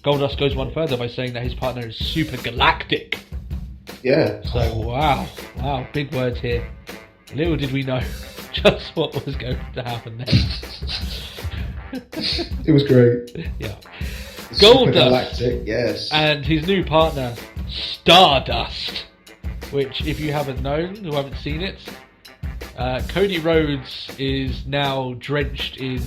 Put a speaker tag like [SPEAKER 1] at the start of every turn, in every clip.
[SPEAKER 1] Goldust goes one further by saying that his partner is super galactic.
[SPEAKER 2] Yeah.
[SPEAKER 1] So wow, big words here. Little did we know just what was going to happen next.
[SPEAKER 2] It was great.
[SPEAKER 1] Yeah.
[SPEAKER 2] Super
[SPEAKER 1] Goldust
[SPEAKER 2] galactic, yes.
[SPEAKER 1] and his new partner, Stardust, which, if you haven't known, who haven't seen it, Cody Rhodes is now drenched in...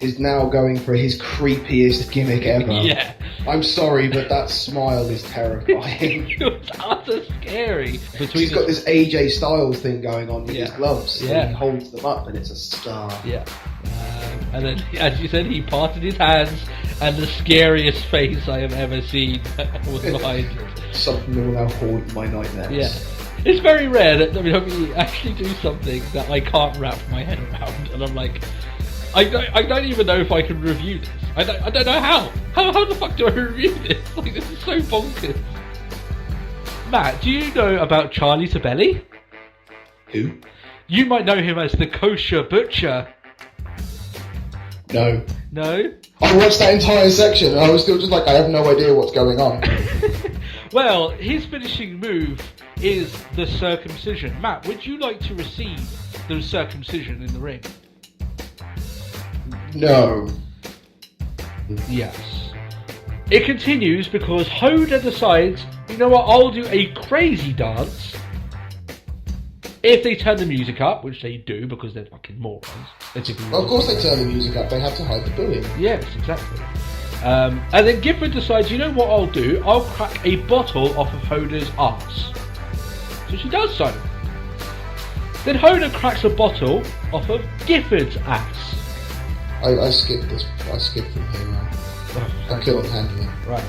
[SPEAKER 2] Is now going for his creepiest gimmick ever.
[SPEAKER 1] Yeah.
[SPEAKER 2] I'm sorry, but that smile is terrifying.
[SPEAKER 1] It's utter scary.
[SPEAKER 2] He's got this AJ Styles thing going on with
[SPEAKER 1] Yeah.
[SPEAKER 2] his gloves.
[SPEAKER 1] Yeah.
[SPEAKER 2] And he holds them up and it's a star.
[SPEAKER 1] Yeah. And then, as you said, he parted his hands, and the scariest face I have ever seen was behind it.
[SPEAKER 2] Something that will now haunt my nightmares.
[SPEAKER 1] Yeah. It's very rare that WWE actually do something that I can't wrap my head around, and I'm like, I don't even know if I can review this. I don't know how. How the fuck do I review this? Like, this is so bonkers. Matt, do you know about Charlie Sabelli?
[SPEAKER 2] Who?
[SPEAKER 1] You might know him as the Kosher Butcher.
[SPEAKER 2] No.
[SPEAKER 1] No?
[SPEAKER 2] I watched that entire section and I was still just like, I have no idea what's going on.
[SPEAKER 1] Well, his finishing move is the circumcision. Matt, would you like to receive the circumcision in the ring?
[SPEAKER 2] No.
[SPEAKER 1] Yes. It continues because Hoda decides, you know what, I'll do a crazy dance if they turn the music up, which they do because they're fucking morons.
[SPEAKER 2] Well, of course they turn the music up, they have to hide the booing.
[SPEAKER 1] Yes, exactly. And then Gifford decides, you know what I'll do? I'll crack a bottle off of Hoda's arse. So she does so. Then Hoda cracks a bottle off of Gifford's ass.
[SPEAKER 2] I skipped this. I skipped from here on. I couldn't handle it.
[SPEAKER 1] Right.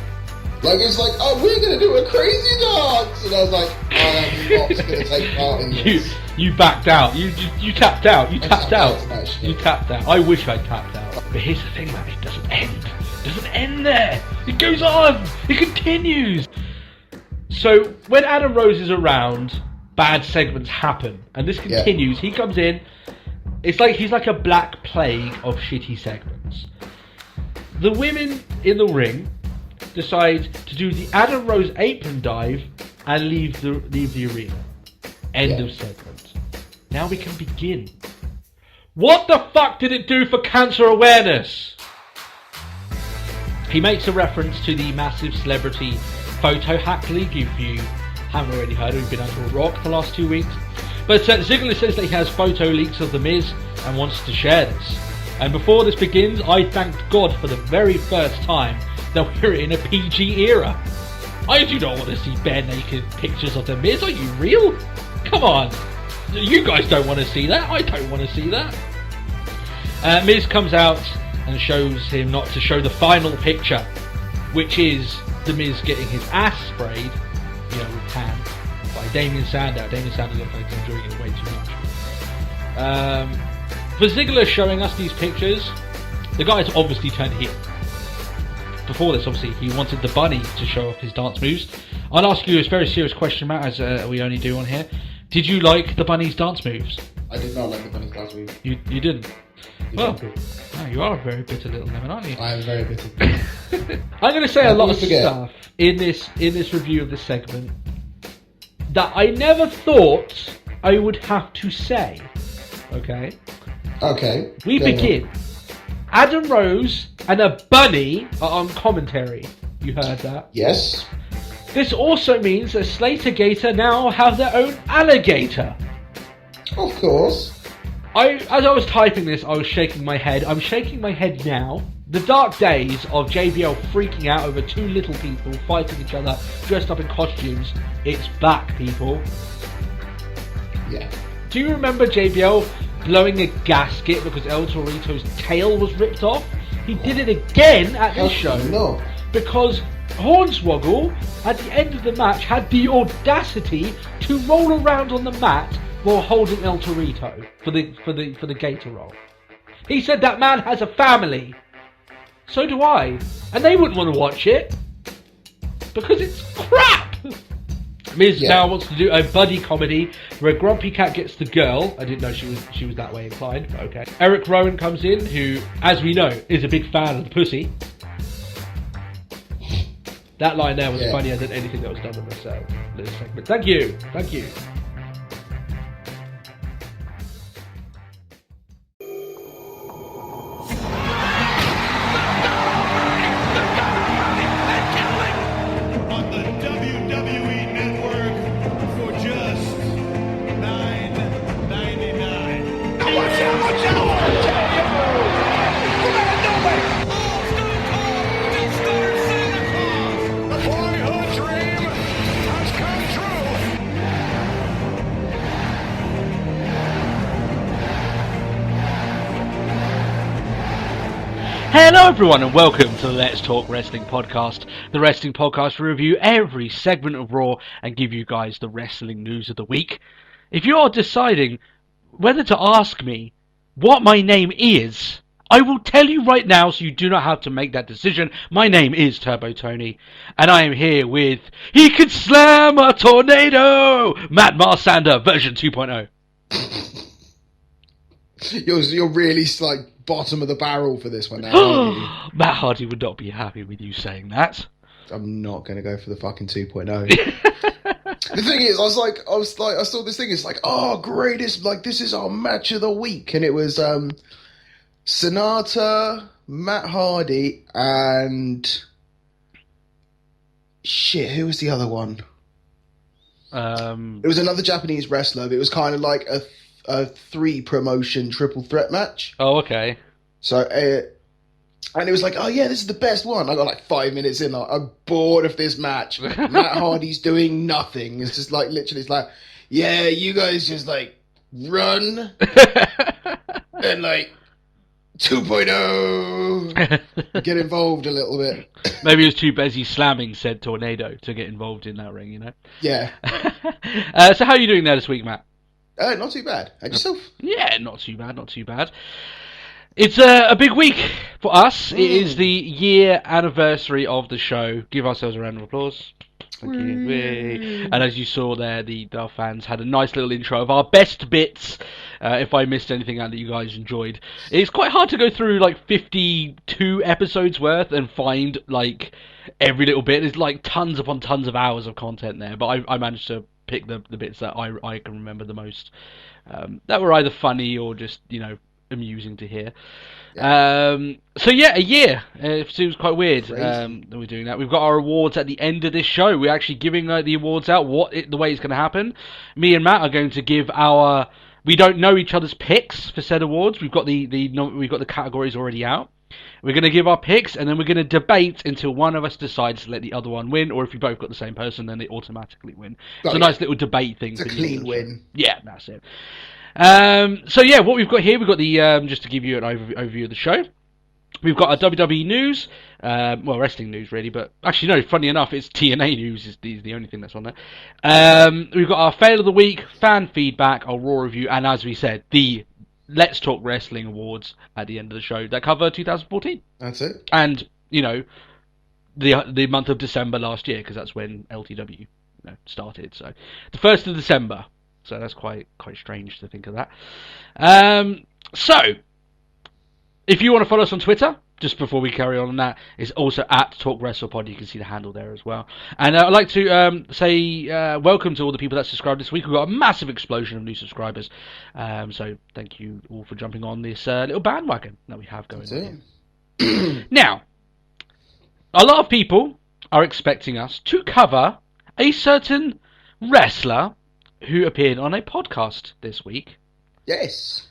[SPEAKER 2] Like, it's like, oh, we're going to do a crazy dance! And I was like, I am not going to take part in this.
[SPEAKER 1] You backed out. You tapped out. You tapped out. You
[SPEAKER 2] Yeah.
[SPEAKER 1] tapped out. I wish I tapped out. But here's the thing, man. It doesn't end. It doesn't end there. It goes on. It continues. So when Adam Rose is around, bad segments happen, and this continues. He comes in. It's like he's like a black plague of shitty segments. The women in the ring decide to do the Adam Rose apron dive and leave the arena. End of segment. Now we can begin. What the fuck did it do for cancer awareness? He makes a reference to the massive celebrity photo hack league. If you haven't already heard, we've been under a rock the last 2 weeks. But Ziggler says that he has photo leaks of The Miz and wants to share this. And before this begins, I thanked God for the very first time that we're in a PG era. I do not want to see bare naked pictures of The Miz. Are you real? Come on. You guys don't want to see that. I don't want to see that. Miz comes out and shows him not to show the final picture, which is The Miz getting his ass sprayed, with tan, by Damien Sandow. Damien Sandow looks like he's enjoying it way too much. For Ziggler showing us these pictures, the guy's obviously turned heel. Before this, obviously, he wanted the bunny to show off his dance moves. I'll ask you a very serious question, Matt, as we only do on here. Did you like the bunny's dance moves?
[SPEAKER 2] I did not like the bunny's dance moves.
[SPEAKER 1] You didn't? Well, you are a very bitter little lemon, aren't you?
[SPEAKER 2] I am very bitter.
[SPEAKER 1] I'm going to say a lot of stuff in this review of this segment that I never thought I would have to say. Okay?
[SPEAKER 2] Okay.
[SPEAKER 1] We begin. Adam Rose and a bunny are on commentary. You heard that?
[SPEAKER 2] Yes.
[SPEAKER 1] This also means that Slater Gator now have their own alligator.
[SPEAKER 2] Of course.
[SPEAKER 1] As I was typing this, I was shaking my head. I'm shaking my head now. The dark days of JBL freaking out over two little people fighting each other, dressed up in costumes. It's back, people.
[SPEAKER 2] Yeah.
[SPEAKER 1] Do you remember JBL blowing a gasket because El Torito's tail was ripped off? He did it again at this show.
[SPEAKER 2] No.
[SPEAKER 1] Because Hornswoggle, at the end of the match, had the audacity to roll around on the mat while holding El Torito for the Gator roll. He said that man has a family. So do I. And they wouldn't want to watch it. Because it's crap! Miz now wants to do a buddy comedy where Grumpy Cat gets the girl. I didn't know she was that way inclined, but okay. Eric Rowan comes in, who, as we know, is a big fan of the pussy. That line there was
[SPEAKER 2] Yeah.
[SPEAKER 1] funnier than anything that was done in this segment. Thank you.
[SPEAKER 3] On the WWE Network for just $9.99. Watch out! Watch out! Watch out! Come out of nowhere! Oh, Stone Cold discovered Santa Claus! The boyhood dream has come true!
[SPEAKER 1] Hello everyone and welcome to the Let's Talk Wrestling podcast, the wrestling podcast where we review every segment of Raw and give you guys the wrestling news of the week. If you are deciding whether to ask me what my name is, I will tell you right now so you do not have to make that decision. My name is Turbo Tony and I am here with He Can Slam a Tornado, Matt Marsander version 2.0.
[SPEAKER 2] You're really like bottom of the barrel for this one now, aren't you?
[SPEAKER 1] Matt Hardy would not be happy with you saying that.
[SPEAKER 2] I'm not going to go for the fucking 2.0. The thing is, I saw this thing. It's like, oh, greatest, like this is our match of the week, and it was Sonata, Matt Hardy, and shit. Who was the other one? It was another Japanese wrestler. But it was kind of like a 3-promotion triple threat match.
[SPEAKER 1] Oh, okay.
[SPEAKER 2] So, and it was like, oh yeah, this is the best one. I got like 5 minutes in, like, I'm bored of this match. Matt Hardy's doing nothing. It's just like, literally, it's like, yeah, you guys just like run and like 2.0 get involved a little bit.
[SPEAKER 1] Maybe it was too busy slamming said tornado to get involved in that ring, you know?
[SPEAKER 2] Yeah.
[SPEAKER 1] So how are you doing there this week, Matt?
[SPEAKER 2] Not too bad. And yourself?
[SPEAKER 1] Yeah, not too bad. It's a big week for us. It is the year anniversary of the show. Give ourselves a round of applause. Thank you. Whee. And as you saw there, our fans had a nice little intro of our best bits. If I missed anything out that you guys enjoyed. It's quite hard to go through like 52 episodes worth and find like every little bit. There's like tons upon tons of hours of content there, but I managed to pick the bits that I can remember the most, that were either funny or just, you know, amusing to hear. Yeah. So yeah, a year. It seems quite weird that we're doing that. We've got our awards at the end of this show. We're actually giving the awards out. The way it's going to happen. Me and Matt are going to give our. We don't know each other's picks for said awards. We've got we've got the categories already out. We're going to give our picks, and then we're going to debate until one of us decides to let the other one win, or if you both got the same person, then they automatically win. It's a nice little debate thing.
[SPEAKER 2] It's a clean win.
[SPEAKER 1] Yeah, that's it. So yeah, what we've got here, we've got the, just to give you an overview of the show, we've got our WWE news, well, wrestling news really, but actually no, funny enough, it's TNA news is the only thing that's on there. We've got our fail of the week, fan feedback, our Raw review, and as we said, the Let's Talk Wrestling Awards at the end of the show that cover 2014.
[SPEAKER 2] That's it.
[SPEAKER 1] And, you know, the month of December last year, because that's when LTW started. So, the 1st of December. So that's quite strange to think of that. So, if you want to follow us on Twitter, just before we carry on that, it's also at Talk WrestlePod. You can see the handle there as well. And I'd like to say welcome to all the people that subscribed this week. We've got a massive explosion of new subscribers. So thank you all for jumping on this little bandwagon that we have going on. Now, a lot of people are expecting us to cover a certain wrestler who appeared on a podcast this week.
[SPEAKER 2] Yes.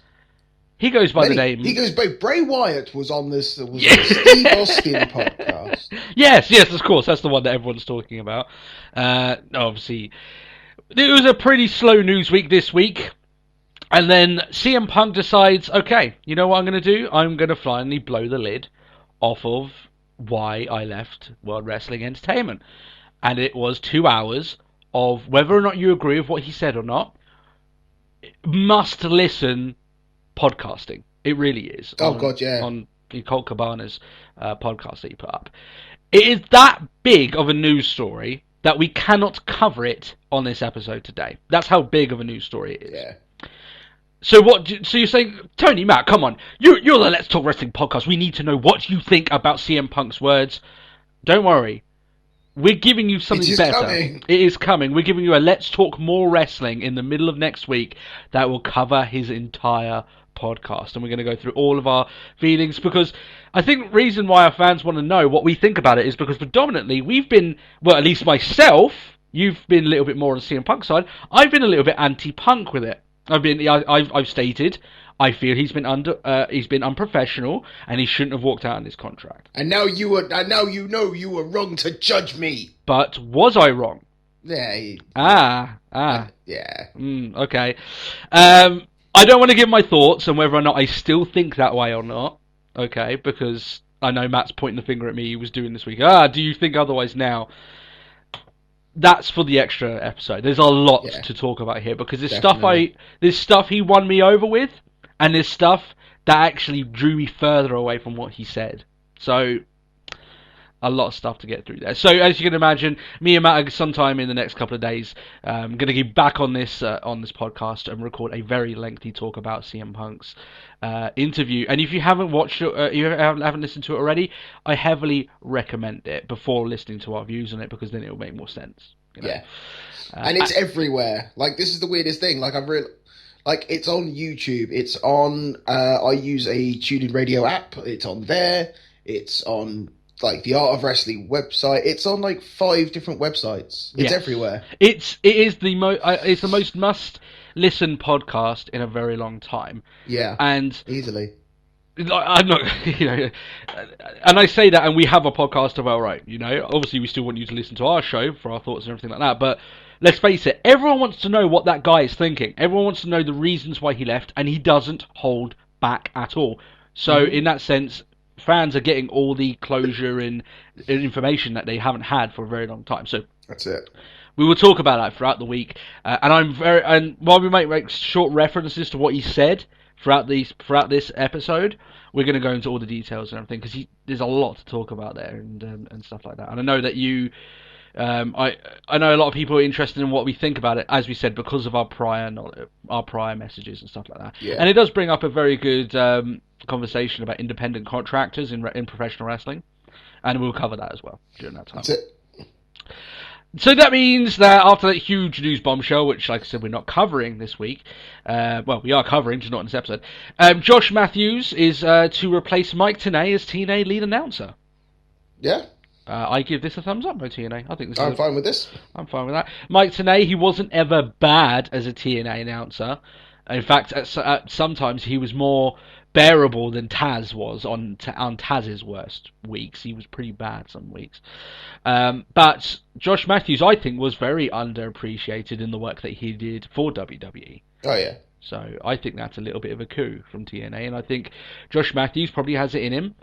[SPEAKER 1] He goes by the name...
[SPEAKER 2] He goes by... Bray Wyatt was on this... the Steve Austin podcast.
[SPEAKER 1] Yes, of course. That's the one that everyone's talking about. Obviously, it was a pretty slow news week this week. And then CM Punk decides, okay, you know what I'm going to do? I'm going to finally blow the lid off of why I left World Wrestling Entertainment. And it was 2 hours of, whether or not you agree with what he said or not, must listen podcasting. It really is.
[SPEAKER 2] God, yeah.
[SPEAKER 1] On Colt Cabana's podcast that he put up. It is that big of a news story that we cannot cover it on this episode today. That's how big of a news story it is.
[SPEAKER 2] Yeah.
[SPEAKER 1] So so you're saying, Tony, Matt, come on. You're the Let's Talk Wrestling podcast. We need to know what you think about CM Punk's words. Don't worry. We're giving you something
[SPEAKER 2] It is
[SPEAKER 1] better.
[SPEAKER 2] coming.
[SPEAKER 1] It is coming. We're giving you a Let's Talk More Wrestling in the middle of next week that will cover his entire podcast, and we're going to go through all of our feelings, because I think the reason why our fans want to know what we think about it is because predominantly we've been, well, at least myself, you've been a little bit more on the CM Punk side. I've been a little bit anti-Punk with it. I've stated I feel he's been unprofessional and he shouldn't have walked out on his contract.
[SPEAKER 2] And now you know you were wrong to judge me.
[SPEAKER 1] But was I wrong?
[SPEAKER 2] Yeah. Yeah.
[SPEAKER 1] Okay. I don't want to give my thoughts on whether or not I still think that way or not. Okay, because I know Matt's pointing the finger at me. He was doing this week. Do you think otherwise now? That's for the extra episode. There's a lot to talk about here, because there's stuff he won me over with, and there's stuff that actually drew me further away from what he said. So, a lot of stuff to get through there. So, as you can imagine, me and Matt are sometime in the next couple of days going to get back on this podcast and record a very lengthy talk about CM Punk's interview. And if you haven't watched it, you haven't listened to it already, I heavily recommend it before listening to our views on it, because then it will make more sense. You know?
[SPEAKER 2] Yeah. And it's everywhere. Like, this is the weirdest thing. Like, it's on YouTube. It's on. I use a TuneIn Radio app. It's on there. It's on like the Art of Wrestling website. It's on like 5 different websites. It's everywhere.
[SPEAKER 1] It is the most must listen podcast in a very long time.
[SPEAKER 2] Yeah,
[SPEAKER 1] and
[SPEAKER 2] easily.
[SPEAKER 1] I'm not, and I say that, and we have a podcast of our own. Obviously we still want you to listen to our show for our thoughts and everything like that. But let's face it, everyone wants to know what that guy is thinking. Everyone wants to know the reasons why he left, and he doesn't hold back at all. So in that sense, fans are getting all the closure and information that they haven't had for a very long time. So
[SPEAKER 2] that's it.
[SPEAKER 1] We will talk about that throughout the week, and while we might make short references to what he said throughout this episode, we're going to go into all the details and everything, because there's a lot to talk about there and stuff like that. And I know that I know a lot of people are interested in what we think about it, as we said, because of our prior messages and stuff like that.
[SPEAKER 2] Yeah.
[SPEAKER 1] And it does bring up a very good conversation about independent contractors in professional wrestling, and we'll cover that as well during that time.
[SPEAKER 2] That's it.
[SPEAKER 1] So that means that after that huge news bombshell, which, like I said, we're not covering this week, well, we are covering, just not in this episode, Josh Matthews is to replace Mike Tenay as TNA lead announcer.
[SPEAKER 2] Yeah.
[SPEAKER 1] I give this a thumbs up by TNA. I think
[SPEAKER 2] I'm fine with this.
[SPEAKER 1] I'm fine with that. Mike Tenay, he wasn't ever bad as a TNA announcer. In fact, sometimes he was more bearable than Taz was on Taz's worst weeks. He was pretty bad some weeks. But Josh Matthews, I think, was very underappreciated in the work that he did for WWE.
[SPEAKER 2] Oh, yeah.
[SPEAKER 1] So I think that's a little bit of a coup from TNA, and I think Josh Matthews probably has it in him.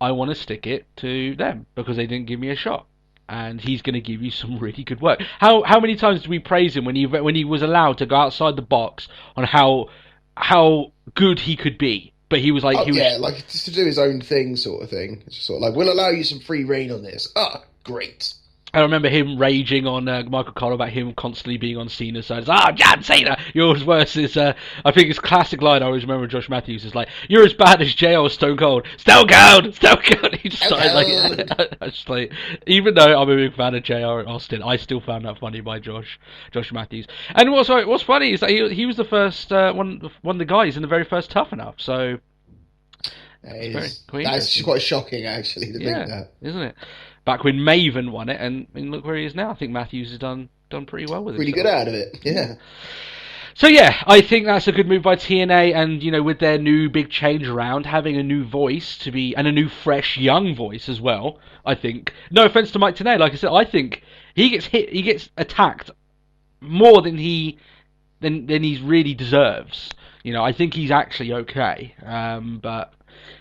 [SPEAKER 1] I want to stick it to them because they didn't give me a shot. And he's going to give you some really good work. How many times did we praise him when he was allowed to go outside the box on how good he could be? But he was like,
[SPEAKER 2] like just to do his own thing, sort of thing. It's just sort of like, we'll allow you some free reign on this. Great.
[SPEAKER 1] I remember him raging on Michael Cole about him constantly being on Cena's side. John Cena, yours versus. I think his classic line I always remember Josh Matthews is like, "You're as bad as JR or Stone Cold." Stone Cold. He just started like, even though I'm a big fan of JR and Austin, I still found that funny by Josh Matthews. And what's funny is that he was the first one of the guys in the very first Tough Enough. So
[SPEAKER 2] that's quite shocking, actually, to think that,
[SPEAKER 1] isn't it? Back when Maven won it, and look where he is now. I think Matthews has done pretty well with it.
[SPEAKER 2] Pretty good out of it, yeah.
[SPEAKER 1] So yeah, I think that's a good move by TNA, and with their new big change around, having a new voice and a new fresh young voice as well. I think, no offense to Mike Tenay, like I said, I think he gets attacked more than he really deserves. I think he's actually okay, but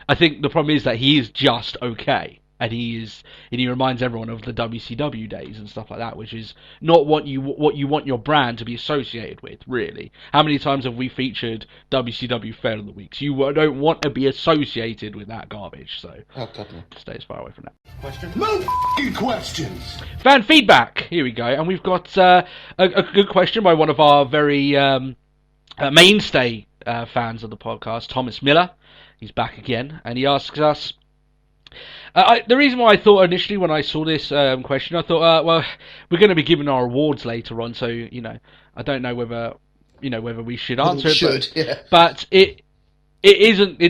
[SPEAKER 1] I think the problem is that he is just okay. And he reminds everyone of the WCW days and stuff like that, which is not what you want your brand to be associated with, really. How many times have we featured WCW Fail of the Weeks? You don't want to be associated with that garbage, so stay as far away from that.
[SPEAKER 3] Question? No f***ing questions!
[SPEAKER 1] Fan feedback! Here we go, and we've got a good question by one of our very mainstay fans of the podcast, Thomas Miller. He's back again, and he asks us, The reason why I thought initially when I saw this question, I thought, well, we're going to be giving our awards later on, so I don't know whether whether we should answer it,
[SPEAKER 2] yeah.
[SPEAKER 1] but it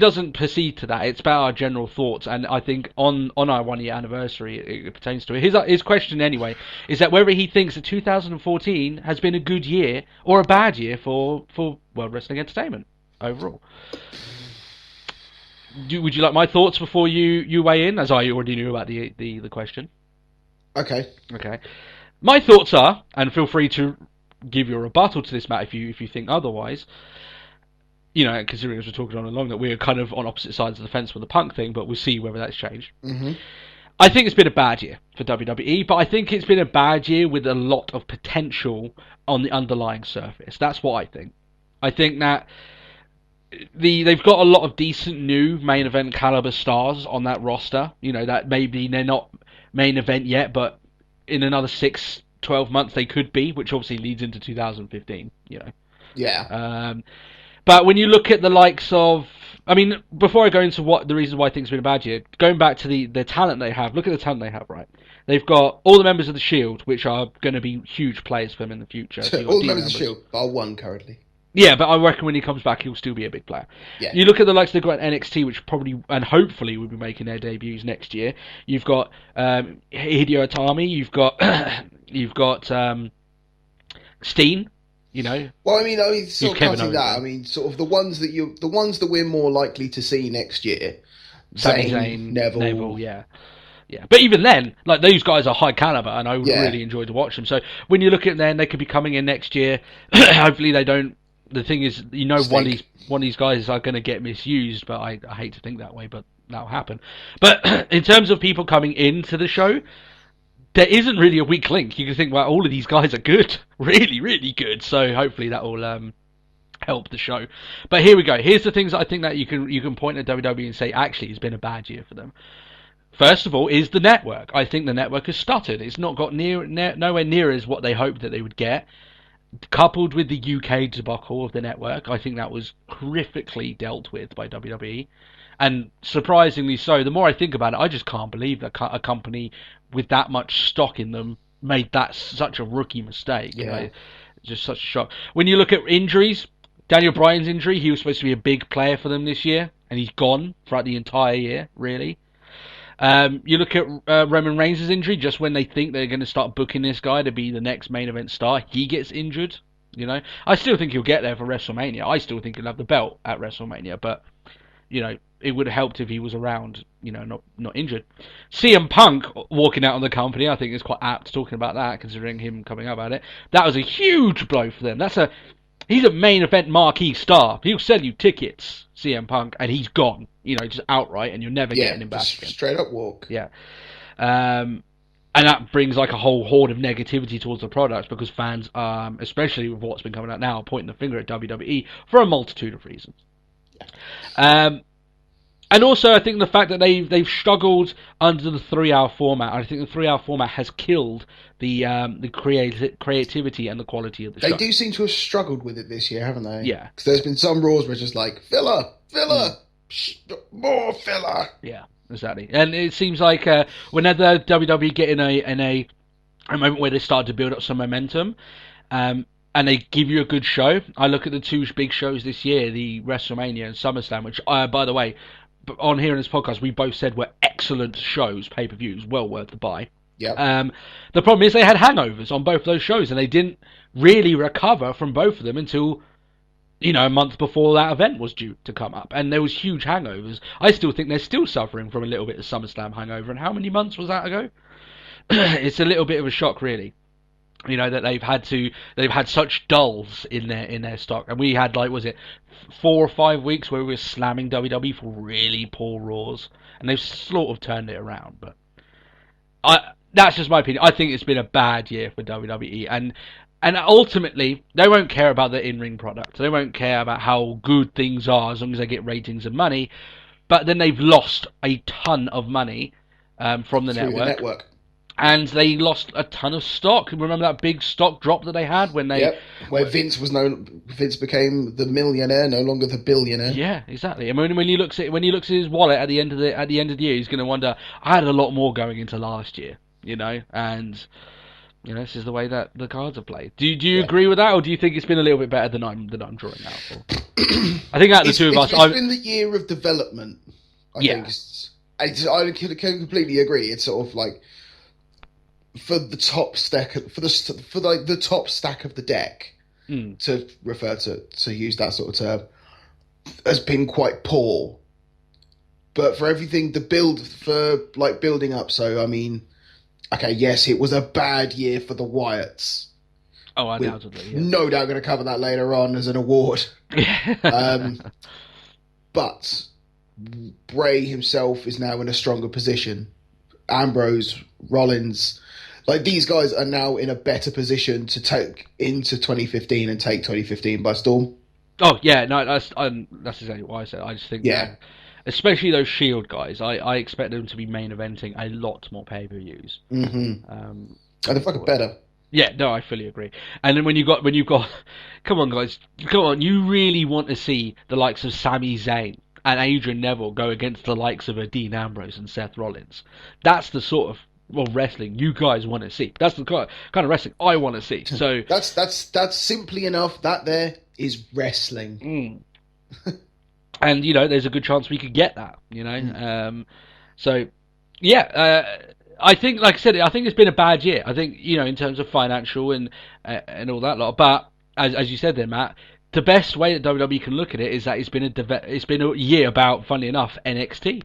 [SPEAKER 1] doesn't proceed to that. It's about our general thoughts, and I think on our 1 year anniversary it pertains to it. His question anyway is that whether he thinks that 2014 has been a good year or a bad year for World Wrestling Entertainment overall. Would you like my thoughts before you weigh in, as I already knew about the question?
[SPEAKER 2] Okay.
[SPEAKER 1] My thoughts are, and feel free to give your rebuttal to this, Matt, if you think otherwise. Considering as we're talking on along that we're kind of on opposite sides of the fence with the Punk thing, but we'll see whether that's changed.
[SPEAKER 2] Mm-hmm.
[SPEAKER 1] I think it's been a bad year for WWE, but I think it's been a bad year with a lot of potential on the underlying surface. That's what I think. I think that they've got a lot of decent new main event caliber stars on that roster. That maybe they're not main event yet, but in another 6-12 months they could be, which obviously leads into 2015.
[SPEAKER 2] Yeah.
[SPEAKER 1] But when you look at the likes of, before I go into what the reasons why I think it's been a bad year, going back to the talent they have, look at the talent they have, right? They've got all the members of the Shield, which are going to be huge players for them in the future.
[SPEAKER 2] All the members of the Shield, bar one currently.
[SPEAKER 1] Yeah, but I reckon when he comes back, he'll still be a big player.
[SPEAKER 2] Yeah.
[SPEAKER 1] You look at the likes they've got in NXT, which probably and hopefully will be making their debuts next year. You've got Hideo Itami. You've got Steen.
[SPEAKER 2] Well, sort of cutting that.
[SPEAKER 1] Owens.
[SPEAKER 2] Sort of the ones that we're more likely to see next year.
[SPEAKER 1] Zayn,
[SPEAKER 2] Neville,
[SPEAKER 1] yeah. But even then, like those guys are high caliber, and I would really enjoy to watch them. So when you look at them, they could be coming in next year. Hopefully, they don't. The thing is, one of these guys are going to get misused, but I hate to think that way, but that'll happen. But in terms of people coming into the show, there isn't really a weak link. You can think, well, all of these guys are good, really, really good. So hopefully that will help the show. But here we go. Here's the things that I think that you can point at WWE and say, actually, it's been a bad year for them. First of all, is the network. I think the network has stuttered. It's not got nowhere near as what they hoped that they would get. Coupled with the UK debacle of the network, I think that was horrifically dealt with by WWE. And surprisingly so, the more I think about it, I just can't believe that a company with that much stock in them made that such a rookie mistake.
[SPEAKER 2] Yeah.
[SPEAKER 1] Just such a shock. When you look at injuries, Daniel Bryan's injury, he was supposed to be a big player for them this year, and he's gone throughout the entire year, really. You look at Roman Reigns' injury, just when they think they're going to start booking this guy to be the next main event star, he gets injured. I still think he'll get there for WrestleMania. I still think he'll have the belt at WrestleMania, but it would have helped if he was around, not injured. CM Punk walking out on the company, I think is quite apt talking about that, considering him coming up at it. That was a huge blow for them. He's a main event marquee star. He'll sell you tickets, CM Punk, and he's gone. Just outright, and you're never getting him back again.
[SPEAKER 2] Straight up walk.
[SPEAKER 1] Yeah. And that brings like a whole horde of negativity towards the product because fans, especially with what's been coming out now, are pointing the finger at WWE for a multitude of reasons. Yeah. And also, I think the fact that they've struggled under the 3-hour format. I think the 3-hour format has killed the creativity and the quality of the show.
[SPEAKER 2] They do seem to have struggled with it this year, haven't they?
[SPEAKER 1] Yeah.
[SPEAKER 2] Because there's been some Raws where it's just like, filler, more filler.
[SPEAKER 1] Yeah, exactly. And it seems like whenever WWE get in a moment where they start to build up some momentum, and they give you a good show. I look at the two big shows this year, the WrestleMania and SummerSlam, which, by the way, on here in this podcast, we both said were excellent shows, pay-per-views, well worth the buy.
[SPEAKER 2] Yeah.
[SPEAKER 1] The problem is they had hangovers on both those shows, and they didn't really recover from both of them until, a month before that event was due to come up. And there was huge hangovers. I still think they're still suffering from a little bit of SummerSlam hangover. And how many months was that ago? It's a little bit of a shock, really. That they've had such dulls in their stock, and we had 4 or 5 weeks where we were slamming WWE for really poor Raws, and they've sort of turned it around. But that's just my opinion. I think it's been a bad year for WWE, and ultimately they won't care about the in-ring product. They won't care about how good things are as long as they get ratings and money. But then they've lost a ton of money from the network. And they lost a ton of stock. Remember that big stock drop that they had when they...
[SPEAKER 2] Yep. Where Vince became the millionaire, no longer the billionaire.
[SPEAKER 1] Yeah, exactly. And when he looks at his wallet at the end of the year, he's going to wonder, I had a lot more going into last year, and this is the way that the cards are played. Do you agree with that, or do you think it's been a little bit better than I'm drawing out for? I think out of the two of us,
[SPEAKER 2] it's been the year of development. I
[SPEAKER 1] Yeah.
[SPEAKER 2] think I can completely agree. It's sort of like for the top stack the top stack of the deck, to refer to use that sort of term, has been quite poor. But for everything, the build for like building up. So I mean, okay, yes, it was a bad year for the Wyatts.
[SPEAKER 1] Oh, undoubtedly. Yeah.
[SPEAKER 2] No doubt going to cover that later on as an award. But Bray himself is now in a stronger position. Ambrose, Rollins, like these guys are now in a better position to take into 2015 and take 2015 by storm.
[SPEAKER 1] Oh yeah, no, that's exactly what I said. I just think,
[SPEAKER 2] Yeah.
[SPEAKER 1] especially those Shield guys, I expect them to be main eventing a lot more pay-per-views.
[SPEAKER 2] Mm-hmm. And they're fucking better.
[SPEAKER 1] Yeah, no, I fully agree. And then when you've got, come on guys, come on, you really want to see the likes of Sami Zayn and Adrian Neville go against the likes of Dean Ambrose and Seth Rollins. That's the sort of wrestling you guys want to see. That's the kind of wrestling I want to see. So
[SPEAKER 2] that's simply enough. That there is wrestling.
[SPEAKER 1] And there's a good chance we could get that. So yeah. I think, like I said, I think it's been a bad year. I think, in terms of financial and all that lot. But as you said there, Matt, the best way that WWE can look at it is that it's been a year about, funnily enough, NXT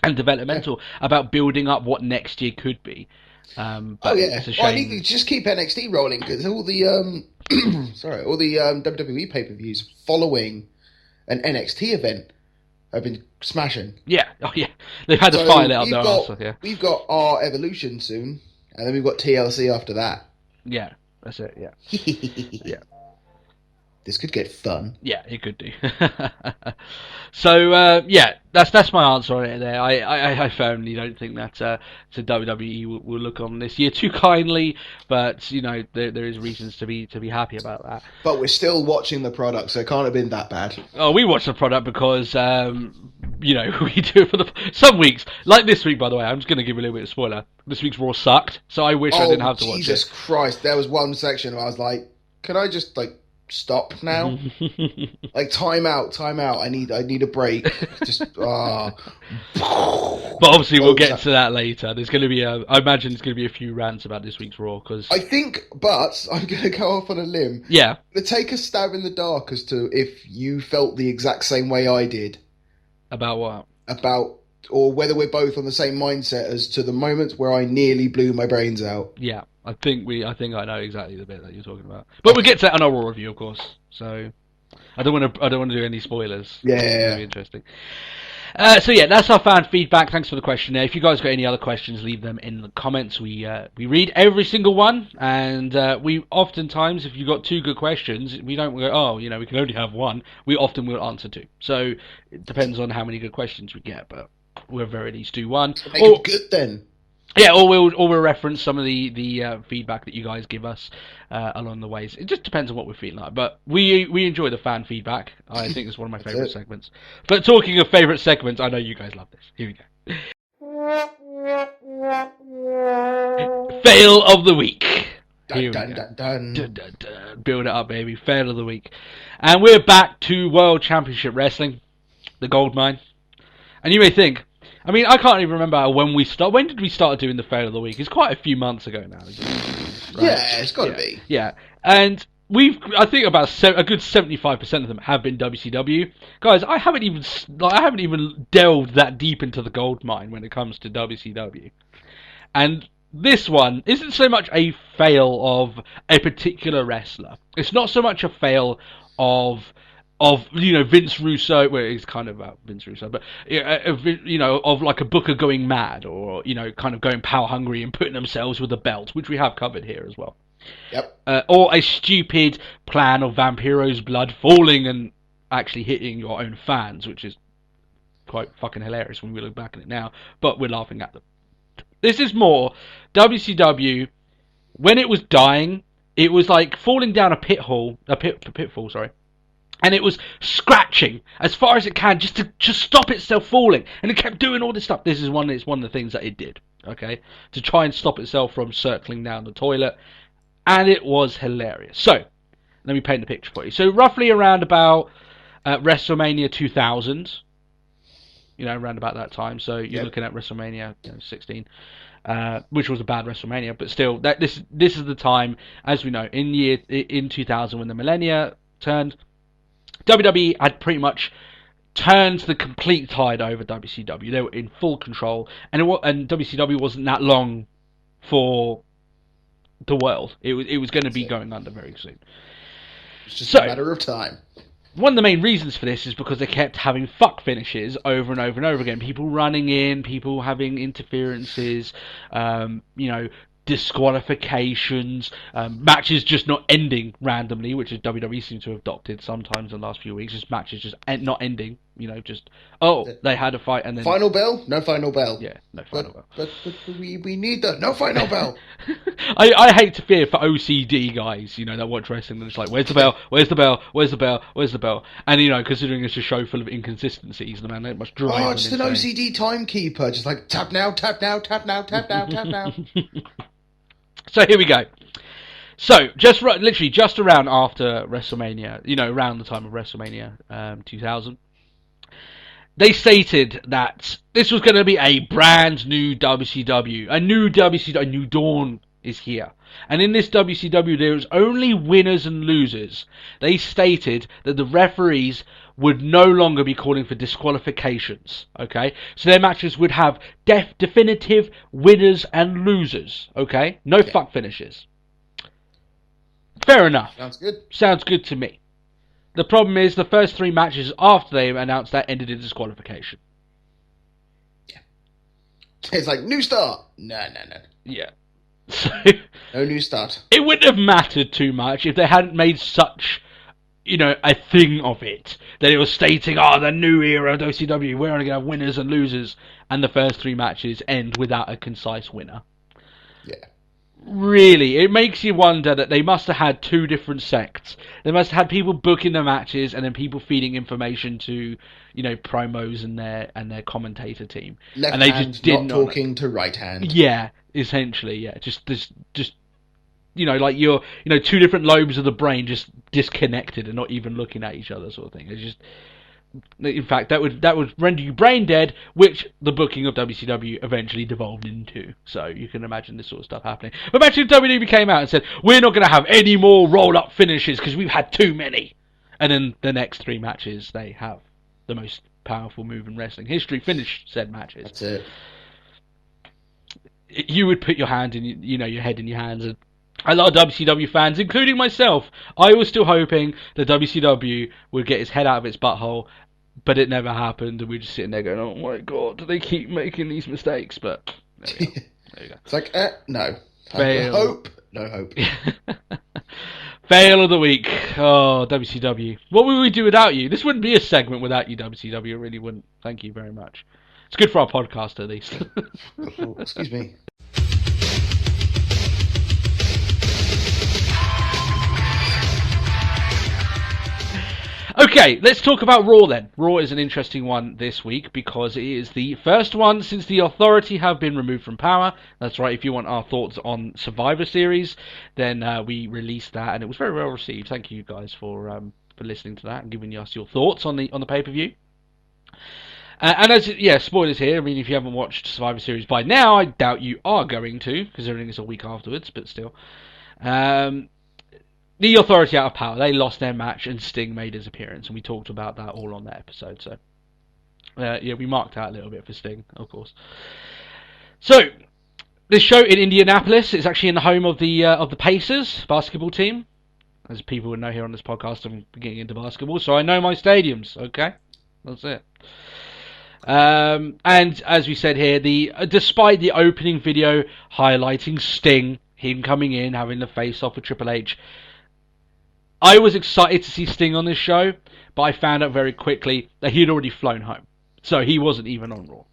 [SPEAKER 1] and developmental, about building up what next year could be. But it's a shame.
[SPEAKER 2] Well, I need to just keep NXT rolling because all the WWE pay-per-views following an NXT event have been smashing.
[SPEAKER 1] Yeah, they've had to file it up their arse. Yeah,
[SPEAKER 2] we've got our Evolution soon, and then we've got TLC after that.
[SPEAKER 1] Yeah, that's it. Yeah, yeah.
[SPEAKER 2] This could get fun.
[SPEAKER 1] Yeah, it could do. So yeah, that's my answer on it. There, I firmly don't think that WWE will look on this year too kindly, but there is reasons to be happy about that.
[SPEAKER 2] But we're still watching the product, so it can't have been that bad.
[SPEAKER 1] Oh, we watch the product because we do it for some weeks, like this week. By the way, I'm just going to give you a little bit of spoiler. This week's Raw sucked, so I wish I didn't have to watch it.
[SPEAKER 2] Jesus Christ! There was one section where I was like, "Can I just stop now? Time out. I need a break." Just
[SPEAKER 1] But obviously we'll get to that later. There's going to be I imagine there's going to be a few rants about this week's Raw because
[SPEAKER 2] I think, but I'm going to go off on a limb.
[SPEAKER 1] Yeah.
[SPEAKER 2] Take a stab in the dark as to if you felt the exact same way I did.
[SPEAKER 1] About what?
[SPEAKER 2] Or whether we're both on the same mindset as to the moments where I nearly blew my brains out.
[SPEAKER 1] Yeah. I think I know exactly the bit that you're talking about, but we'll get to that in our Raw review, of course. So I don't want to do any spoilers.
[SPEAKER 2] Yeah,
[SPEAKER 1] it's gonna be interesting. So yeah, that's our fan feedback. Thanks for the questionnaire. If you guys got any other questions, leave them in the comments. We read every single one, and we oftentimes, if you've got two good questions, we don't go, we can only have one. We often will answer two. So it depends on how many good questions we get, but we'll very least do one.
[SPEAKER 2] Make it good then.
[SPEAKER 1] Yeah, or we'll reference some of the feedback that you guys give us along the ways. It just depends on what we're feeling like. But we enjoy the fan feedback. I think it's one of my favourite segments. But talking of favourite segments, I know you guys love this. Here we go. Fail of the week.
[SPEAKER 2] Dun, dun, dun, dun.
[SPEAKER 1] Dun, dun, dun. Build it up, baby. Fail of the week. And we're back to World Championship Wrestling, the gold mine. And you may think, I mean, I can't even remember when did we start doing the fail of the week? It's quite a few months ago now. Isn't it? Right?
[SPEAKER 2] Yeah, it's got to be.
[SPEAKER 1] Yeah, and I think about a good 75% of them have been WCW. Guys, I haven't even delved that deep into the gold mine when it comes to WCW. And this one isn't so much a fail of a particular wrestler. It's not so much a fail of Vince Russo. Well, it's kind of about Vince Russo, but of like a booker going mad, or kind of going power hungry and putting themselves with a belt, which we have covered here as well.
[SPEAKER 2] Yep.
[SPEAKER 1] Or a stupid plan of Vampiro's blood falling and actually hitting your own fans, which is quite fucking hilarious when we look back at it now. But we're laughing at them. This is more WCW, when it was dying, it was like falling down a pitfall, sorry. And it was scratching as far as it can just to stop itself falling. And it kept doing all this stuff. It's one of the things that it did, okay? To try and stop itself from circling down the toilet. And it was hilarious. So, let me paint the picture for you. So, roughly around about WrestleMania 2000, around about that time. So, you're looking at WrestleMania 16, which was a bad WrestleMania. But still, this is the time, as we know, in 2000 when the millennia turned, WWE had pretty much turned the complete tide over WCW. They were in full control, and WCW wasn't that long for the world. It was going to be going under very soon.
[SPEAKER 2] It's just a matter of time.
[SPEAKER 1] One of the main reasons for this is because they kept having fuck finishes over and over and over again. People running in, people having interferences, disqualifications, matches just not ending randomly, which is WWE seems to have adopted sometimes in the last few weeks. Just matches just not ending, they had a fight and then
[SPEAKER 2] final bell, no final bell.
[SPEAKER 1] Yeah, no final bell.
[SPEAKER 2] But we need that no final bell.
[SPEAKER 1] I hate to fear for OCD guys, that watch wrestling and it's like, where's the bell? Where's the bell? Where's the bell? Where's the bell? And considering it's a show full of inconsistencies, the man that must drive.
[SPEAKER 2] Oh, just an OCD timekeeper, just like tap now, tap now, tap now, tap now, tap now.
[SPEAKER 1] So here we go. So literally just around after WrestleMania, around the time of WrestleMania 2000, they stated that this was going to be a brand new WCW, a new dawn is here. And in this WCW, there was only winners and losers. They stated that the referees would no longer be calling for disqualifications, okay? So their matches would have definitive winners and losers, okay? No fuck finishes. Fair enough.
[SPEAKER 2] Sounds good.
[SPEAKER 1] Sounds good to me. The problem is the first 3 matches after they announced that ended in disqualification.
[SPEAKER 2] Yeah. It's like, new start. No.
[SPEAKER 1] Yeah. So,
[SPEAKER 2] no new start.
[SPEAKER 1] It wouldn't have mattered too much if they hadn't made such, a thing of it. That it was stating, the new era of WCW, we're only going to have winners and losers. And the first 3 matches end without a concise winner.
[SPEAKER 2] Yeah.
[SPEAKER 1] Really, it makes you wonder that they must have had 2 different sects. They must have had people booking the matches and then people feeding information to, promos and their commentator team.
[SPEAKER 2] Left
[SPEAKER 1] and they
[SPEAKER 2] hand
[SPEAKER 1] just didn't
[SPEAKER 2] not talking to right hand.
[SPEAKER 1] Yeah, essentially, yeah. Just like you're, 2 different lobes of the brain just disconnected and not even looking at each other, sort of thing. It's just, in fact, that would render you brain dead, which the booking of WCW eventually devolved into. So you can imagine this sort of stuff happening. But imagine if WWE came out and said, we're not going to have any more roll-up finishes because we've had too many. And then the next 3 matches, they have the most powerful move in wrestling history, finish said matches.
[SPEAKER 2] That's it.
[SPEAKER 1] You would put your hand in, your head in your hands, and a lot of WCW fans, including myself, I was still hoping that WCW would get its head out of its butthole, but it never happened, and we're just sitting there going, oh my god, do they keep making these mistakes? But there you go. There you go.
[SPEAKER 2] It's like, no.
[SPEAKER 1] Fail.
[SPEAKER 2] Hope. No hope.
[SPEAKER 1] Fail of the week. Oh, WCW. What would we do without you? This wouldn't be a segment without you, WCW. It really wouldn't. Thank you very much. It's good for our podcast, at least.
[SPEAKER 2] Oh, excuse me.
[SPEAKER 1] Okay, let's talk about Raw then. Raw is an interesting one this week because it is the first one since the Authority have been removed from power. That's right, if you want our thoughts on Survivor Series, then we released that and it was very well received. Thank you guys for listening to that and giving us your thoughts on the pay-per-view. And spoilers here. I mean, if you haven't watched Survivor Series by now, I doubt you are going to, considering it's a week afterwards, but still. The Authority out of power. They lost their match and Sting made his appearance, and we talked about that all on that episode. So, we marked out a little bit for Sting, of course. So, this show in Indianapolis is actually in the home of the Pacers basketball team. As people would know here on this podcast, I'm getting into basketball, so I know my stadiums. Okay, that's it. And as we said here, despite the opening video highlighting Sting, him coming in, having the face-off with Triple H, I was excited to see Sting on this show, but I found out very quickly that he had already flown home. So he wasn't even on Raw.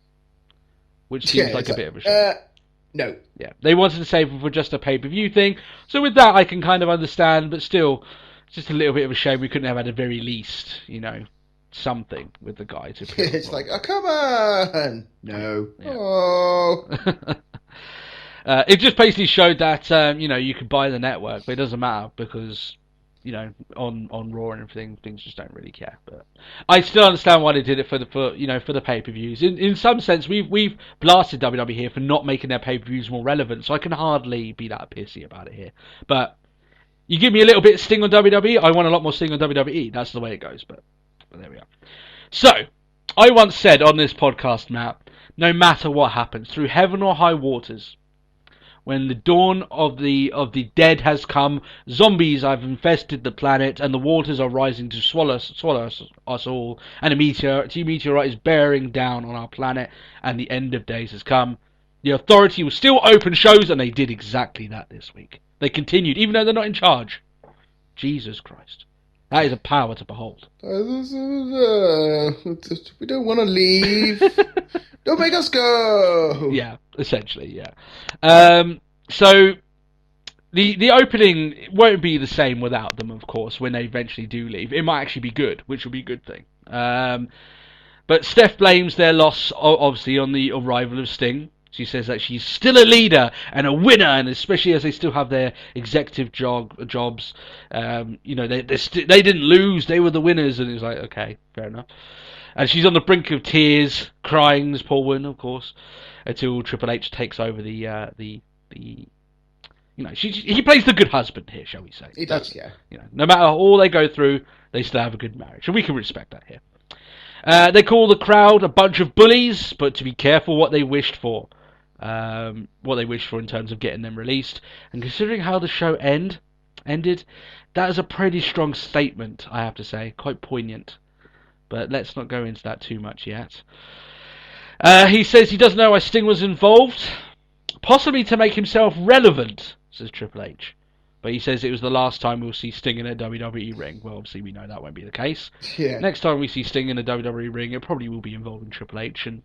[SPEAKER 1] Which seems like a bit of a shame.
[SPEAKER 2] No.
[SPEAKER 1] Yeah, they wanted to save him for just a pay-per-view thing. So with that, I can kind of understand, but still, it's just a little bit of a shame we couldn't have had, at the very least, something with the guy to appear on
[SPEAKER 2] It's
[SPEAKER 1] Raw.
[SPEAKER 2] like, oh, come on! No.
[SPEAKER 1] Yeah.
[SPEAKER 2] Oh.
[SPEAKER 1] It just basically showed that you could buy the network, but it doesn't matter because on Raw and everything, things just don't really care. But I still understand why they did it for the pay-per-views. In some sense, we've blasted WWE here for not making their pay-per-views more relevant, so I can hardly be that pissy about it here. But you give me a little bit of Sting on WWE, I want a lot more Sting on WWE. That's the way it goes. But there we are. So I once said on this podcast, Matt, no matter what happens, through heaven or high waters, when the dawn of the dead has come, zombies have infested the planet, and the waters are rising to swallow us all, and a meteorite is bearing down on our planet, and the end of days has come. The Authority will still open shows, and they did exactly that this week. They continued, even though they're not in charge. Jesus Christ. That is a power to behold.
[SPEAKER 2] We don't want to leave. Don't make us go.
[SPEAKER 1] Yeah, essentially, yeah. So the opening won't be the same without them, of course, when they eventually do leave. It might actually be good, which will be a good thing. But Steph blames their loss, obviously, on the arrival of Sting. She says that she's still a leader and a winner, and especially as they still have their executive jobs. They didn't lose; they were the winners, and it's like, okay, fair enough. And she's on the brink of tears, crying as Paul Wynn, of course, until Triple H takes over he plays the good husband here, shall we say?
[SPEAKER 2] He does, yeah.
[SPEAKER 1] No matter all they go through, they still have a good marriage, and we can respect that here. They call the crowd a bunch of bullies, but to be careful what they wished for. What they wished for in terms of getting them released. And considering how the show ended, that is a pretty strong statement, I have to say. Quite poignant. But let's not go into that too much yet. He says he doesn't know why Sting was involved. Possibly to make himself relevant, says Triple H. But he says it was the last time we'll see Sting in a WWE ring. Well, obviously we know that won't be the case.
[SPEAKER 2] Yeah.
[SPEAKER 1] Next time we see Sting in a WWE ring, it probably will be involving Triple H. And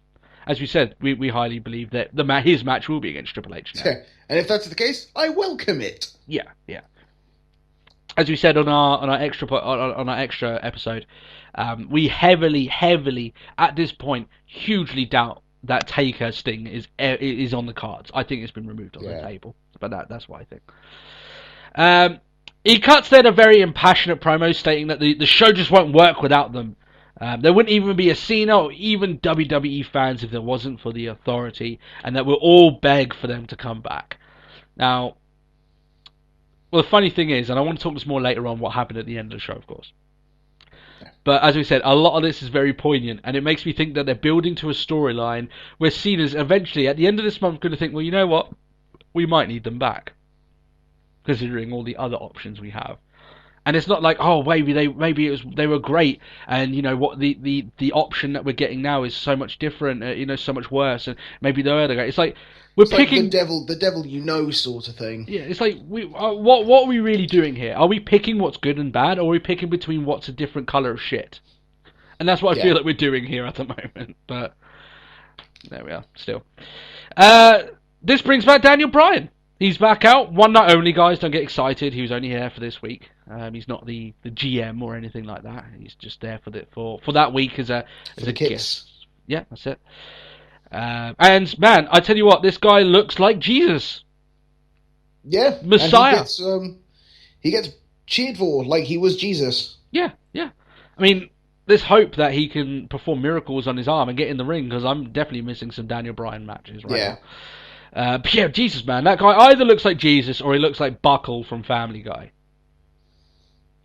[SPEAKER 1] as we said, we highly believe that his match will be against Triple H now.
[SPEAKER 2] Yeah. And if that's the case, I welcome it.
[SPEAKER 1] Yeah. As we said on our extra episode, we heavily at this point hugely doubt that Taker Sting is on the cards. I think it's been removed on the table, but that's what I think. He cuts then a very impassionate promo stating that the show just won't work without them. There wouldn't even be a Cena or even WWE fans if there wasn't for the Authority, and that we'll all beg for them to come back. Now, well, the funny thing is, and I want to talk this more later on, what happened at the end of the show, of course. But as we said, a lot of this is very poignant, and it makes me think that they're building to a storyline where Cena's eventually, at the end of this month, going to think, well, you know what? We might need them back, considering all the other options we have. And it's not like, oh, maybe they were great, and what the option that we're getting now is so much different, so much worse, and maybe they were great. It's like it's picking
[SPEAKER 2] like the devil sort of thing.
[SPEAKER 1] Yeah, it's like what are we really doing here? Are we picking what's good and bad, or are we picking between what's a different color of shit? And that's what I feel like we're doing here at the moment. But there we are. Still, this brings back Daniel Bryan. He's back out. One night only, guys. Don't get excited. He was only here for this week. He's not the GM or anything like that. He's just there for that week as a guest. Yeah, that's it. And man, I tell you what, this guy looks like Jesus.
[SPEAKER 2] Yeah,
[SPEAKER 1] Messiah.
[SPEAKER 2] And he gets cheered for like he was Jesus.
[SPEAKER 1] Yeah. I mean, there's hope that he can perform miracles on his arm and get in the ring, because I'm definitely missing some Daniel Bryan matches right now. But yeah, Jesus, man, that guy either looks like Jesus or he looks like Buckle from Family Guy.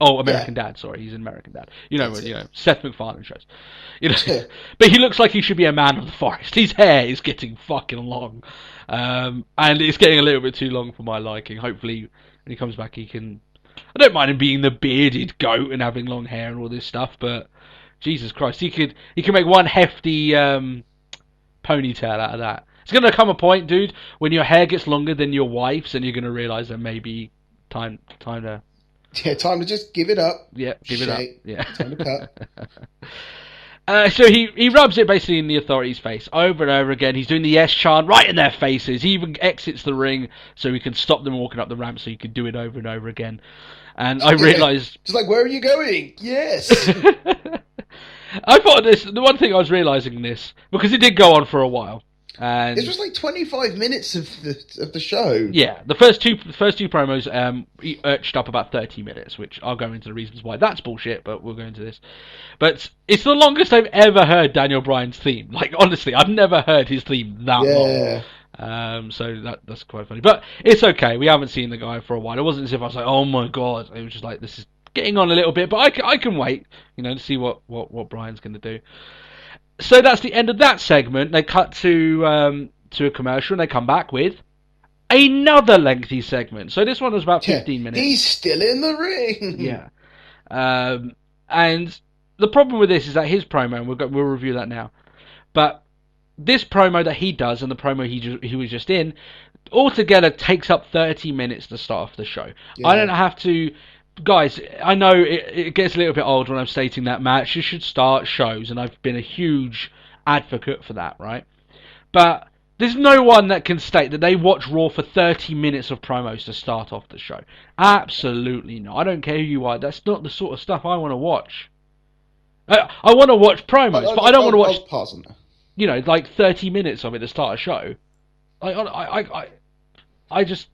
[SPEAKER 1] Oh, American Dad. Sorry, he's in American Dad. Seth MacFarlane shows. But he looks like he should be a man of the forest. His hair is getting fucking long, and it's getting a little bit too long for my liking. Hopefully, when he comes back, he can. I don't mind him being the bearded goat and having long hair and all this stuff, but Jesus Christ, he can make one hefty ponytail out of that. It's gonna come a point, dude, when your hair gets longer than your wife's, and you're gonna realise that maybe time to.
[SPEAKER 2] Yeah, time to just give it up.
[SPEAKER 1] Yeah, give it up. Yeah.
[SPEAKER 2] Time to
[SPEAKER 1] So he rubs it basically in the Authority's face over and over again. He's doing the yes chant right in their faces. He even exits the ring so he can stop them walking up the ramp so he can do it over and over again. And I realised...
[SPEAKER 2] Just like, where are you going? Yes!
[SPEAKER 1] I thought the one thing I was realising in this, because it did go on for a while. And
[SPEAKER 2] this was like 25 minutes of the show.
[SPEAKER 1] yeah, the first two promos urged up about 30 minutes, which I'll go into the reasons why that's bullshit, but we'll go into this. But it's the longest I've ever heard Daniel Bryan's theme. Like, honestly, I've never heard his theme that long. So that's quite funny. But it's okay, we haven't seen the guy for a while. It wasn't as if I was like, oh my god. It was just like, this is getting on a little bit, but I can wait, to see what Bryan's going to do. So that's the end of that segment. They cut to a commercial and they come back with another lengthy segment. So this one was about 15 minutes.
[SPEAKER 2] He's still in the ring.
[SPEAKER 1] Yeah. And the problem with this is that his promo, and we'll review that now, but this promo that he does and the promo he was just in, altogether takes up 30 minutes to start off the show. Yeah. I don't have to... Guys, I know it gets a little bit old when I'm stating that matches should start shows, and I've been a huge advocate for that, right? But there's no one that can state that they watch Raw for 30 minutes of promos to start off the show. Absolutely not. I don't care who you are. That's not the sort of stuff I want to watch. I want to watch promos, but I don't want to watch...
[SPEAKER 2] I'll pass on that.
[SPEAKER 1] Like 30 minutes of it to start a show. I just...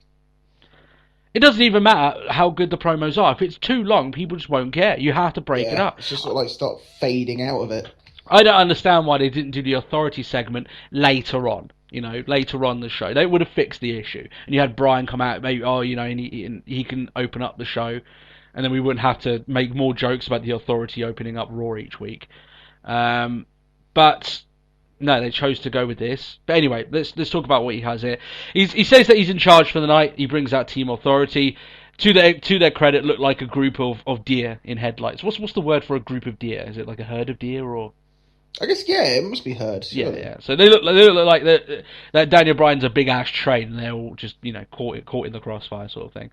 [SPEAKER 1] It doesn't even matter how good the promos are. If it's too long, people just won't care. You have to break it up.
[SPEAKER 2] It's just sort of like start fading out of it.
[SPEAKER 1] I don't understand why they didn't do the Authority segment later on. Later on the show. They would have fixed the issue. And you had Bryan come out, maybe, and he can open up the show. And then we wouldn't have to make more jokes about the Authority opening up Raw each week. But... no, they chose to go with this. But anyway, let's talk about what he has here. He says that he's in charge for the night. He brings out Team Authority. To their credit, look like a group of deer in headlights. What's the word for a group of deer? Is it like a herd of deer or?
[SPEAKER 2] I guess it must be herd.
[SPEAKER 1] Surely. Yeah. So they look like that Daniel Bryan's a big ass train, and they're all just caught in the crossfire sort of thing.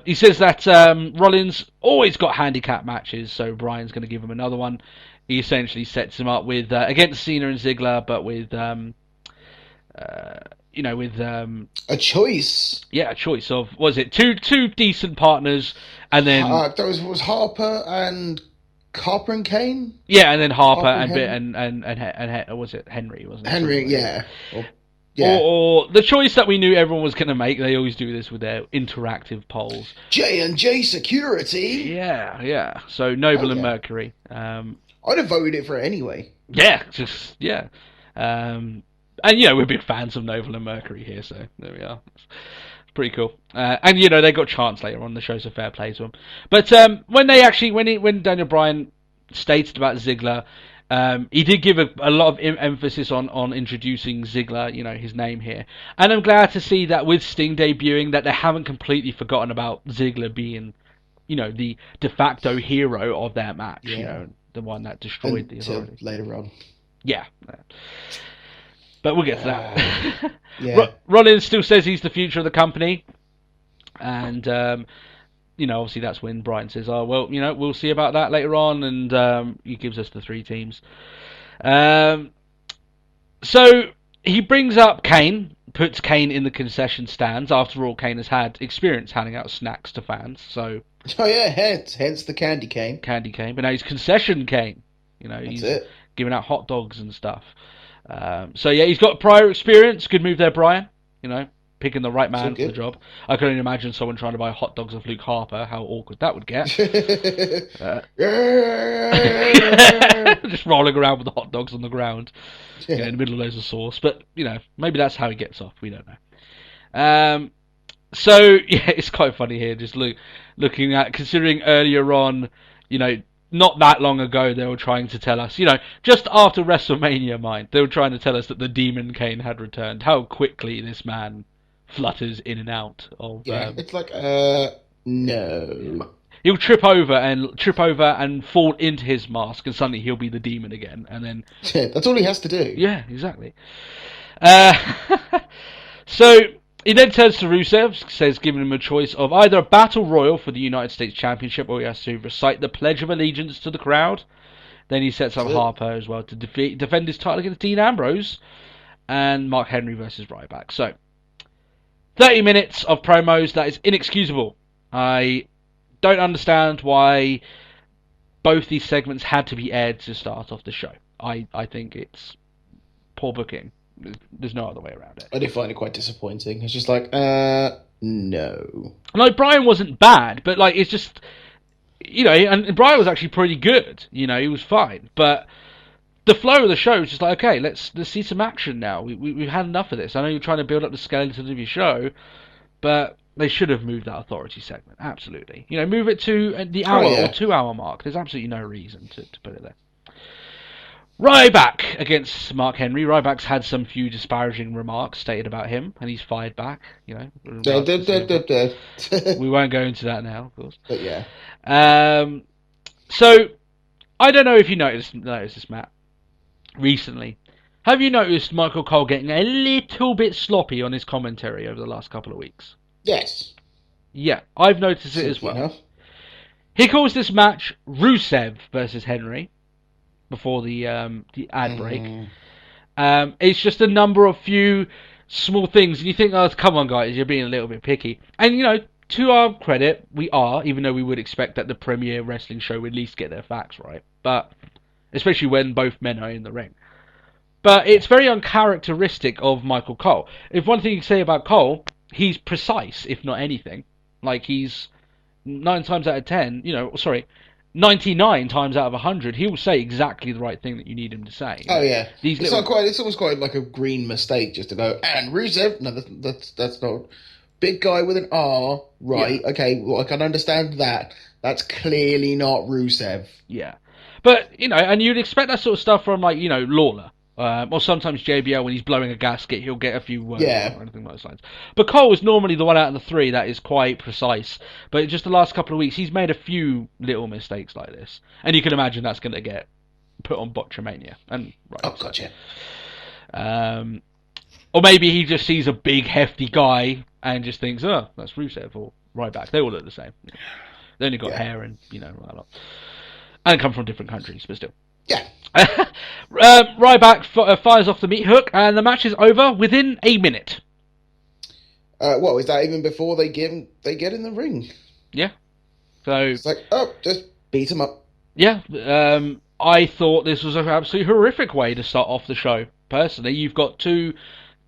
[SPEAKER 1] He says that Rollins always got handicap matches, so Bryan's going to give him another one. He essentially sets him up with against Cena and Ziggler, but with
[SPEAKER 2] a choice.
[SPEAKER 1] Yeah, a choice of two decent partners, and then
[SPEAKER 2] that was Harper and Kane.
[SPEAKER 1] Yeah, and then Harper and was it Henry? Wasn't it?
[SPEAKER 2] Henry? Yeah.
[SPEAKER 1] Or the choice that we knew everyone was going to make. They always do this with their interactive polls.
[SPEAKER 2] J&J Security.
[SPEAKER 1] Yeah. So Noble and Mercury.
[SPEAKER 2] I'd have voted for it anyway.
[SPEAKER 1] Yeah. And we're big fans of Noble and Mercury here, so there we are. It's pretty cool. And they got chance later on the show, so fair play to them. But when Daniel Bryan stated about Ziggler, he did give a lot of emphasis on introducing Ziggler, his name here. And I'm glad to see that with Sting debuting, that they haven't completely forgotten about Ziggler being, the de facto hero of their match, the one that destroyed the Authority.
[SPEAKER 2] Later on.
[SPEAKER 1] Yeah. But we'll get to that. Rollins still says he's the future of the company. And, obviously that's when Bryan says, oh, well, we'll see about that later on. And he gives us the 3 teams. So he brings up Kane, puts Kane in the concession stands. After all, Kane has had experience handing out snacks to fans. So...
[SPEAKER 2] oh, yeah, hence the Candy Cane.
[SPEAKER 1] Candy Cane. But now he's Concession Kane. He's giving out hot dogs and stuff. So, yeah, he's got prior experience. Good move there, Bryan. Picking the right man for the job. I can only imagine someone trying to buy hot dogs off Luke Harper. How awkward that would get. Just rolling around with the hot dogs on the ground. In the middle of loads of sauce. But, maybe that's how he gets off. We don't know. So, yeah, it's quite funny here. Just looking at, considering earlier on, not that long ago, they were trying to tell us, just after WrestleMania, they were trying to tell us that the Demon Kane had returned. How quickly this man flutters in and out of...
[SPEAKER 2] it's like, no.
[SPEAKER 1] He'll trip over and fall into his mask, and suddenly he'll be the demon again, and then...
[SPEAKER 2] Yeah, that's all he has to do.
[SPEAKER 1] Yeah, exactly. So... he then turns to Rusev, says giving him a choice of either a battle royal for the United States Championship, or he has to recite the Pledge of Allegiance to the crowd. Then he sets up
[SPEAKER 2] Good.
[SPEAKER 1] Harper as well to defend his title against Dean Ambrose and Mark Henry versus Ryback. So, 30 minutes of promos. That is inexcusable. I don't understand why both these segments had to be aired to start off the show. I think it's poor booking. There's no other way around it.
[SPEAKER 2] I did find it quite disappointing. It's just like, no.
[SPEAKER 1] Like, Brian wasn't bad, but like it's just, you know, and Brian was actually pretty good. You know, he was fine, but the flow of the show was just like, okay, let's see some action now. We've had enough of this. I know you're trying to build up the skeleton of your show, but they should have moved that authority segment. Absolutely, you know, move it to the hour or 2 hour mark. There's absolutely no reason to put it there. Ryback against Mark Henry. Ryback's had some few disparaging remarks stated about him, and he's fired back. You know, we won't go into that now, of course.
[SPEAKER 2] But yeah.
[SPEAKER 1] So I don't know if you noticed this, Matt. Recently, have you noticed Michael Cole getting a little bit sloppy on his commentary over the last couple of weeks?
[SPEAKER 2] Yes.
[SPEAKER 1] Yeah, I've noticed it as well.
[SPEAKER 2] Enough.
[SPEAKER 1] He calls this match Rusev versus Henry before the ad break. It's just a number of few small things, and you think, oh, come on, guys, you're being a little bit picky. And, you know, to our credit, we are, even though we would expect that the premier wrestling show would at least get their facts right. But, especially when both men are in the ring. But it's very uncharacteristic of Michael Cole. If one thing you can say about Cole, he's precise, if not anything. Like, he's 9 times out of 10, 99 times out of 100, he will say exactly the right thing that you need him to say.
[SPEAKER 2] Oh yeah,
[SPEAKER 1] it's
[SPEAKER 2] almost quite like a green mistake just to go and Rusev. No, that's not big guy with an R, right? Yeah. Okay, well I can understand that. That's clearly not Rusev.
[SPEAKER 1] Yeah, but you know, and you'd expect that sort of stuff from like Lawler. Or sometimes JBL, when he's blowing a gasket, he'll get a few words or anything like those lines. But Cole is normally the one out of the three that is quite precise. But just the last couple of weeks, he's made a few little mistakes like this. And you can imagine that's going to get put on Botchamania. And right,
[SPEAKER 2] oh, gotcha.
[SPEAKER 1] Or maybe he just sees a big, hefty guy and just thinks, oh, that's Rusev or Ryback. They all look the same. They only got hair and, and come from different countries, but still.
[SPEAKER 2] Yeah.
[SPEAKER 1] Ryback fires off the meat hook, and the match is over within a minute.
[SPEAKER 2] What was that? Even before they get in the ring?
[SPEAKER 1] Yeah. So
[SPEAKER 2] it's like, just beat him up.
[SPEAKER 1] Yeah. I thought this was an absolutely horrific way to start off the show. Personally, you've got 2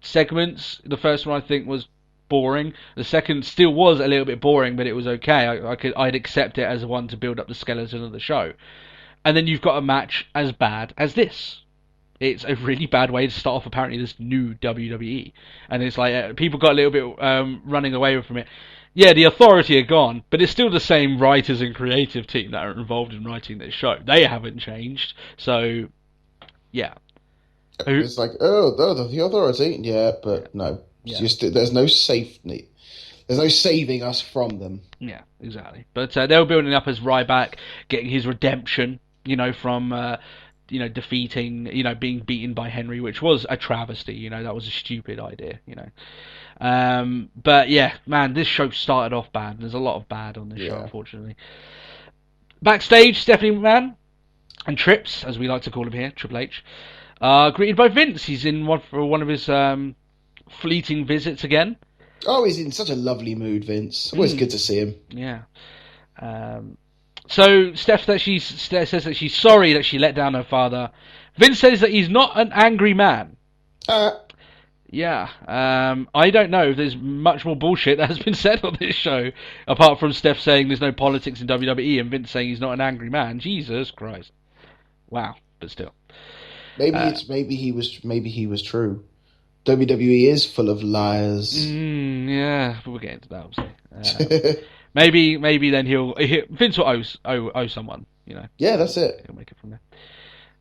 [SPEAKER 1] segments. The first one I think was boring. The second still was a little bit boring, but it was okay. I'd accept it as one to build up the skeleton of the show. And then you've got a match as bad as this. It's a really bad way to start off, apparently, this new WWE. And it's like, people got a little bit running away from it. Yeah, the authority are gone, but it's still the same writers and creative team that are involved in writing this show. They haven't changed. So, yeah.
[SPEAKER 2] It's like, the authority? Yeah, but no. Yeah. There's no safety. There's no saving us from them.
[SPEAKER 1] Yeah, exactly. But they were building up as Ryback getting his redemption, from defeating, being beaten by Henry, which was a travesty. That was a stupid idea. But yeah, man, this show started off bad. There's a lot of bad on this show, unfortunately. Backstage, Stephanie McMahon and Trips, as we like to call him here, Triple H, greeted by Vince. He's in one of his fleeting visits again.
[SPEAKER 2] Oh, he's in such a lovely mood, Vince. Always good to see him.
[SPEAKER 1] Yeah. So Steph says that she's sorry that she let down her father. Vince says that he's not an angry man. Yeah. I don't know if there's much more bullshit that has been said on this show, apart from Steph saying there's no politics in WWE and Vince saying he's not an angry man. Jesus Christ. Wow. But still.
[SPEAKER 2] Maybe he was true. WWE is full of liars.
[SPEAKER 1] Yeah, but we'll get into that, obviously. Maybe then Vince will owe someone,
[SPEAKER 2] Yeah, that's it.
[SPEAKER 1] He'll make it from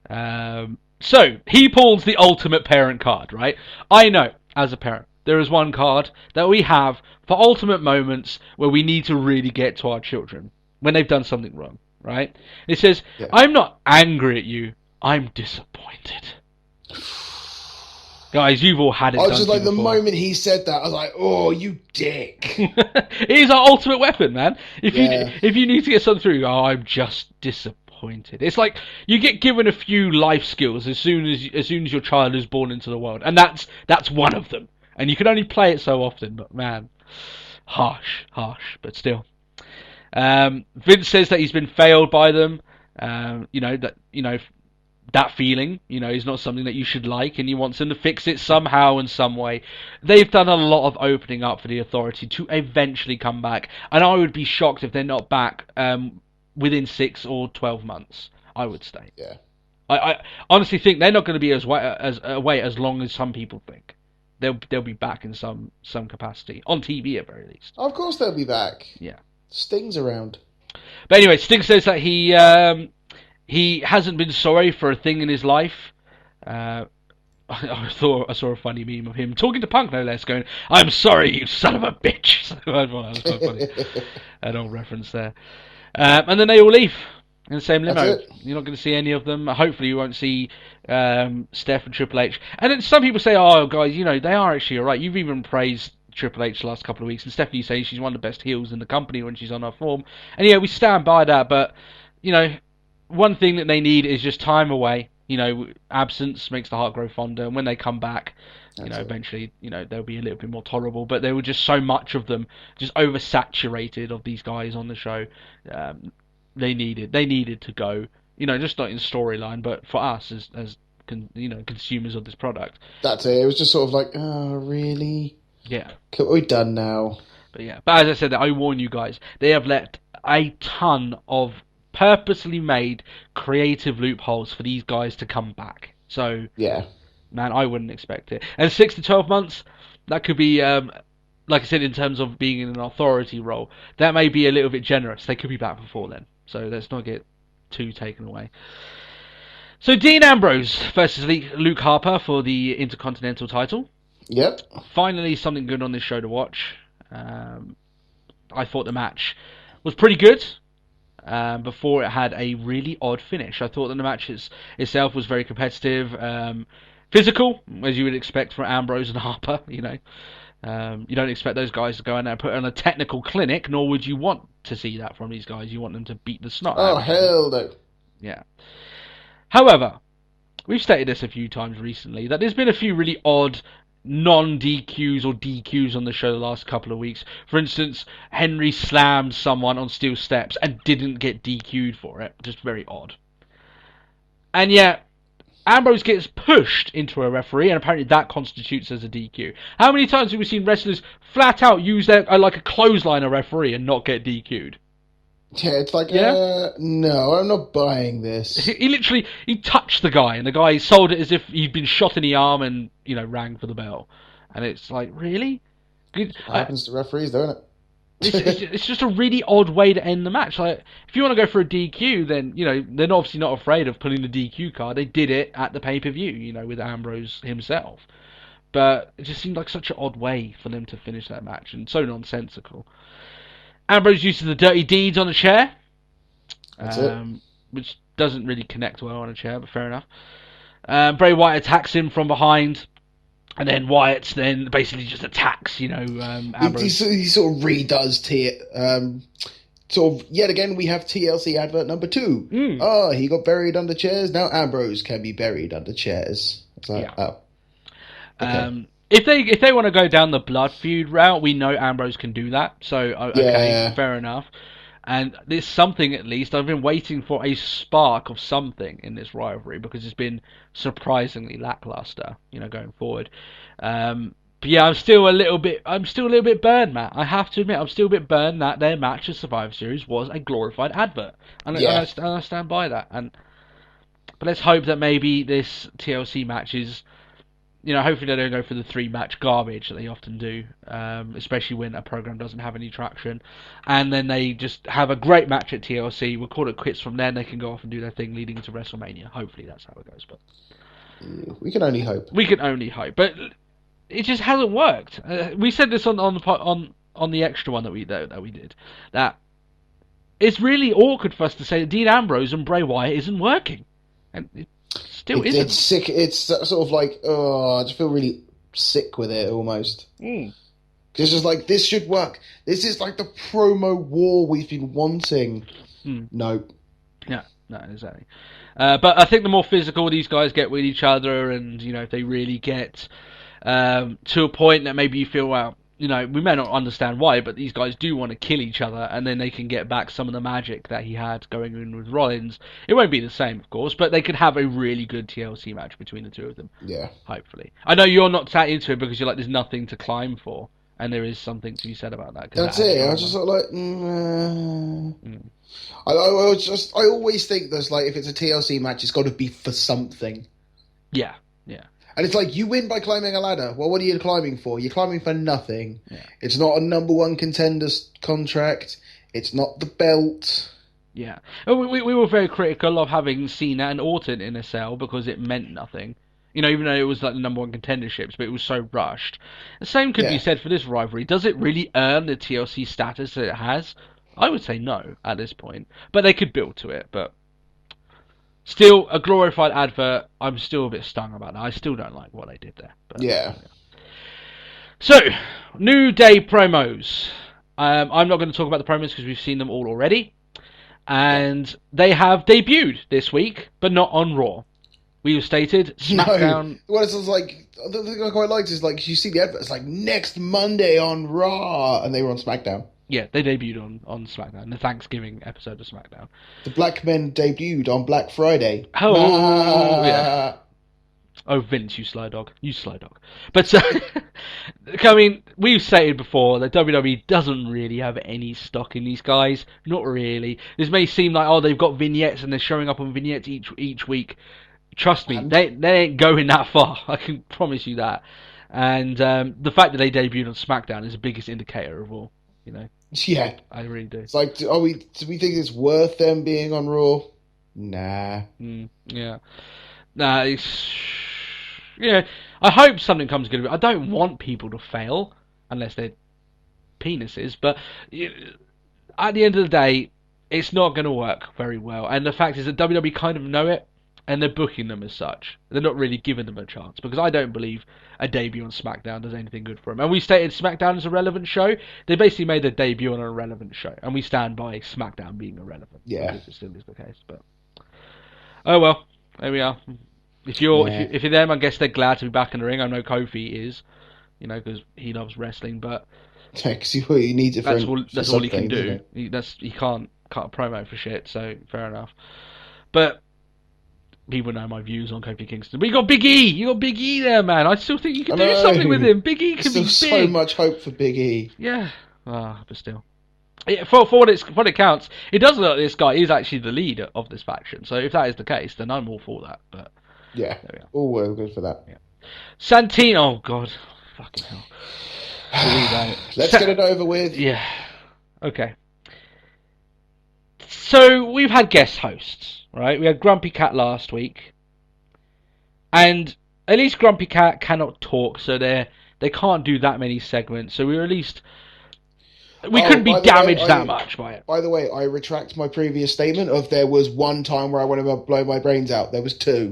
[SPEAKER 1] there. So, he pulls the ultimate parent card, right? I know, as a parent, there is one card that we have for ultimate moments where we need to really get to our children when they've done something wrong, right? It says, I'm not angry at you, I'm disappointed. Guys, you've all had it.
[SPEAKER 2] I was just like, the moment he said that, I was like, "Oh, you dick!"
[SPEAKER 1] It is our ultimate weapon, man. If you need to get something through, I'm just disappointed. disappointed. It's like you get given a few life skills as soon as your child is born into the world, and that's one of them. And you can only play it so often. But man, harsh, but still. Vince says that he's been failed by them. That feeling, is not something that you should like, and he wants them to fix it somehow in some way. They've done a lot of opening up for the Authority to eventually come back, and I would be shocked if they're not back within 6 or 12 months. I would say.
[SPEAKER 2] Yeah.
[SPEAKER 1] I honestly think they're not going to be away as long as some people think. They'll be back in some capacity on TV at very least.
[SPEAKER 2] Of course they'll be back.
[SPEAKER 1] Yeah.
[SPEAKER 2] Sting's around.
[SPEAKER 1] But anyway, Sting says that he hasn't been sorry for a thing in his life. I saw a funny meme of him talking to Punk, no less, going, "I'm sorry, you son of a bitch." So I thought that was quite funny. An old reference there. And then they all leave in the same limo.
[SPEAKER 2] That's it.
[SPEAKER 1] You're not going to see any of them. Hopefully you won't see Steph and Triple H. And then some people say, "Oh, guys, they are actually alright." You've even praised Triple H the last couple of weeks, and Stephanie says she's one of the best heels in the company when she's on her form. And yeah, we stand by that, but, one thing that they need is just time away. Absence makes the heart grow fonder, and when they come back, eventually, they'll be a little bit more tolerable. But there were just so much of them, just oversaturated of these guys on the show. They needed to go. Just not in storyline, but for us as consumers of this product.
[SPEAKER 2] That's it. It was just sort of like, oh, really?
[SPEAKER 1] Yeah.
[SPEAKER 2] What are we done now?
[SPEAKER 1] But as I said, I warn you guys, they have left a ton of purposely made creative loopholes for these guys to come back. So,
[SPEAKER 2] yeah,
[SPEAKER 1] man, I wouldn't expect it. And 6 to 12 months, that could be, like I said, in terms of being in an authority role, that may be a little bit generous. They could be back before then. So let's not get too taken away. So Dean Ambrose versus Luke Harper for the Intercontinental title.
[SPEAKER 2] Yep.
[SPEAKER 1] Finally, something good on this show to watch. I thought the match was pretty good. Before it had a really odd finish. I thought that the match itself was very competitive, physical, as you would expect from Ambrose and Harper. You don't expect those guys to go in there and put on a technical clinic, nor would you want to see that from these guys. You want them to beat the snot out of them.
[SPEAKER 2] Hell no.
[SPEAKER 1] Yeah. However, we've stated this a few times recently, that there's been a few really odd non-DQs or DQs on the show the last couple of weeks. For instance, Henry slammed someone on steel steps and didn't get DQ'd for it. Just very odd. And yet, Ambrose gets pushed into a referee, and apparently that constitutes as a DQ. How many times have we seen wrestlers flat out use like a clothesline a referee and not get DQ'd?
[SPEAKER 2] Yeah, it's like,
[SPEAKER 1] Yeah?
[SPEAKER 2] No, I'm not buying this.
[SPEAKER 1] He touched the guy, and the guy sold it as if he'd been shot in the arm and, rang for the bell. And it's like, really?
[SPEAKER 2] What happens to referees, don't it?
[SPEAKER 1] It's just a really odd way to end the match. Like, if you want to go for a DQ, then, they're obviously not afraid of pulling the DQ card. They did it at the pay-per-view, with Ambrose himself. But it just seemed like such an odd way for them to finish that match, and so nonsensical. Ambrose uses the dirty deeds on a chair.
[SPEAKER 2] That's it.
[SPEAKER 1] Which doesn't really connect well on a chair, but fair enough. Bray Wyatt attacks him from behind, and then Wyatt then basically just attacks, Ambrose.
[SPEAKER 2] He sort of redoes yet again we have TLC advert number 2. Oh, he got buried under chairs. Now Ambrose can be buried under chairs. It's like, oh. Okay.
[SPEAKER 1] If they want to go down the blood feud route, we know Ambrose can do that. So, okay, fair enough. And there's something, at least. I've been waiting for a spark of something in this rivalry, because it's been surprisingly lackluster, going forward. But yeah, I'm still a little bit burned, Matt. I have to admit, I'm still a bit burned that their match at Survivor Series was a glorified advert. And I stand by that. But let's hope that maybe this TLC match is, hopefully they don't go for the 3-match garbage that they often do, especially when a program doesn't have any traction. And then they just have a great match at TLC. We'll call it quits from then. They can go off and do their thing leading into WrestleMania. Hopefully that's how it goes. But
[SPEAKER 2] we can only hope.
[SPEAKER 1] But it just hasn't worked. We said this on the extra one that we did, that it's really awkward for us to say that Dean Ambrose and Bray Wyatt isn't working, and it still isn't.
[SPEAKER 2] It's sick. It's sort of like, I just feel really sick with it almost. Because it's just like, this should work. This is like the promo war we've been wanting. Nope.
[SPEAKER 1] Yeah. No, exactly. But I think the more physical these guys get with each other, and if they really get to a point that maybe you feel, well, we may not understand why, but these guys do want to kill each other, and then they can get back some of the magic that he had going in with Rollins. It won't be the same, of course, but they could have a really good TLC match between the two of them.
[SPEAKER 2] Yeah.
[SPEAKER 1] Hopefully. I know you're not that into it because you're like, there's nothing to climb for, and there is something to be said about that.
[SPEAKER 2] That's it. I was just sort of like, I always think there's like, if it's a TLC match, it's got to be for something.
[SPEAKER 1] Yeah.
[SPEAKER 2] And it's like, you win by climbing a ladder. Well, what are you climbing for? You're climbing for nothing.
[SPEAKER 1] Yeah.
[SPEAKER 2] It's not a number one contender's contract. It's not the belt.
[SPEAKER 1] Yeah. We were very critical of having Cena and Orton in a cell because it meant nothing. Even though it was like the number one contenderships, but it was so rushed. The same could be said for this rivalry. Does it really earn the TLC status that it has? I would say no at this point. But they could build to it, but... Still, a glorified advert. I'm still a bit stung about that. I still don't like what they did there. But,
[SPEAKER 2] Yeah.
[SPEAKER 1] So, New Day promos. I'm not going to talk about the promos because we've seen them all already. And they have debuted this week, but not on Raw. We have stated SmackDown...
[SPEAKER 2] No. Well, it's like... The thing I quite liked is, like, you see the advert, it's like, next Monday on Raw, and they were on SmackDown.
[SPEAKER 1] Yeah, they debuted on SmackDown, the Thanksgiving episode of SmackDown.
[SPEAKER 2] The Black Men debuted on Black Friday.
[SPEAKER 1] Oh, yeah. Oh, Vince, you sly dog. You sly dog. But, I mean, we've stated before that WWE doesn't really have any stock in these guys. Not really. This may seem like, oh, they've got vignettes and they're showing up on vignettes each week. Trust me, they ain't going that far. I can promise you that. And the fact that they debuted on SmackDown is the biggest indicator of all,
[SPEAKER 2] Yeah.
[SPEAKER 1] I really do.
[SPEAKER 2] It's like, do we think it's worth them being on Raw? Nah.
[SPEAKER 1] Yeah. Nah, I hope something comes good of it. I don't want people to fail, unless they're penises, but at the end of the day, it's not going to work very well. And the fact is that WWE kind of know it, and they're booking them as such. They're not really giving them a chance, because I don't believe a debut on SmackDown does anything good for them. And we stated SmackDown is a relevant show. They basically made their debut on an irrelevant show, and we stand by SmackDown being irrelevant.
[SPEAKER 2] Yeah.
[SPEAKER 1] Because it still is the case, but... Oh well, there we are. If you're them, I guess they're glad to be back in the ring. I know Kofi is, because he loves wrestling, but...
[SPEAKER 2] Yeah, because he needs it
[SPEAKER 1] that's all he can do. He can't cut a promo for shit, so fair enough. But... People know my views on Kofi Kingston. But you got Big E! You got Big E there, man! I still think you can do something with him. Big E can be big!
[SPEAKER 2] So much hope for Big E.
[SPEAKER 1] Yeah. But still. Yeah, for what it counts, it does look like this guy is actually the leader of this faction. So if that is the case, then I'm all for that. But
[SPEAKER 2] yeah.
[SPEAKER 1] There we are.
[SPEAKER 2] All well good for that.
[SPEAKER 1] Yeah. Santino! Oh, God. Fucking hell.
[SPEAKER 2] Let's get it over with.
[SPEAKER 1] Yeah. Okay. So, we've had guest hosts, right? We had Grumpy Cat last week. And at least Grumpy Cat cannot talk, so they can't do that many segments. So we couldn't be damaged that much by it.
[SPEAKER 2] By the way, I retract my previous statement of there was one time where I wanted to blow my brains out. There was two.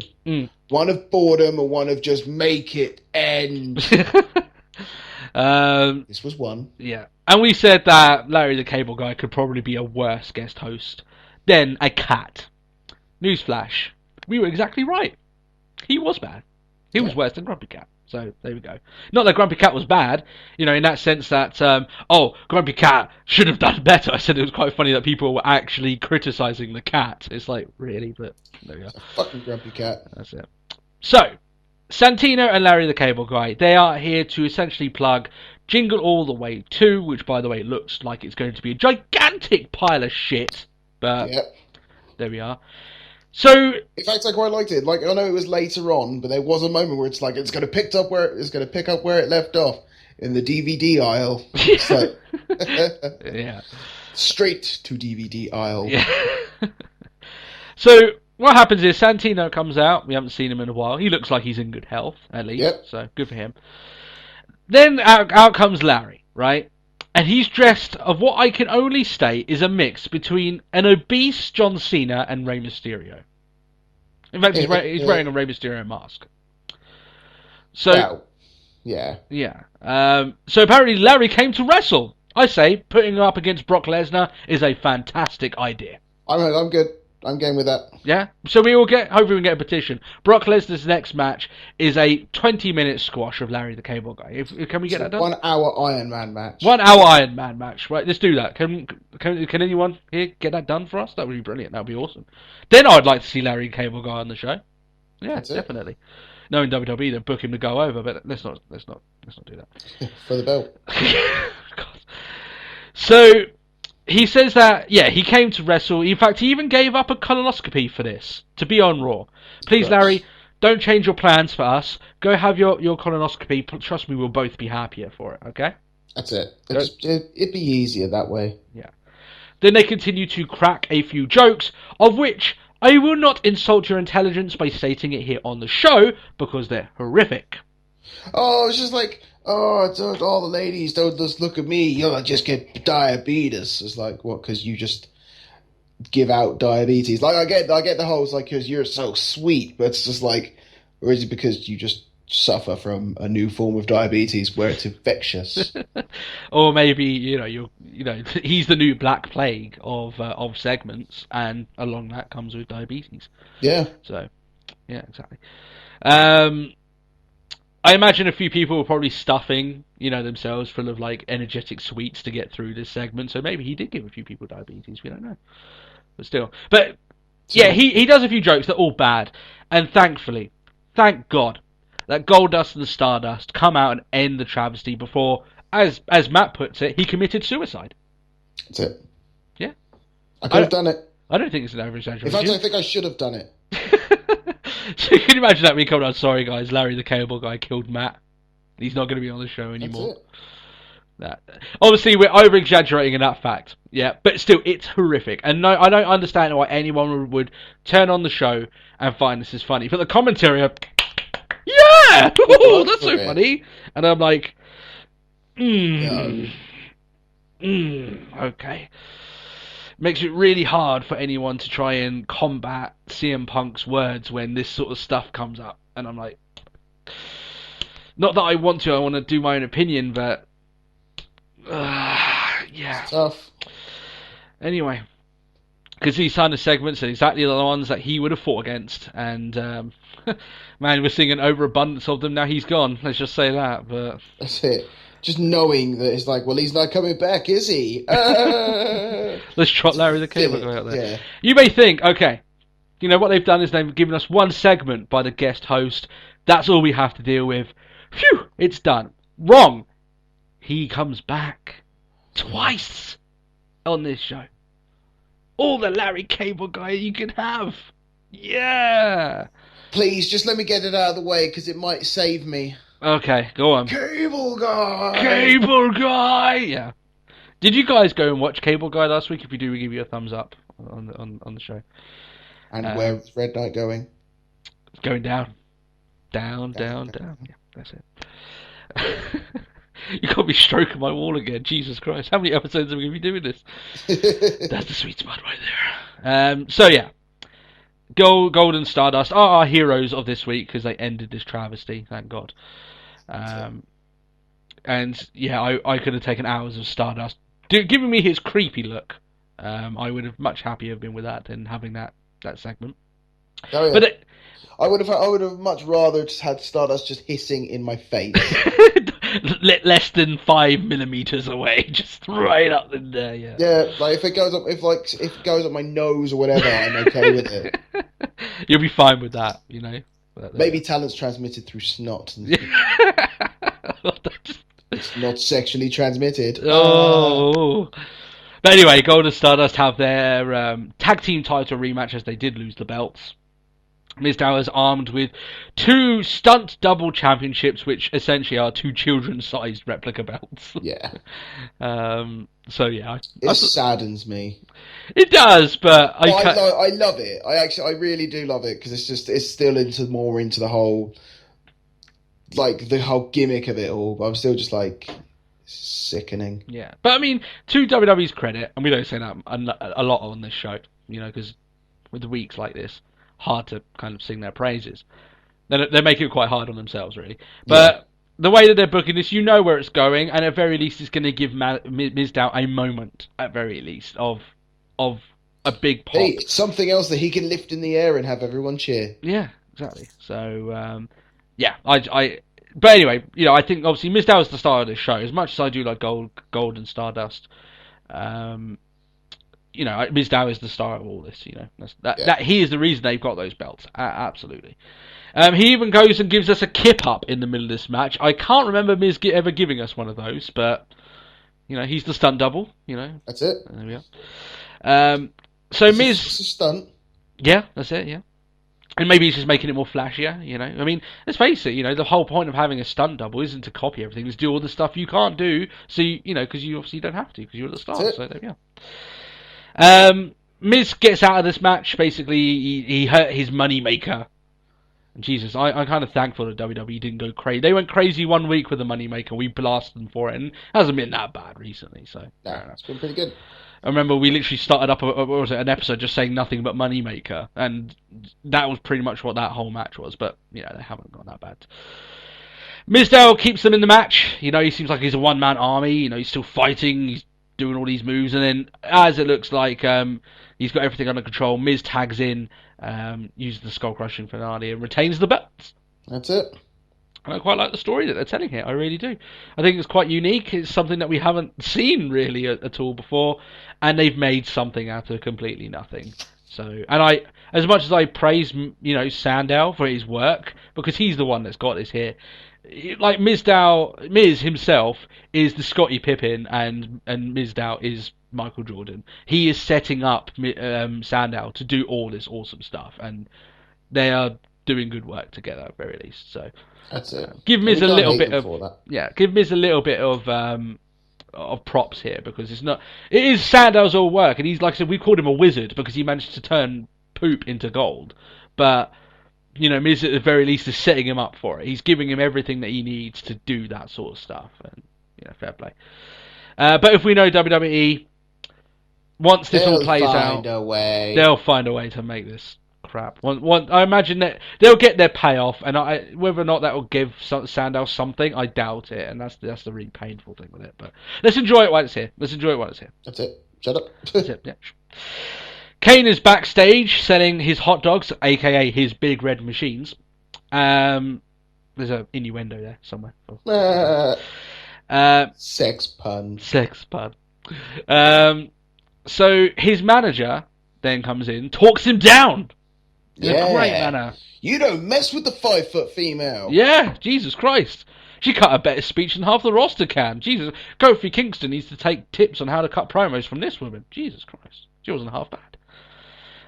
[SPEAKER 2] One of boredom and one of just make it end. This was one.
[SPEAKER 1] Yeah. And we said that Larry the Cable Guy could probably be a worse guest host than a cat. Newsflash. We were exactly right. He was bad. He was worse than Grumpy Cat. So, there we go. Not that Grumpy Cat was bad, in that sense that, Grumpy Cat should have done better. I said it was quite funny that people were actually criticising the cat. It's like, really? But there we go.
[SPEAKER 2] Fucking Grumpy Cat.
[SPEAKER 1] That's it. So, Santino and Larry the Cable Guy, they are here to essentially plug Jingle All the Way 2, which, by the way, looks like it's going to be a gigantic pile of shit. But, there we are. So,
[SPEAKER 2] in fact, I quite liked it. Like, I know it was later on, but there was a moment where it's like it's going to pick up where it left off in the DVD aisle. It's like,
[SPEAKER 1] yeah,
[SPEAKER 2] straight to DVD aisle.
[SPEAKER 1] Yeah. So what happens is Santino comes out. We haven't seen him in a while. He looks like he's in good health, at least.
[SPEAKER 2] Yep.
[SPEAKER 1] So good for him. Then out comes Larry, right? And he's dressed of what I can only state is a mix between an obese John Cena and Rey Mysterio. In fact, he's wearing a Rey Mysterio mask. So,
[SPEAKER 2] wow. Yeah.
[SPEAKER 1] Yeah. So apparently Larry came to wrestle. I say putting him up against Brock Lesnar is a fantastic idea.
[SPEAKER 2] I'm good. I'm game with that.
[SPEAKER 1] Yeah? So hopefully we get a petition. Brock Lesnar's next match is a 20-minute squash of Larry the Cable Guy. Can we get that done?
[SPEAKER 2] 1 hour Iron Man match.
[SPEAKER 1] 1 hour Iron Man match. Right, let's do that. Can anyone here get that done for us? That would be brilliant. That would be awesome. Then I'd like to see Larry the Cable Guy on the show. Yeah, definitely. Knowing WWE, they'll book him to go over, but let's not do that.
[SPEAKER 2] For the belt.
[SPEAKER 1] God. So he says that he came to wrestle. In fact, he even gave up a colonoscopy for this to be on Raw. Please, Larry, don't change your plans for us. Go have your colonoscopy. Trust me, we'll both be happier for it. Okay.
[SPEAKER 2] That's it. It'd be easier that way.
[SPEAKER 1] Yeah. Then they continue to crack a few jokes, of which I will not insult your intelligence by stating it here on the show because they're horrific.
[SPEAKER 2] Oh, it's just like, all the ladies don't just look at me. You'll just get diabetes. It's like, what? Because you just give out diabetes. Like, I get the whole, it's like, because you're so sweet, but it's just like, or is it because you just suffer from a new form of diabetes where it's infectious?
[SPEAKER 1] Or maybe he's the new Black Plague of segments, and along that comes with diabetes.
[SPEAKER 2] Yeah.
[SPEAKER 1] So, yeah, exactly. I imagine a few people were probably stuffing, themselves full of like energetic sweets to get through this segment. So maybe he did give a few people diabetes. We don't know, but still. But yeah, he does a few jokes that are all bad, and thankfully, thank God, that Goldust and the Stardust come out and end the travesty before, as Matt puts it, he committed suicide.
[SPEAKER 2] That's it.
[SPEAKER 1] Yeah,
[SPEAKER 2] I could have done it.
[SPEAKER 1] I don't think it's an over-exaggeration.
[SPEAKER 2] In fact, I think I should have done it.
[SPEAKER 1] So you can imagine that we come out, sorry guys, Larry the Cable Guy killed Matt. He's not going to be on the show anymore. That obviously we're over exaggerating in that fact, yeah, but still it's horrific. And no, I don't understand why anyone would turn on the show and find this is funny. But the commentary, yeah, ooh, that's so funny, and I'm like, okay. Makes it really hard for anyone to try and combat CM Punk's words when this sort of stuff comes up. And I'm like, not that I want to do my own opinion, but yeah.
[SPEAKER 2] It's tough.
[SPEAKER 1] Anyway, because these kind of segments are exactly the ones that he would have fought against. And man, we're seeing an overabundance of them now he's gone. Let's just say that. But
[SPEAKER 2] that's it. Just knowing that it's like, well, he's not coming back, is he?
[SPEAKER 1] Let's trot Larry the Cable Guy out there.
[SPEAKER 2] Yeah.
[SPEAKER 1] You may think, okay, what they've done is they've given us one segment by the guest host. That's all we have to deal with. Phew, it's done. Wrong. He comes back twice on this show. All the Larry Cable Guy you can have. Yeah.
[SPEAKER 2] Please, just let me get it out of the way because it might save me.
[SPEAKER 1] Okay, go on.
[SPEAKER 2] Cable Guy!
[SPEAKER 1] Cable Guy! Yeah. Did you guys go and watch Cable Guy last week? If you do, we give you a thumbs up on the show.
[SPEAKER 2] And where's Red Knight going?
[SPEAKER 1] It's going down. Down. Yeah, that's it. You got me stroking my wall again. Jesus Christ. How many episodes are we going to be doing this? That's the sweet spot right there. So, yeah. Gold and Stardust are our heroes of this week because they ended this travesty, thank God. And yeah, I could have taken hours of Stardust giving me his creepy look. I would have much happier been with that than having that segment.
[SPEAKER 2] Oh, yeah.
[SPEAKER 1] But
[SPEAKER 2] I would have much rather just had Stardust just hissing in my face.
[SPEAKER 1] less than 5 millimeters away, just right up in there. Yeah.
[SPEAKER 2] Yeah, like if it goes up my nose or whatever, I'm okay with it.
[SPEAKER 1] You'll be fine with that,
[SPEAKER 2] Maybe talent's transmitted through snot. It's not sexually transmitted.
[SPEAKER 1] Oh. But anyway, Gold and Stardust have their tag team title rematch as they did lose the belts. Miz Dow is armed with 2 stunt double championships, which essentially are 2 children-sized replica belts.
[SPEAKER 2] Yeah.
[SPEAKER 1] So yeah,
[SPEAKER 2] it saddens me.
[SPEAKER 1] It does, but
[SPEAKER 2] I love it. I really do love it because it's still into the whole, like the whole gimmick of it all. But I'm still just like sickening.
[SPEAKER 1] Yeah, but I mean, to WWE's credit, and we don't say that a lot on this show, because with the weeks like this, hard to kind of sing their praises. They make it quite hard on themselves, really. But the way that they're booking this, where it's going, and at very least, it's going to give Miz Dow a moment, at very least, of a big pop.
[SPEAKER 2] Hey, it's something else that he can lift in the air and have everyone cheer.
[SPEAKER 1] Yeah, exactly. So, yeah, but anyway, I think obviously Mizdow is the star of this show. As much as I do like Gold and Stardust, Mizdow is the star of all this. That he is the reason they've got those belts. Absolutely. He even goes and gives us a kip up in the middle of this match. I can't remember Miz ever giving us one of those, but he's the stunt double.
[SPEAKER 2] That's it.
[SPEAKER 1] There we are. So Miz,
[SPEAKER 2] It's a stunt.
[SPEAKER 1] yeah, that's it. Yeah. And maybe he's just making it more flashier, I mean, let's face it, the whole point of having a stunt double isn't to copy everything, it's do all the stuff you can't do, so, because you obviously don't have to, because you're the star, so there we go. Miz gets out of this match, basically, he hurt his money maker. And Jesus, I'm kind of thankful that WWE didn't go crazy. They went crazy one week with the money maker, we blasted them for it, and it hasn't been that bad recently, so.
[SPEAKER 2] Nah, it's been pretty good.
[SPEAKER 1] I remember we literally started up an episode just saying nothing but Moneymaker, and that was pretty much what that whole match was, but, they haven't gone that bad. Mizdow keeps them in the match, he seems like he's a one-man army, he's still fighting, he's doing all these moves, and then, as it looks like, he's got everything under control, Miz tags in, uses the skull-crushing finale, and retains the belts.
[SPEAKER 2] That's it.
[SPEAKER 1] And I quite like the story that they're telling here. I really do. I think it's quite unique. It's something that we haven't seen really at all before, and they've made something out of completely nothing. So, and as much as I praise, Sandow for his work, because he's the one that's got this here. Like Miz himself is the Scottie Pippen, and Mizdow is Michael Jordan. He is setting up Sandow to do all this awesome stuff, and they are doing good work together at very least. So.
[SPEAKER 2] That's it.
[SPEAKER 1] Give Miz a little bit of props here, because it is Sandow's all work, and he's, like I said, we called him a wizard because he managed to turn poop into gold, but Miz at the very least is setting him up for it. He's giving him everything that he needs to do that sort of stuff, and fair play. But if we know WWE, once this all plays out, they'll find a way to make this crap. I imagine that they'll get their payoff, and whether or not that will give Sandow something, I doubt it, and that's the really painful thing with it. But let's enjoy it while it's here.
[SPEAKER 2] That's it. Shut up.
[SPEAKER 1] That's it. Yeah. Kane is backstage selling his hot dogs, aka his big red machines. There's an innuendo there somewhere.
[SPEAKER 2] Sex pun.
[SPEAKER 1] So his manager then comes in, talks him down. In a great manner.
[SPEAKER 2] You don't mess with the 5-foot female.
[SPEAKER 1] Yeah, Jesus Christ. She cut a better speech than half the roster can. Jesus. Kofi Kingston needs to take tips on how to cut promos from this woman. Jesus Christ. She wasn't half bad.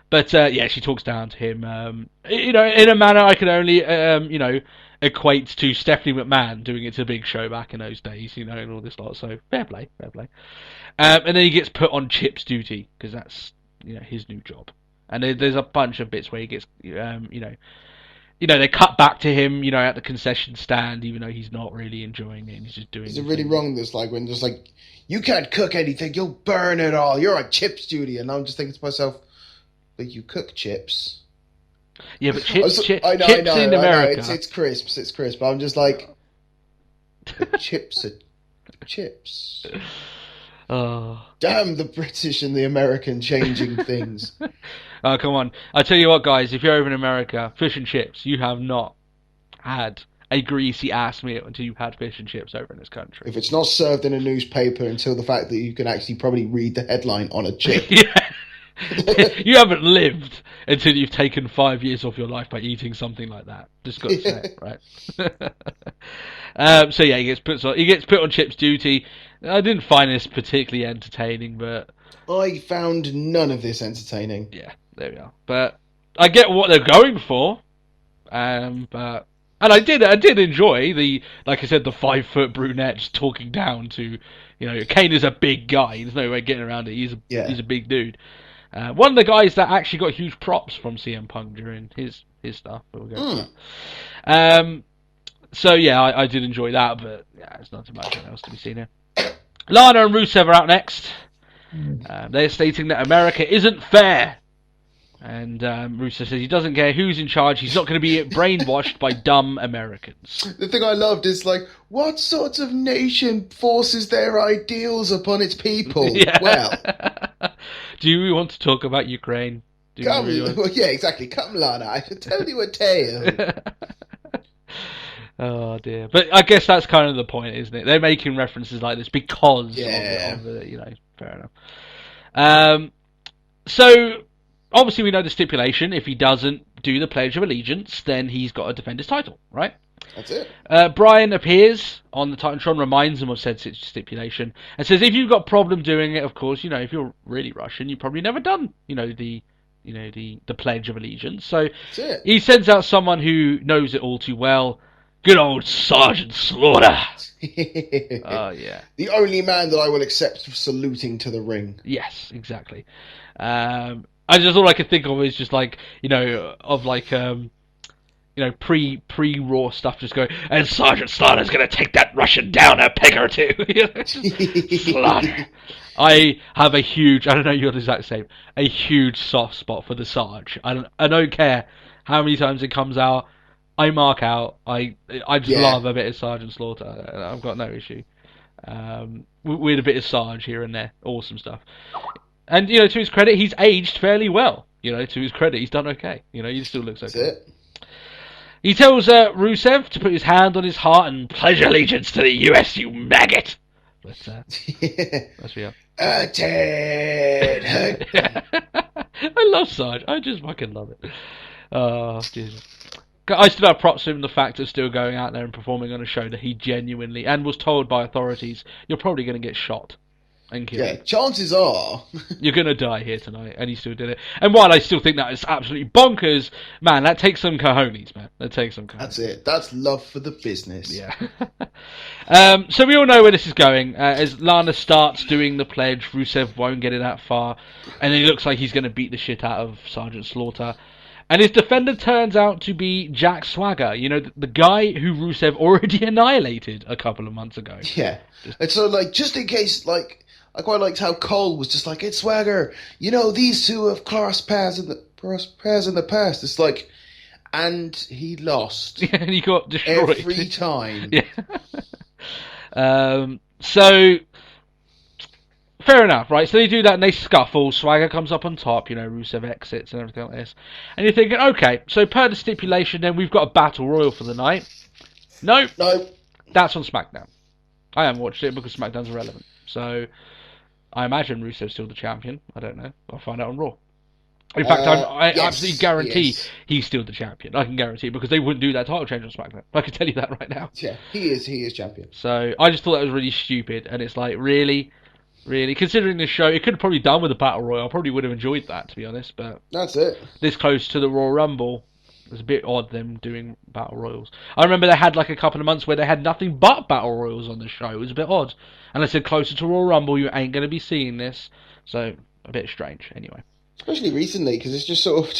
[SPEAKER 1] But, she talks down to him. In a manner I can only, equate to Stephanie McMahon doing it to Big Show back in those days, and all this lot. So, fair play. And then he gets put on Chip's duty, because that's, his new job. And there's a bunch of bits where he gets, they cut back to him, at the concession stand, even though he's not really enjoying it. And he's just doing.
[SPEAKER 2] Is it really wrong? This when just you can't cook anything, you'll burn it all. You're on Chip's duty, and I'm just thinking to myself, but you cook chips.
[SPEAKER 1] Yeah, but chips
[SPEAKER 2] in America, it's crisp. I'm just like, chips are chips.
[SPEAKER 1] Oh.
[SPEAKER 2] Damn the British and the American changing things.
[SPEAKER 1] Oh, come on. I tell you what, guys, if you're over in America, fish and chips, you have not had a greasy ass meal until you've had fish and chips over in this country.
[SPEAKER 2] If it's not served in a newspaper until the fact that you can actually probably read the headline on a chip.
[SPEAKER 1] Yeah. You haven't lived until you've taken 5 years off your life by eating something like that. Just got to say it, right? So yeah, he gets put on Chip's duty. I didn't find this particularly entertaining, but
[SPEAKER 2] I found none of this entertaining.
[SPEAKER 1] Yeah, there we are. But I get what they're going for. And I did enjoy like I said, the 5-foot brunette just talking down to, Kane is a big guy. There's no way getting around it. He's a big dude. One of the guys that actually got huge props from CM Punk during his stuff. But we'll go to that. So yeah, I did enjoy that, but yeah, there's not too much else to be seen here. Lana and Rusev are out next. They're stating that America isn't fair. And Rusev says he doesn't care who's in charge. He's not going to be brainwashed by dumb Americans.
[SPEAKER 2] The thing I loved is what sort of nation forces their ideals upon its people?
[SPEAKER 1] Yeah.
[SPEAKER 2] Well,
[SPEAKER 1] Do we want to talk about Ukraine? Do we
[SPEAKER 2] Come,
[SPEAKER 1] really want-
[SPEAKER 2] well, yeah, exactly. Come, Lana, I can tell you a tale.
[SPEAKER 1] Oh dear. But I guess that's kind of the point, isn't it? They're making references like this because
[SPEAKER 2] Yeah.
[SPEAKER 1] of the, you know, fair enough. So obviously we know the stipulation. If he doesn't do the Pledge of Allegiance, then he's got to defend his title, right?
[SPEAKER 2] That's it.
[SPEAKER 1] Brian appears on the Titantron, reminds him of said stipulation, and says if you've got problem doing it, of course, you know, if you're really Russian, you've probably never done, the Pledge of Allegiance. So
[SPEAKER 2] That's it.
[SPEAKER 1] he sends out someone who knows it all too well. Good old Sergeant Slaughter. Oh yeah.
[SPEAKER 2] The only man that I will accept saluting to the ring.
[SPEAKER 1] Yes, exactly. I just all I could think of is just like pre-Raw stuff, just going, and Sergeant Slaughter's gonna take that Russian down a peg or two. Slaughter. I have a huge, I don't know, you're the exact same, a huge soft spot for the Sarge. I don't care how many times it comes out. I mark out. I just love a bit of Sergeant Slaughter. I've got no issue with a bit of Sarge here and there. Awesome stuff. And to his credit, he's aged fairly well. To his credit, he's done okay. He still looks okay.
[SPEAKER 2] That's it.
[SPEAKER 1] He tells Rusev to put his hand on his heart and pledge allegiance to the US, you maggot. But that's real.
[SPEAKER 2] Ted.
[SPEAKER 1] I love Sarge. I just fucking love it. Oh, Jesus. I still have props to him, the fact of still going out there and performing on a show that he genuinely, and was told by authorities, you're probably going to get shot and killed.
[SPEAKER 2] Yeah, chances are.
[SPEAKER 1] You're going to die here tonight, and he still did it. And while I still think that is absolutely bonkers, man, that takes some cojones, man. That takes some cojones.
[SPEAKER 2] That's it. That's love for the business.
[SPEAKER 1] Yeah. So we all know where this is going. As Lana starts doing the pledge, Rusev won't get it that far, and it looks like he's going to beat the shit out of Sergeant Slaughter. And his defender turns out to be Jack Swagger, the guy who Rusev already annihilated a couple of months ago.
[SPEAKER 2] Yeah. And so, just in case, I quite liked how Cole was just like, it's Swagger, these two have crossed paths in the past. It's like, and he lost.
[SPEAKER 1] Yeah, and he got destroyed.
[SPEAKER 2] Every time.
[SPEAKER 1] Yeah. So... Fair enough, right? So they do that and they scuffle. Swagger comes up on top, Rusev exits and everything like this. And you're thinking, okay, so per the stipulation, then we've got a battle royal for the night. Nope.
[SPEAKER 2] No.
[SPEAKER 1] That's on SmackDown. I haven't watched it because SmackDown's irrelevant. So I imagine Rusev's still the champion. I don't know. I'll find out on Raw. In fact, I
[SPEAKER 2] yes,
[SPEAKER 1] absolutely guarantee
[SPEAKER 2] yes.
[SPEAKER 1] he's still the champion. I can guarantee it because they wouldn't do that title change on SmackDown. I can tell you that right now.
[SPEAKER 2] Yeah, he is champion.
[SPEAKER 1] So I just thought that was really stupid. And it's like, really? Really, considering this show, it could have probably done with a battle royal. I probably would have enjoyed that, to be honest. But
[SPEAKER 2] that's it.
[SPEAKER 1] This close to the Royal Rumble, it was a bit odd them doing battle royals. I remember they had a couple of months where they had nothing but battle royals on the show. It was a bit odd. And they said closer to Royal Rumble, you ain't going to be seeing this. So a bit strange, anyway.
[SPEAKER 2] Especially recently, because it's just sort of.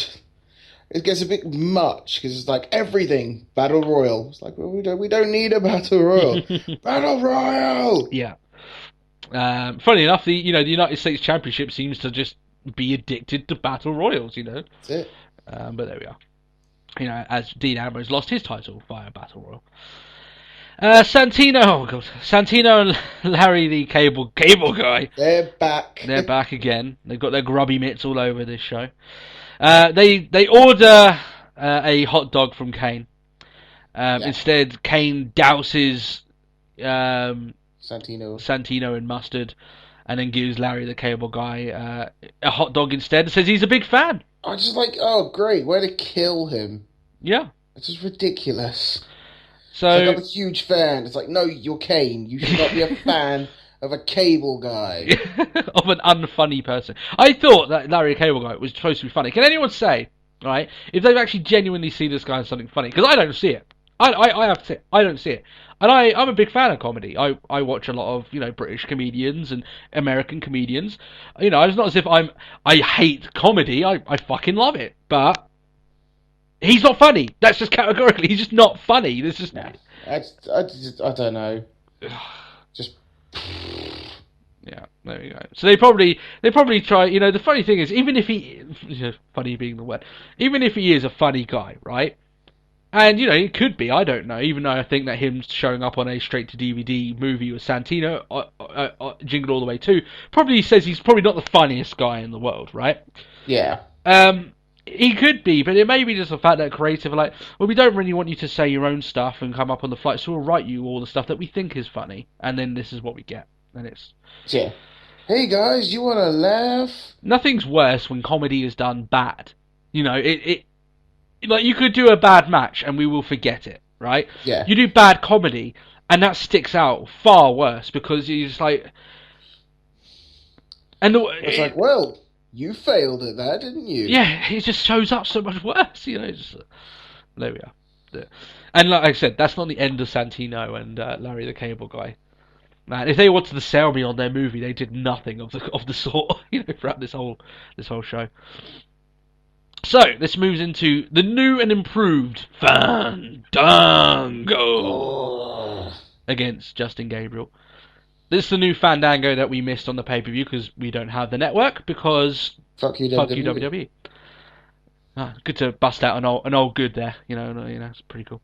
[SPEAKER 2] It gets a bit much because it's like everything battle royal. It's like, well, we don't need a battle royal. Battle royal.
[SPEAKER 1] Yeah. Funny enough, the United States Championship seems to just be addicted to battle royals.
[SPEAKER 2] That's it.
[SPEAKER 1] But there we are. As Dean Ambrose lost his title via battle royal. Santino and Larry the Cable Guy.
[SPEAKER 2] They're back.
[SPEAKER 1] They're back again. They've got their grubby mitts all over this show. They order a hot dog from Kane. Instead, Kane douses Santino in mustard, and then gives Larry the Cable Guy a hot dog instead, and says he's a big fan.
[SPEAKER 2] I just oh great, way to kill him.
[SPEAKER 1] Yeah.
[SPEAKER 2] It's just ridiculous.
[SPEAKER 1] So
[SPEAKER 2] I'm a huge fan. It's like, no, you're Kane. You should not be a fan of a cable guy.
[SPEAKER 1] of an unfunny person. I thought that Larry the Cable Guy was supposed to be funny. Can anyone say, right, if they've actually genuinely seen this guy as something funny? Because I don't see it. I have to say, I don't see it. And I'm a big fan of comedy. I watch a lot of, British comedians and American comedians. It's not as if I hate comedy. I fucking love it. But he's not funny. That's just categorically. He's just not funny. There's just...
[SPEAKER 2] No. I don't know. Just...
[SPEAKER 1] Yeah, there we go. So they probably try... the funny thing is, even if he... funny being the word. Even if he is a funny guy, right? And, it could be, I don't know, even though I think that him showing up on a straight-to-DVD movie with Santino, Jingle All the Way 2, probably says he's probably not the funniest guy in the world, right?
[SPEAKER 2] Yeah.
[SPEAKER 1] He could be, but it may be just the fact that creative are like, well, we don't really want you to say your own stuff and come up on the flight, so we'll write you all the stuff that we think is funny, and then this is what we get. And it's...
[SPEAKER 2] Yeah. Hey, guys, you want to laugh?
[SPEAKER 1] Nothing's worse when comedy is done bad. Like, you could do a bad match and we will forget it, right?
[SPEAKER 2] Yeah.
[SPEAKER 1] You do bad comedy and that sticks out far worse because you're just like...
[SPEAKER 2] It's like, well, you failed at that, didn't you?
[SPEAKER 1] Yeah, it just shows up so much worse, there we are. And like I said, that's not the end of Santino and Larry the Cable Guy. Man, if they wanted to sell me on their movie, they did nothing of the sort, throughout this whole show. So, this moves into the new and improved Fandango against Justin Gabriel. This is the new Fandango that we missed on the pay-per-view because we don't have the network because
[SPEAKER 2] fuck you,
[SPEAKER 1] WWE. Good to bust out an old good there, it's pretty cool.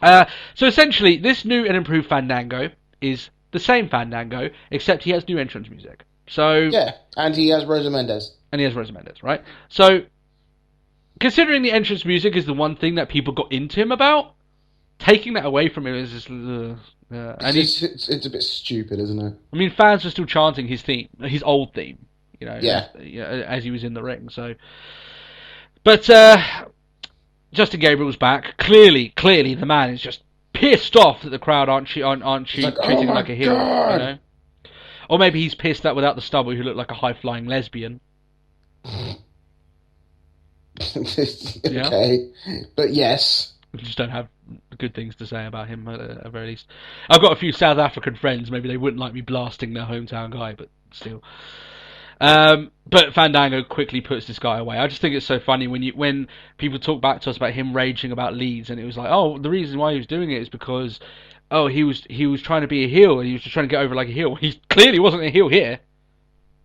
[SPEAKER 1] So essentially, this new and improved Fandango is the same Fandango, except he has new entrance music. So
[SPEAKER 2] yeah, and he has Rosa Mendes.
[SPEAKER 1] Right? So, considering the entrance music is the one thing that people got into him about, taking that away from him is just...
[SPEAKER 2] it's a bit stupid, isn't it?
[SPEAKER 1] I mean, fans are still chanting his theme, his old theme,
[SPEAKER 2] Yeah.
[SPEAKER 1] as he was in the ring. So, but Justin Gabriel's back. Clearly, the man is just pissed off that the crowd aren't treating him like a hero. Or maybe he's pissed that without the stubble, he looked like a high-flying lesbian.
[SPEAKER 2] Okay, but yes.
[SPEAKER 1] We just don't have good things to say about him, at the very least. I've got a few South African friends, maybe they wouldn't like me blasting their hometown guy, but still. But Fandango quickly puts this guy away. I just think it's so funny when people talk back to us about him raging about Leeds, and it was like, oh, the reason why he was doing it is because, oh, he was trying to be a heel, and he was just trying to get over like a heel. He clearly wasn't a heel here.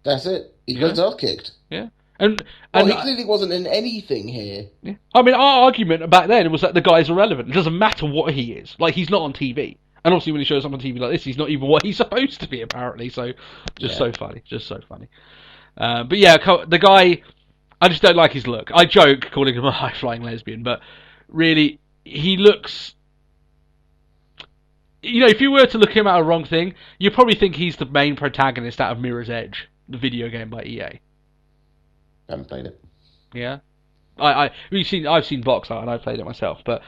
[SPEAKER 2] That's it. He got his ass kicked.
[SPEAKER 1] Yeah.
[SPEAKER 2] And he clearly wasn't in anything here.
[SPEAKER 1] Yeah. I mean, our argument back then was that the guy's irrelevant. It doesn't matter what he is. Like, he's not on TV. And obviously when he shows up on TV like this, he's not even what he's supposed to be, apparently. So, so funny. Just so funny. But yeah, the guy, I just don't like his look. I joke calling him a high-flying lesbian, but really, he looks... if you were to look him at a wrong thing, you'd probably think he's the main protagonist out of Mirror's Edge, the video game by EA.
[SPEAKER 2] I haven't played it.
[SPEAKER 1] Yeah, I've seen Box Art and I've played it myself. But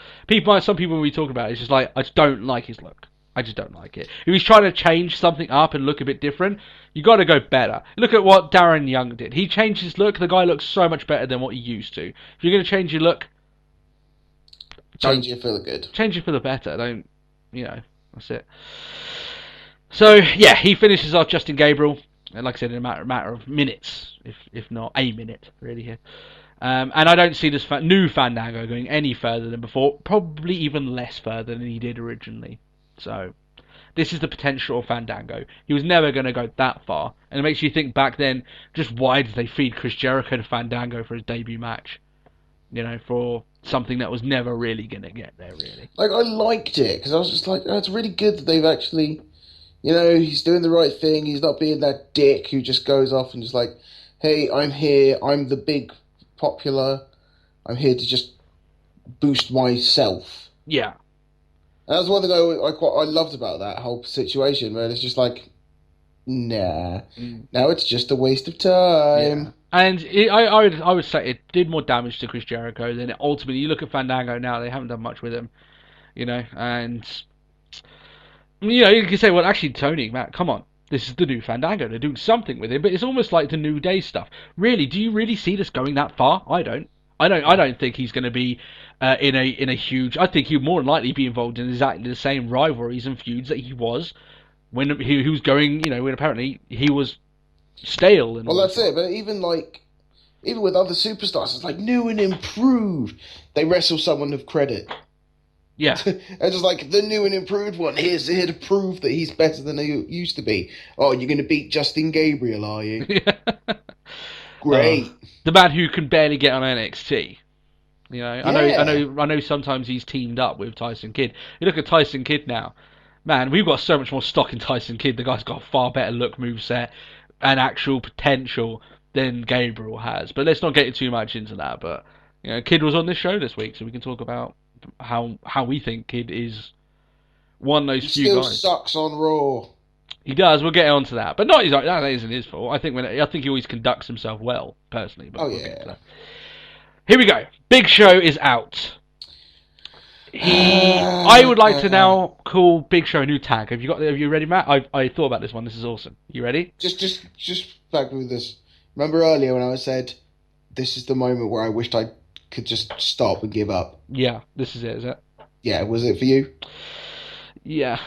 [SPEAKER 1] some people when we talk about it, it's just like I just don't like his look. I just don't like it. If he's trying to change something up and look a bit different, you got to go better. Look at what Darren Young did. He changed his look. The guy looks so much better than what he used to. If you're going to change your look,
[SPEAKER 2] change it for the good.
[SPEAKER 1] Change it for the better. Don't that's it. So yeah, he finishes off Justin Gabriel. And like I said, in a matter of minutes, if not a minute, really here. And I don't see this new Fandango going any further than before, probably even less further than he did originally. So, this is the potential of Fandango. He was never going to go that far. And it makes you think back then, just why did they feed Chris Jericho to Fandango for his debut match? For something that was never really going to get there, really.
[SPEAKER 2] Like, I liked it, because I was just like, oh, it's really good that they've actually... he's doing the right thing. He's not being that dick who just goes off and just like, hey, I'm here. I'm the big popular. I'm here to just boost myself.
[SPEAKER 1] Yeah.
[SPEAKER 2] And that's one thing I loved about that whole situation, where it's just like, nah. Now it's just a waste of time.
[SPEAKER 1] Yeah. And I would say it did more damage to Chris Jericho than it ultimately. You look at Fandango now; they haven't done much with him, and. You can say, well, actually, Tony, Matt, come on. This is the new Fandango. They're doing something with it, but it's almost like the New Day stuff. Really, do you really see this going that far? I don't. I don't think he's going to be in a huge... I think he'll more than likely be involved in exactly the same rivalries and feuds that he was when he was going, when apparently he was stale. And
[SPEAKER 2] well, that's it. But even with other superstars, it's like new and improved. They wrestle someone of credit.
[SPEAKER 1] Yeah.
[SPEAKER 2] And just like the new and improved one, here to prove that he's better than he used to be. Oh, you're going to beat Justin Gabriel, are you? Great.
[SPEAKER 1] The man who can barely get on NXT. You know,
[SPEAKER 2] Yeah.
[SPEAKER 1] I know. Sometimes he's teamed up with Tyson Kidd. You look at Tyson Kidd now, man. We've got so much more stock in Tyson Kidd. The guy's got a far better look, moveset, and actual potential than Gabriel has. But let's not get too much into that. But you know, Kidd was on this show this week, so we can talk about how we think Kidd is one of
[SPEAKER 2] He
[SPEAKER 1] those few
[SPEAKER 2] still
[SPEAKER 1] guys.
[SPEAKER 2] sucks on Raw.
[SPEAKER 1] He does. We'll get on to that, but not that isn't his fault. I think he always conducts himself well, personally. But
[SPEAKER 2] Oh,
[SPEAKER 1] we'll
[SPEAKER 2] yeah.
[SPEAKER 1] get to that. Here we go. Big Show is out. I would like to now call Big Show a new tag. Have you ready, Matt? I thought about this one. This is awesome. You ready?
[SPEAKER 2] Just back with this. Remember earlier when I said this is the moment where I wished I could just stop and give up?
[SPEAKER 1] Yeah, this is it. Is it?
[SPEAKER 2] Yeah, was it for you?
[SPEAKER 1] Yeah,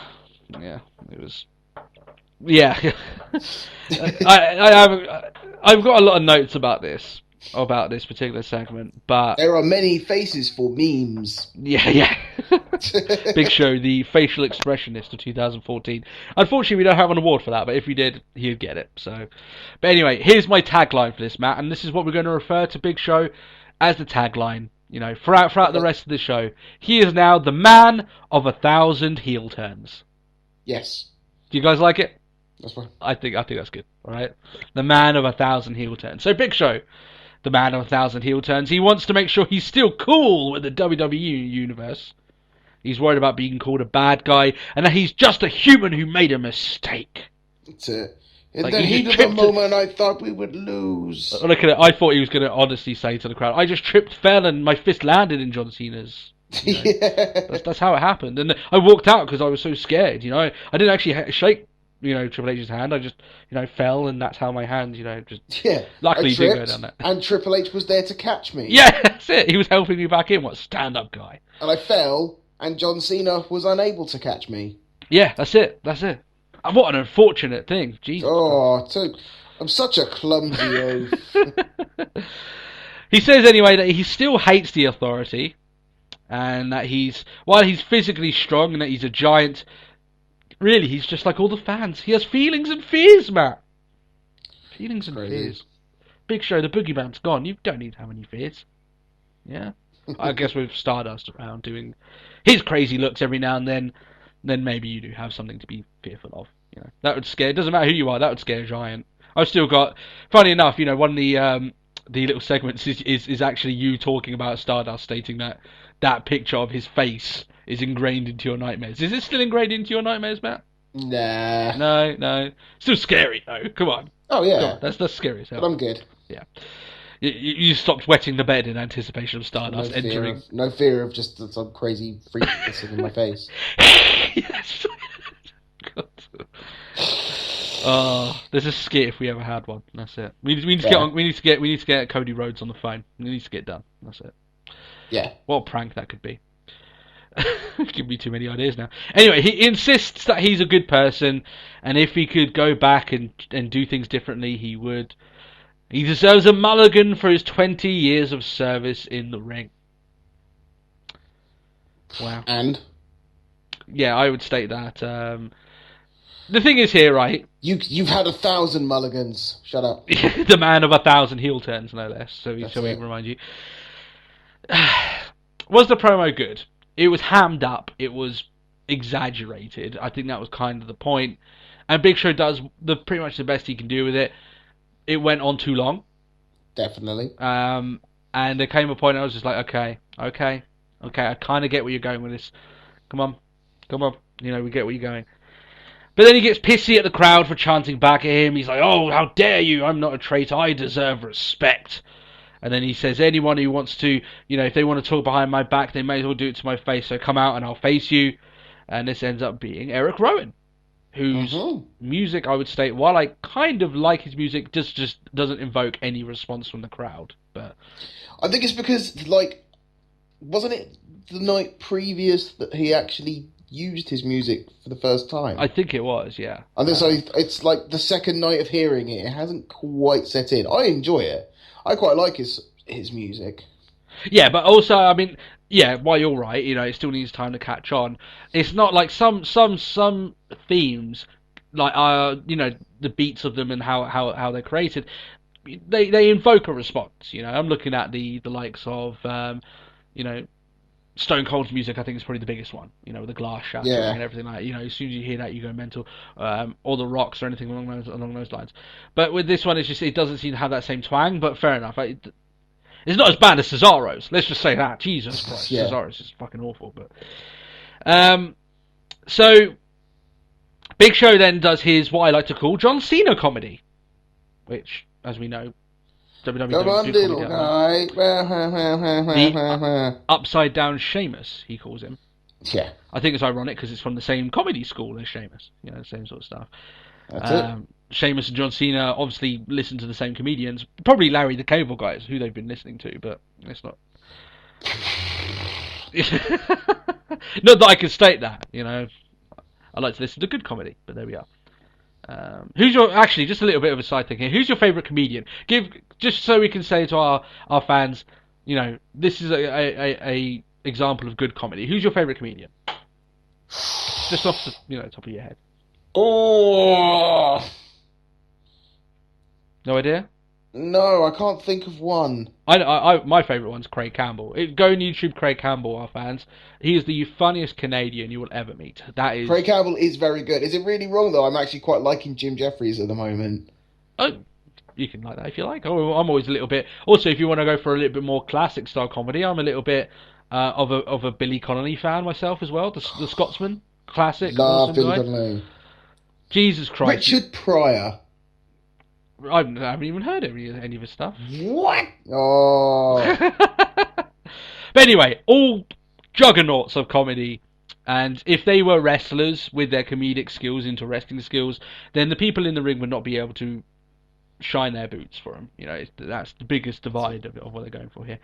[SPEAKER 1] it was. Yeah, I haven't. I've got a lot of notes about this particular segment, but
[SPEAKER 2] There are many faces for memes.
[SPEAKER 1] yeah. Big Show, the facial expressionist of 2014. Unfortunately, we don't have an award for that, but if we did, he'd get it. So, but anyway, here's my tagline for this, Matt, and this is what we're going to refer to Big Show as the tagline. You know, throughout the rest of the show, he is now the man of 1,000 heel turns.
[SPEAKER 2] Yes,
[SPEAKER 1] Do you guys like it?
[SPEAKER 2] that's fine.
[SPEAKER 1] I think that's good. All right, the man of 1,000 heel turns. So Big Show, the man of 1,000 heel turns. He wants to make sure he's still cool with the WWE universe. He's worried about being called a bad guy, and that he's just a human who made a mistake.
[SPEAKER 2] It's in
[SPEAKER 1] Like,
[SPEAKER 2] the
[SPEAKER 1] he
[SPEAKER 2] heat of the
[SPEAKER 1] tripped
[SPEAKER 2] moment, I thought we would lose.
[SPEAKER 1] Look at it. I thought he was going to honestly say to the crowd, "I just tripped, fell, and my fist landed in John Cena's." You know?
[SPEAKER 2] Yeah.
[SPEAKER 1] That's how it happened, and I walked out because I was so scared. You know, I didn't actually shake, you know, Triple H's hand. I just, you know, fell, and that's how my hand, you know, just.
[SPEAKER 2] Yeah.
[SPEAKER 1] Luckily,
[SPEAKER 2] I
[SPEAKER 1] he didn't go
[SPEAKER 2] tripped,
[SPEAKER 1] down that.
[SPEAKER 2] and Triple H was there to catch me.
[SPEAKER 1] Yeah, that's it. He was helping me back in. What a stand-up guy.
[SPEAKER 2] And I fell, and John Cena was unable to catch me.
[SPEAKER 1] Yeah, that's it. And what an unfortunate thing. Jesus.
[SPEAKER 2] Oh, I'm such a clumsy oaf.
[SPEAKER 1] He says anyway that he still hates the Authority, and that while he's physically strong and that he's a giant, really he's just like all the fans. He has feelings and fears, Matt. Feelings and
[SPEAKER 2] Crazy.
[SPEAKER 1] fears. Big Show, the boogeyman's gone. You don't need to have any fears. Yeah? I guess with Stardust around doing his crazy looks every now and then maybe you do have something to be fearful of. You know, that would scare. It doesn't matter who you are. That would scare a giant. I've still got. Funny enough, you know, one of the little segments is actually you talking about Stardust, stating that picture of his face is ingrained into your nightmares. Is it still ingrained into your nightmares, Matt?
[SPEAKER 2] Nah.
[SPEAKER 1] No. Still scary though. Come on.
[SPEAKER 2] Oh, yeah.
[SPEAKER 1] Come on. That's scary as hell.
[SPEAKER 2] But I'm good.
[SPEAKER 1] Yeah. You stopped wetting the bed in anticipation of Stardust entering.
[SPEAKER 2] No fear of just some crazy freak kissing in my face.
[SPEAKER 1] Yes. God. Oh, there's a skit if we ever had one. That's it. We need to get Cody Rhodes on the phone. It needs to get done. That's it.
[SPEAKER 2] Yeah.
[SPEAKER 1] What a prank that could be. Give me too many ideas now. Anyway, he insists that he's a good person, and if he could go back and do things differently, he would. He deserves a mulligan for his 20 years of service in the ring. Wow.
[SPEAKER 2] And?
[SPEAKER 1] Yeah, I would state that. The thing is here, right?
[SPEAKER 2] You've had 1,000 mulligans. Shut up.
[SPEAKER 1] The man of 1,000 heel turns, no less. So we can remind you. Was the promo good? It was hammed up. It was exaggerated. I think that was kind of the point. And Big Show does pretty much the best he can do with it. It went on too long.
[SPEAKER 2] Definitely.
[SPEAKER 1] And there came a point I was just like, okay, I kind of get where you're going with this. Come on. You know, we get where you're going. But then he gets pissy at the crowd for chanting back at him. He's like, oh, how dare you? I'm not a traitor. I deserve respect. And then he says, anyone who wants to, you know, if they want to talk behind my back, they may as well do it to my face. So come out and I'll face you. And this ends up being Eric Rowan, whose music, I would state, while I kind of like his music, just doesn't invoke any response from the crowd. But
[SPEAKER 2] I think it's because, like, wasn't it the night previous that he actually used his music for the first time?
[SPEAKER 1] I think it was, yeah.
[SPEAKER 2] And then so it's like the second night of hearing it, it hasn't quite set in. I enjoy it. I quite like his music.
[SPEAKER 1] Yeah, but also, I mean, yeah, while you're right, you know, it still needs time to catch on. It's not like some themes, like you know, the beats of them and how they're created, they invoke a response. You know, I'm looking at the likes of You know, Stone Cold's music, I think, is probably the biggest one. You know, with the glass shattering
[SPEAKER 2] Yeah.
[SPEAKER 1] and everything like that. You know, as soon as you hear that, you go mental. Or the Rocks or anything along those lines. But with this one, it doesn't seem to have that same twang. But fair enough. It's not as bad as Cesaro's. Let's just say that. Jesus Christ,
[SPEAKER 2] Yeah.
[SPEAKER 1] Cesaro's is fucking awful. But so Big Show then does his what I like to call John Cena comedy, which, as we know, WWE
[SPEAKER 2] Come
[SPEAKER 1] don't
[SPEAKER 2] on,
[SPEAKER 1] do
[SPEAKER 2] little
[SPEAKER 1] comedy like that.
[SPEAKER 2] guy.
[SPEAKER 1] Upside Down Sheamus, he calls him.
[SPEAKER 2] Yeah,
[SPEAKER 1] I think it's ironic because it's from the same comedy school as Sheamus. You know, the same sort of stuff.
[SPEAKER 2] that's it.
[SPEAKER 1] Sheamus and John Cena obviously listen to the same comedians. Probably Larry the Cable Guy is who they've been listening to, but it's not. Not that I can state that, you know. I like to listen to good comedy, but there we are. Who's your actually just a little bit of a side thing here? Who's your favourite comedian? Give just so we can say to our fans, you know, this is a example of good comedy. Who's your favourite comedian? Just off the top of your head.
[SPEAKER 2] Oh
[SPEAKER 1] No idea.
[SPEAKER 2] no, I can't think of one.
[SPEAKER 1] I my favourite one's Craig Campbell. Go on YouTube, Craig Campbell, our fans. He is the funniest Canadian you will ever meet. That is.
[SPEAKER 2] Craig Campbell is very good. Is it really wrong though? I'm actually quite liking Jim Jeffries at the moment.
[SPEAKER 1] Oh, you can like that if you like. Oh, I'm always a little bit. Also, if you want to go for a little bit more classic style comedy, I'm a little bit of a Billy Connolly fan myself as well. The Scotsman, classic.
[SPEAKER 2] Love
[SPEAKER 1] awesome
[SPEAKER 2] Billy
[SPEAKER 1] guy.
[SPEAKER 2] Connolly.
[SPEAKER 1] Jesus Christ.
[SPEAKER 2] Richard Pryor.
[SPEAKER 1] I haven't even heard any of his stuff.
[SPEAKER 2] What? Oh.
[SPEAKER 1] But anyway, all juggernauts of comedy. And if they were wrestlers with their comedic skills into wrestling skills, then the people in the ring would not be able to shine their boots for them. You know, that's the biggest divide of what they're going for here.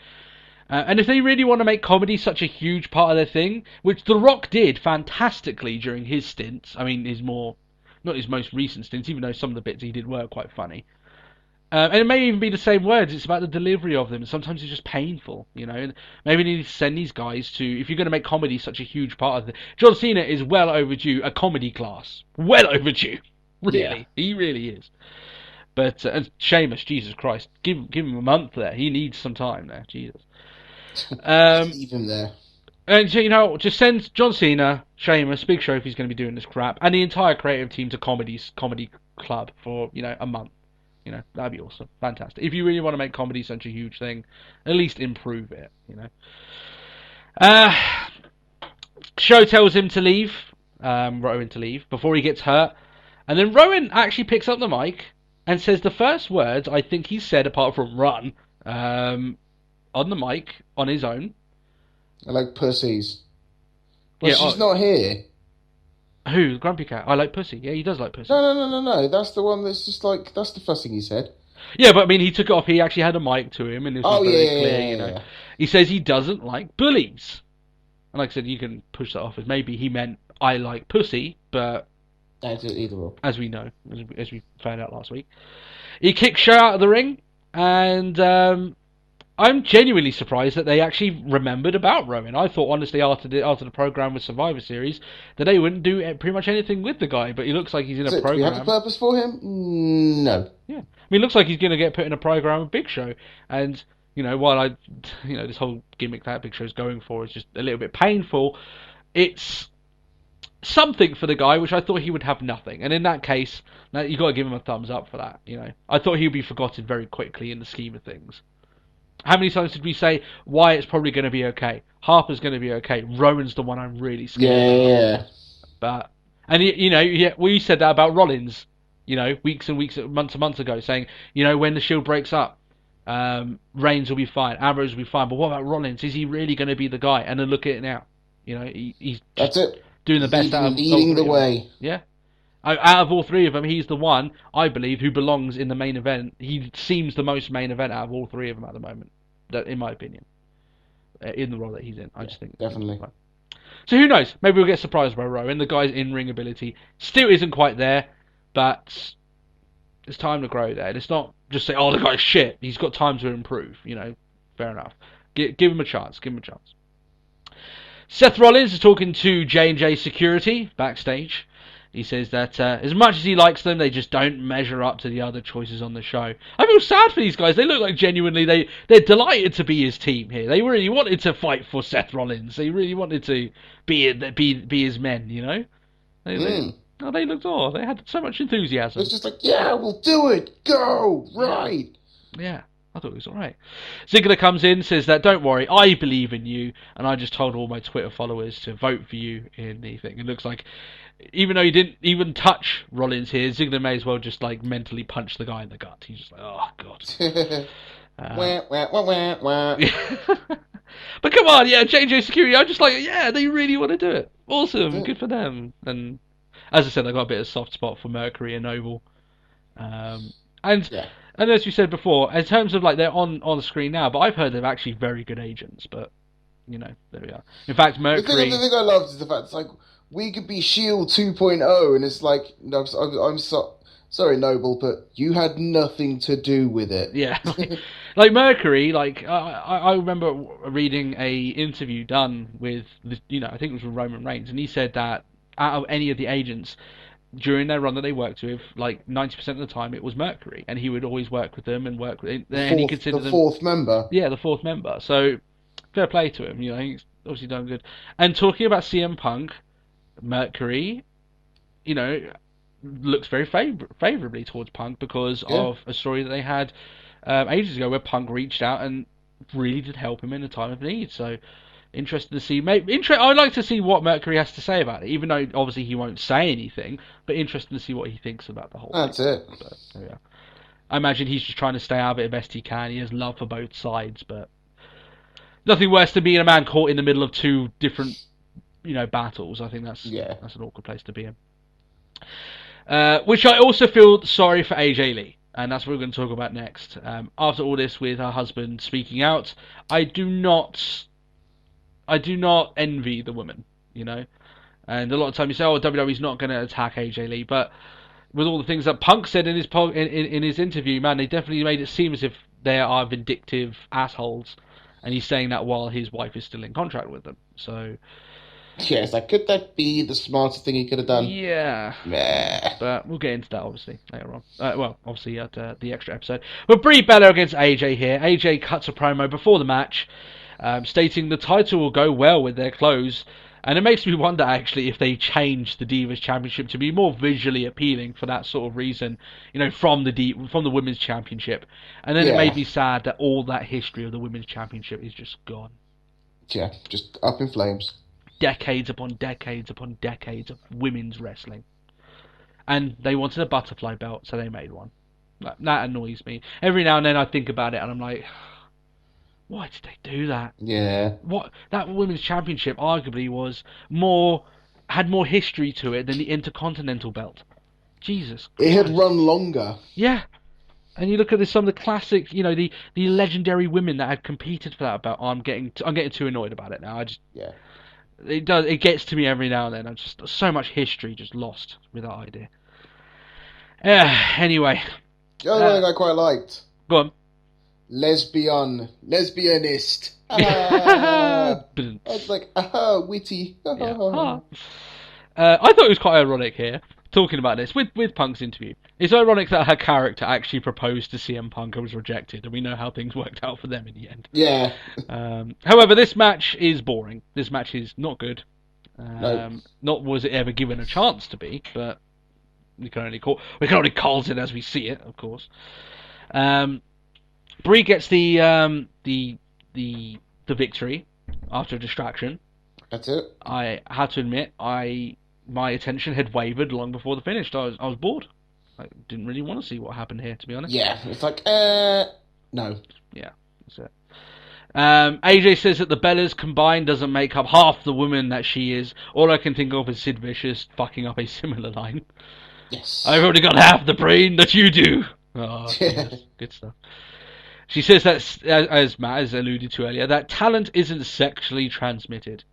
[SPEAKER 1] And if they really want to make comedy such a huge part of their thing, which The Rock did fantastically during his stints, I mean, not his most recent stints, even though some of the bits he did were quite funny. And it may even be the same words. It's about the delivery of them. Sometimes it's just painful, you know. And maybe they need to send these guys to, if you're going to make comedy such a huge part of it. John Cena is well overdue a comedy class. Well overdue. Really.
[SPEAKER 2] Yeah.
[SPEAKER 1] He really is. But and Sheamus, Jesus Christ, give him a month there. He needs some time there. Jesus.
[SPEAKER 2] Leave him there.
[SPEAKER 1] And so, you know, just send John Cena, Sheamus, Big Show if he's going to be doing this crap, and the entire creative team to comedy club for, you know, a month. You know, that'd be awesome. Fantastic. If you really want to make comedy such a huge thing, at least improve it, you know. Show tells him to leave, Rowan to leave, before he gets hurt. And then Rowan actually picks up the mic and says the first words I think he said, apart from run, on the mic, on his own.
[SPEAKER 2] I like pussies. Well,
[SPEAKER 1] Yeah,
[SPEAKER 2] she's not here.
[SPEAKER 1] Who? Grumpy Cat. I like pussy. Yeah, he does like pussy.
[SPEAKER 2] No. That's the one that's just like, that's the first thing he said.
[SPEAKER 1] Yeah, but I mean, he took it off. He actually had a mic to him, and it was very clear,
[SPEAKER 2] yeah,
[SPEAKER 1] you know.
[SPEAKER 2] yeah.
[SPEAKER 1] He says he doesn't like bullies. And like I said, you can push that off as maybe he meant I like pussy, but
[SPEAKER 2] Either or.
[SPEAKER 1] as we know, as we found out last week, he kicks Show out of the ring, and I'm genuinely surprised that they actually remembered about Rowan. I thought, honestly, after the program with Survivor Series, that they wouldn't do pretty much anything with the guy, but he looks like he's in a
[SPEAKER 2] Do we
[SPEAKER 1] program.
[SPEAKER 2] have a purpose for him? No.
[SPEAKER 1] Yeah, I mean, it looks like he's going to get put in a program with Big Show, and you know, while this whole gimmick that Big Show's going for is just a little bit painful, it's something for the guy, which I thought he would have nothing. And in that case, now you got to give him a thumbs up for that. You know, I thought he'd be forgotten very quickly in the scheme of things. How many times did we say Wyatt's probably going to be okay, Harper's going to be okay, Rowan's the one I'm really scared of?
[SPEAKER 2] Yeah.
[SPEAKER 1] But you know, we said that about Rollins, you know, weeks and weeks, months and months ago, saying, you know, when the Shield breaks up, Reigns will be fine, Ambrose will be fine, but what about Rollins? Is he really going to be the guy? And then look at it now, you know, he's
[SPEAKER 2] That's it.
[SPEAKER 1] doing the best out of
[SPEAKER 2] leading the
[SPEAKER 1] all three of them.
[SPEAKER 2] way.
[SPEAKER 1] Yeah. Out of all three of them, he's the one, I believe, who belongs in the main event. He seems the most main event out of all three of them at the moment, in my opinion, in the role that he's in. I just think
[SPEAKER 2] Definitely.
[SPEAKER 1] So who knows? Maybe we'll get surprised by Rowan. The guy's in-ring ability still isn't quite there, but it's time to grow there. It's not just say, oh, the guy's shit. He's got time to improve. You know, fair enough. Give him a chance. Give him a chance. Seth Rollins is talking to J&J Security backstage. He says that as much as he likes them, they just don't measure up to the other choices on the show. I feel sad for these guys. They look like genuinely they're delighted to be his team here. They really wanted to fight for Seth Rollins. They really wanted to be his men. You know. They looked They had so much enthusiasm.
[SPEAKER 2] It's just like, yeah, we'll do it. Go right.
[SPEAKER 1] Yeah. I thought it was alright. Ziggler comes in, says that, don't worry, I believe in you, and I just told all my Twitter followers to vote for you in the thing. It looks like, even though he didn't even touch Rollins here, Ziggler may as well just, like, mentally punch the guy in the gut. He's just like, oh, God.
[SPEAKER 2] Wah, wah, wah, wah, wah.
[SPEAKER 1] But come on, yeah, JJ Security, I'm just like, yeah, they really want to do it. Awesome, good for them. And, as I said, I got a bit of a soft spot for Mercury and Noble. And as you said before, in terms of like they're on screen now, but I've heard they're actually very good agents. But you know, there we are. In fact, Mercury.
[SPEAKER 2] The thing I loved is the fact it's like we could be Shield 2.0, and it's like no, I'm sorry, Noble, but you had nothing to do with it.
[SPEAKER 1] Yeah, like Mercury. Like I remember reading a interview done with I think it was with Roman Reigns, and he said that out of any of the agents, during their run that they worked with, like 90% of the time it was Mercury, and he would always work with them and work with and he considered
[SPEAKER 2] the fourth member.
[SPEAKER 1] Yeah, the fourth member. So fair play to him. You know, he's obviously done good. And talking about CM Punk, Mercury, you know, looks very favorably towards Punk because of a story that they had ages ago where Punk reached out and really did help him in a time of need. So. Interested to see. I'd like to see what Mercury has to say about it, even though obviously he won't say anything. But interested to see what he thinks about the whole thing.
[SPEAKER 2] That's it.
[SPEAKER 1] But, yeah. I imagine he's just trying to stay out of it the best he can. He has love for both sides, but nothing worse than being a man caught in the middle of two different, battles. I think that's an awkward place to be in. Which I also feel sorry for AJ Lee. And that's what we're going to talk about next. After all this with her husband speaking out, I do not envy the woman, and a lot of time you say, "Oh, WWE's not going to attack AJ Lee," but with all the things that Punk said in his in his interview, man, they definitely made it seem as if they are vindictive assholes, and he's saying that while his wife is still in contract with them. So,
[SPEAKER 2] yes, could that be the smartest thing he could have done?
[SPEAKER 1] Yeah,
[SPEAKER 2] nah.
[SPEAKER 1] But we'll get into that obviously later on. Obviously at the extra episode. But Brie Bella against AJ here. AJ cuts a promo before the match. Stating the title will go well with their clothes, and it makes me wonder actually if they changed the Divas Championship to be more visually appealing for that sort of reason, from the Women's Championship, and then it made me sad that all that history of the Women's Championship is just gone.
[SPEAKER 2] Yeah, just up in flames.
[SPEAKER 1] Decades upon decades upon decades of women's wrestling, and they wanted a butterfly belt, so they made one. That annoys me. Every now and then I think about it, and I'm like, why did they do that?
[SPEAKER 2] Yeah.
[SPEAKER 1] What that Women's Championship arguably had more history to it than the Intercontinental belt. Jesus Christ.
[SPEAKER 2] It had run longer.
[SPEAKER 1] Yeah. And you look at some of the classic, the legendary women that had competed for that belt. I'm getting too annoyed about it now. It gets to me every now and then. I'm just so much history just lost with that idea. Anyway.
[SPEAKER 2] The other thing I quite liked.
[SPEAKER 1] Go on.
[SPEAKER 2] Lesbianist. It's like, witty.
[SPEAKER 1] Yeah. I thought it was quite ironic here, talking about this, with Punk's interview. It's ironic that her character actually proposed to CM Punk and was rejected, and we know how things worked out for them in the end.
[SPEAKER 2] Yeah.
[SPEAKER 1] However, this match is boring. This match is not good.
[SPEAKER 2] No.
[SPEAKER 1] Not was it ever given a chance to be, but we can only call it as we see it, of course. Brie gets the victory after a distraction.
[SPEAKER 2] That's it.
[SPEAKER 1] I had to admit, my attention had wavered long before the finish. I was bored. I didn't really want to see what happened here, to be honest.
[SPEAKER 2] Yeah, it's like, no.
[SPEAKER 1] Yeah, that's it. AJ says that the Bellas combined doesn't make up half the woman that she is. All I can think of is Sid Vicious fucking up a similar line.
[SPEAKER 2] Yes.
[SPEAKER 1] I've already got half the brain that you do. Oh, good stuff. She says that, as Matt has alluded to earlier, that talent isn't sexually transmitted.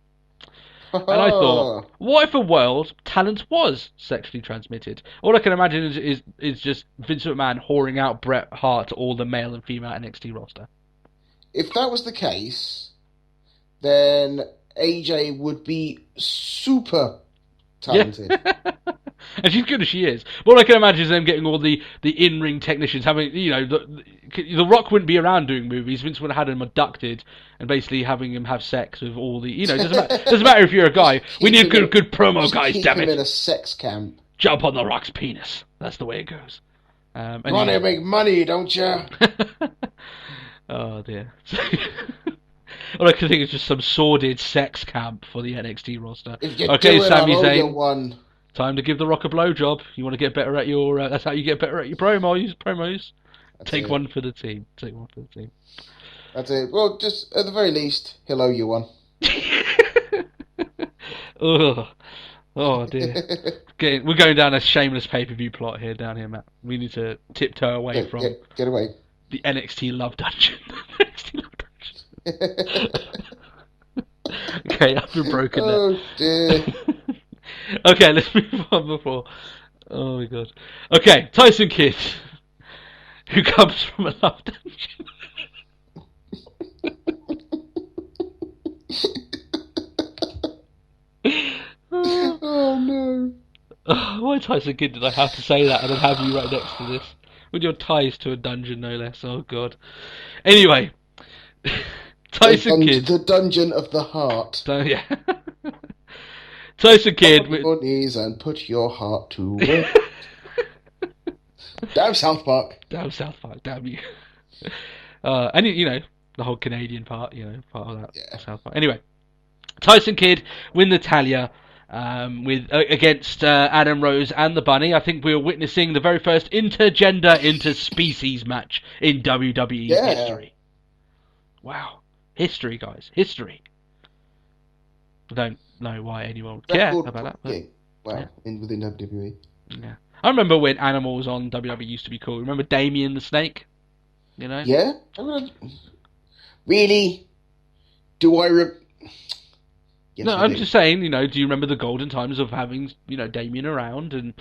[SPEAKER 1] And I thought, what if a world talent was sexually transmitted? All I can imagine is just Vince McMahon whoring out Bret Hart to all the male and female NXT roster.
[SPEAKER 2] If that was the case, then AJ would be super talented.
[SPEAKER 1] Yeah. And she's good as she is. But all I can imagine is them getting all the in-ring technicians having, the Rock wouldn't be around doing movies. Vince would have had him abducted and basically having him have sex with all the, doesn't matter if you're a guy. We need good promo guys, damn
[SPEAKER 2] Keep him in
[SPEAKER 1] it.
[SPEAKER 2] a sex camp.
[SPEAKER 1] Jump on the Rock's penis. That's the way it goes.
[SPEAKER 2] You want to make money, don't you?
[SPEAKER 1] Oh dear. All I can think is just some sordid sex camp for the NXT roster.
[SPEAKER 2] If you
[SPEAKER 1] Okay,
[SPEAKER 2] do it,
[SPEAKER 1] Sami
[SPEAKER 2] I'll owe you
[SPEAKER 1] Zayn,
[SPEAKER 2] one.
[SPEAKER 1] time to give the Rock a blowjob. You want to get better at your. That's how you get better at your promos. Take
[SPEAKER 2] it.
[SPEAKER 1] one for the team.
[SPEAKER 2] That's it. Well, just at the very least, he'll owe you one.
[SPEAKER 1] Ugh. Oh dear. We're going down a shameless pay-per-view plot here, Matt. We need to tiptoe away from
[SPEAKER 2] Get away.
[SPEAKER 1] the NXT Love Dungeon. NXT Love Dungeon. Okay, I've been broken now.
[SPEAKER 2] Oh dear.
[SPEAKER 1] Okay, let's move on before. Oh my god. Okay, Tyson Kidd, who comes from a love dungeon.
[SPEAKER 2] Oh no.
[SPEAKER 1] Oh, why Tyson Kidd did I have to say that and then have you right next to this? With your ties to a dungeon, no less. Oh god. Anyway, Tyson Kidd.
[SPEAKER 2] The dungeon of the heart.
[SPEAKER 1] Yeah. Tyson Kidd.
[SPEAKER 2] On your knees and put your heart to work. Damn South Park.
[SPEAKER 1] Damn South Park, damn you. And the whole Canadian part, part of that South Park. Anyway, Tyson Kidd win the Talia against Adam Rose and the Bunny. I think we were witnessing the very first intergender, interspecies match in WWE history. Wow. History, guys. History. I don't know why anyone would care about that. But,
[SPEAKER 2] within WWE.
[SPEAKER 1] Yeah. I remember when animals on WWE used to be cool. Remember Damien the Snake?
[SPEAKER 2] Yeah? Really? Do I... Yes,
[SPEAKER 1] no, I'm just saying, do you remember the golden times of having, Damien around and,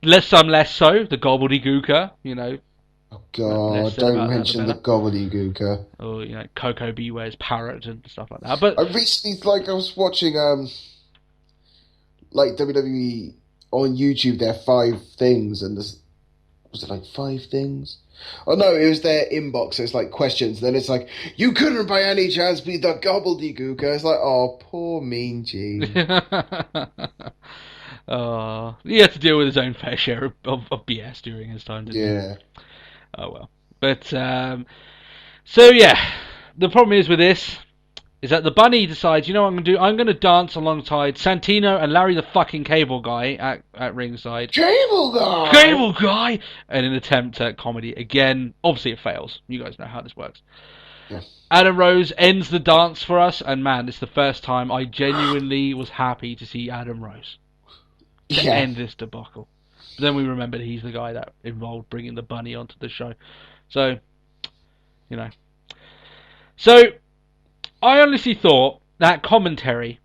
[SPEAKER 1] less so, the gobbledygooker,
[SPEAKER 2] Oh God, don't mention the gobbledygooker.
[SPEAKER 1] Or, Coco Beware's parrot and stuff like that. But
[SPEAKER 2] I recently, I was watching, WWE on YouTube, their 5 things, and was it 5 things? Oh no, it was their inbox. It's questions. Then it's you couldn't by any chance be the gobbledygooker. It's oh, poor Mean Gene.
[SPEAKER 1] Oh, he had to deal with his own fair share of BS during his time, didn't he?
[SPEAKER 2] Yeah.
[SPEAKER 1] Oh well. But so yeah, the problem is with this is that the Bunny decides, what I'm going to do? I'm going to dance alongside Santino and Larry the fucking Cable Guy at ringside.
[SPEAKER 2] Cable Guy!
[SPEAKER 1] Cable Guy! In an attempt at comedy. Again, obviously it fails. You guys know how this works.
[SPEAKER 2] Yeah.
[SPEAKER 1] Adam Rose ends the dance for us, and man, it's the first time I genuinely was happy to see Adam Rose to end this debacle. But then we remembered he's the guy that involved bringing the Bunny onto the show. So, So, I honestly thought that commentary,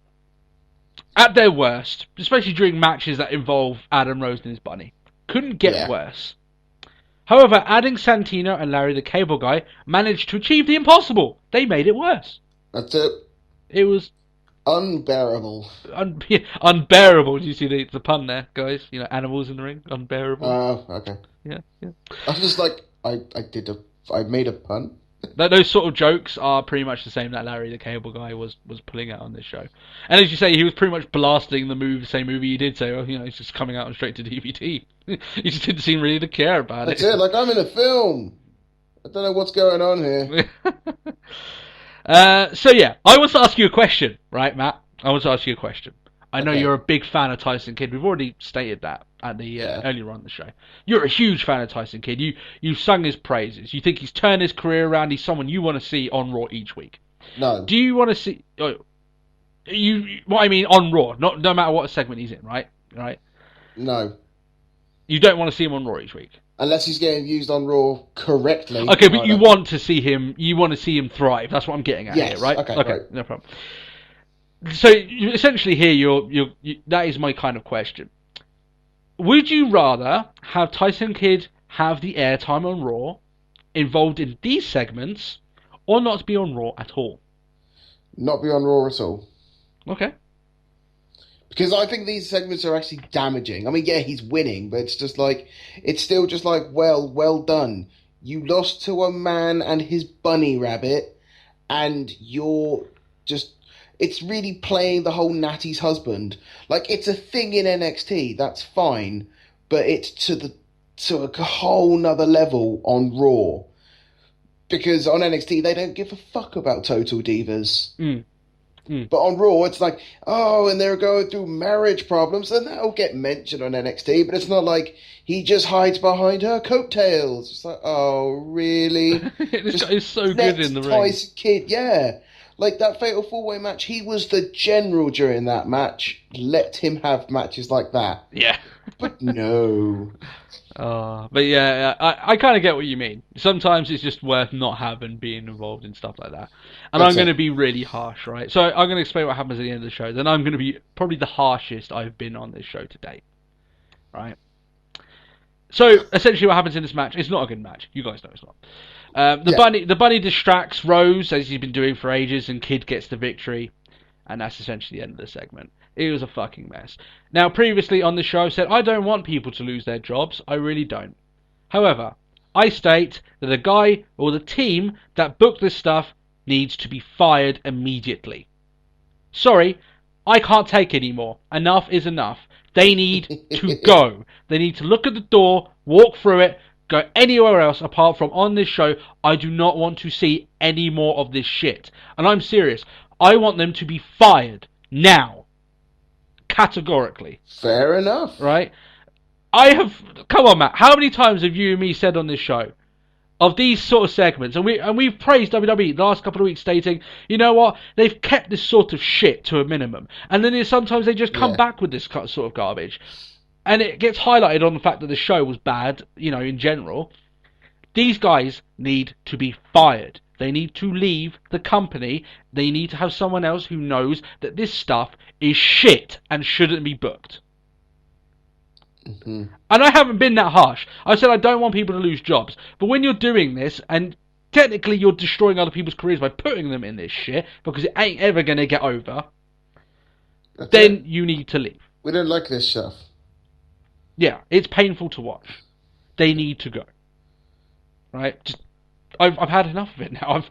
[SPEAKER 1] at their worst, especially during matches that involve Adam Rose and his Bunny, couldn't get worse. However, adding Santino and Larry the Cable Guy managed to achieve the impossible. They made it worse.
[SPEAKER 2] That's it.
[SPEAKER 1] It was
[SPEAKER 2] unbearable.
[SPEAKER 1] Unbearable. Did you see the pun there, guys? Animals in the ring. Unbearable.
[SPEAKER 2] Okay.
[SPEAKER 1] Yeah.
[SPEAKER 2] I was just I made a pun.
[SPEAKER 1] Those sort of jokes are pretty much the same that Larry the Cable Guy was pulling out on this show. And as you say, he was pretty much blasting the same movie he did, so it's just coming out straight to DVD. He just didn't seem really to care about
[SPEAKER 2] it. That's it, I'm in a film. I don't know what's going on here.
[SPEAKER 1] So yeah, I want to ask you a question, right, Matt? I want to ask you a question. I know you're a big fan of Tyson Kidd. We've already stated that at the earlier on the show. You're a huge fan of Tyson Kidd. You've sung his praises. You think he's turned his career around. He's someone you want to see on Raw each week.
[SPEAKER 2] No.
[SPEAKER 1] Do you want to see what I mean on Raw? No matter what segment he's in, right?
[SPEAKER 2] No.
[SPEAKER 1] You don't want to see him on Raw each week.
[SPEAKER 2] Unless he's getting used on Raw correctly.
[SPEAKER 1] Okay, but you want to see him. You want to see him thrive. That's what I'm getting at here, right?
[SPEAKER 2] Okay, right.
[SPEAKER 1] No problem. So essentially, here that is my kind of question. Would you rather have Tyson Kidd have the airtime on Raw, involved in these segments, or not be on Raw at all?
[SPEAKER 2] Not be on Raw at all.
[SPEAKER 1] Okay.
[SPEAKER 2] Because I think these segments are actually damaging. I mean, yeah, he's winning, but it's just like, it's still just like, well done. You lost to a man and his bunny rabbit, and you're just, it's really playing the whole Natty's husband. Like, it's a thing in NXT, that's fine, but it's to a whole nother level on Raw. Because on NXT, they don't give a fuck about Total Divas. But on Raw, it's like, oh, and they're going through marriage problems, and that'll get mentioned on NXT, but it's not like he just hides behind her coattails. It's like, oh, really?
[SPEAKER 1] This guy is so good in the ring.
[SPEAKER 2] Tyson Kidd, yeah. Like that Fatal 4-Way match, he was the general during that match. Let him have matches like that.
[SPEAKER 1] Yeah.
[SPEAKER 2] But no.
[SPEAKER 1] But yeah, I kind of get what you mean. Sometimes it's just worth not having being involved in stuff like that. And
[SPEAKER 2] That's
[SPEAKER 1] I'm going to
[SPEAKER 2] it.
[SPEAKER 1] be really harsh, right? So I'm going to explain what happens at the end of the show. Then I'm going to be probably the harshest I've been on this show to date, right? So essentially, what happens in this match? It's not a good match. You guys know it's not. The bunny distracts Rose as he's been doing for ages, and Kid gets the victory, and that's essentially the end of the segment. It was a fucking mess. Now, previously on the show, I've said I don't want people to lose their jobs. I really don't. However, I state that the guy or the team that booked this stuff needs to be fired immediately. Sorry, I can't take anymore. Enough is enough. They need to go. They need to look at the door, walk through it, go anywhere else apart from on this show. I do not want to see any more of this shit. And I'm serious. I want them to be fired now. Categorically.
[SPEAKER 2] Fair enough.
[SPEAKER 1] Right? Come on, Matt. How many times have you and me said on this show of these sort of segments, and we've praised WWE the last couple of weeks, stating, you know what, they've kept this sort of shit to a minimum, and then sometimes they just come back with this sort of garbage, and it gets highlighted on the fact that the show was bad, in general. These guys need to be fired. They need to leave the company. They need to have someone else who knows that this stuff is shit and shouldn't be booked.
[SPEAKER 2] Mm-hmm.
[SPEAKER 1] And I haven't been that harsh. I said I don't want people to lose jobs. But when you're doing this, and technically you're destroying other people's careers by putting them in this shit, because it ain't ever going to get over, then you need to leave.
[SPEAKER 2] We don't like this stuff.
[SPEAKER 1] Yeah, it's painful to watch. They need to go. Right? I've had enough of it now.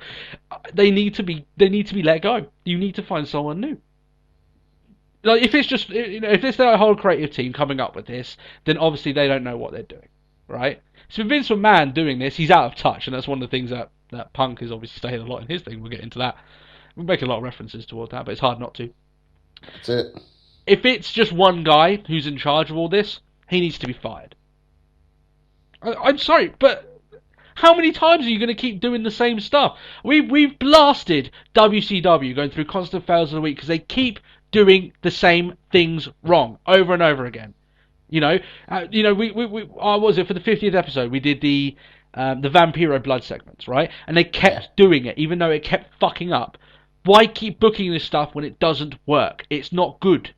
[SPEAKER 1] They need to be let go. You need to find someone new. Like, if it's just, if it's their whole creative team coming up with this, then obviously they don't know what they're doing, right? So Vince McMahon doing this, he's out of touch, and that's one of the things that Punk is obviously saying a lot in his thing. We'll get into that. We'll make a lot of references towards that, but it's hard not to.
[SPEAKER 2] That's it.
[SPEAKER 1] If it's just one guy who's in charge of all this, he needs to be fired. I'm sorry, but how many times are you going to keep doing the same stuff? We've blasted WCW going through constant fails of the week because they keep doing the same things wrong over and over again. We what was it for the 50th episode? We did the Vampiro blood segments, right? And they kept doing it, even though it kept fucking up. Why keep booking this stuff when it doesn't work? It's not good.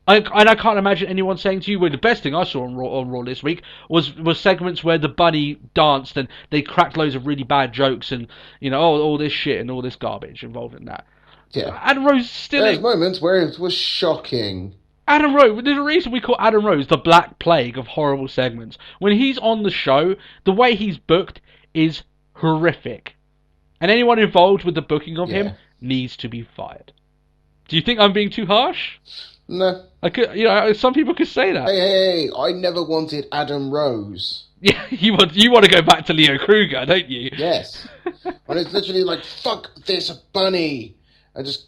[SPEAKER 1] I can't imagine anyone saying to you, well, the best thing I saw on Raw this week was segments where the bunny danced and they cracked loads of really bad jokes and, all this shit and all this garbage involved in that.
[SPEAKER 2] Yeah.
[SPEAKER 1] Adam Rose still
[SPEAKER 2] There's moments where it was shocking.
[SPEAKER 1] Adam Rose, there's a reason we call Adam Rose the Black Plague of horrible segments. When he's on the show, the way he's booked is horrific. And anyone involved with the booking of him needs to be fired. Do you think I'm being too harsh?
[SPEAKER 2] No.
[SPEAKER 1] Some people could say that.
[SPEAKER 2] Hey, I never wanted Adam Rose.
[SPEAKER 1] Yeah, you want to go back to Leo Kruger, don't you?
[SPEAKER 2] Yes. When it's literally like, fuck this bunny. I just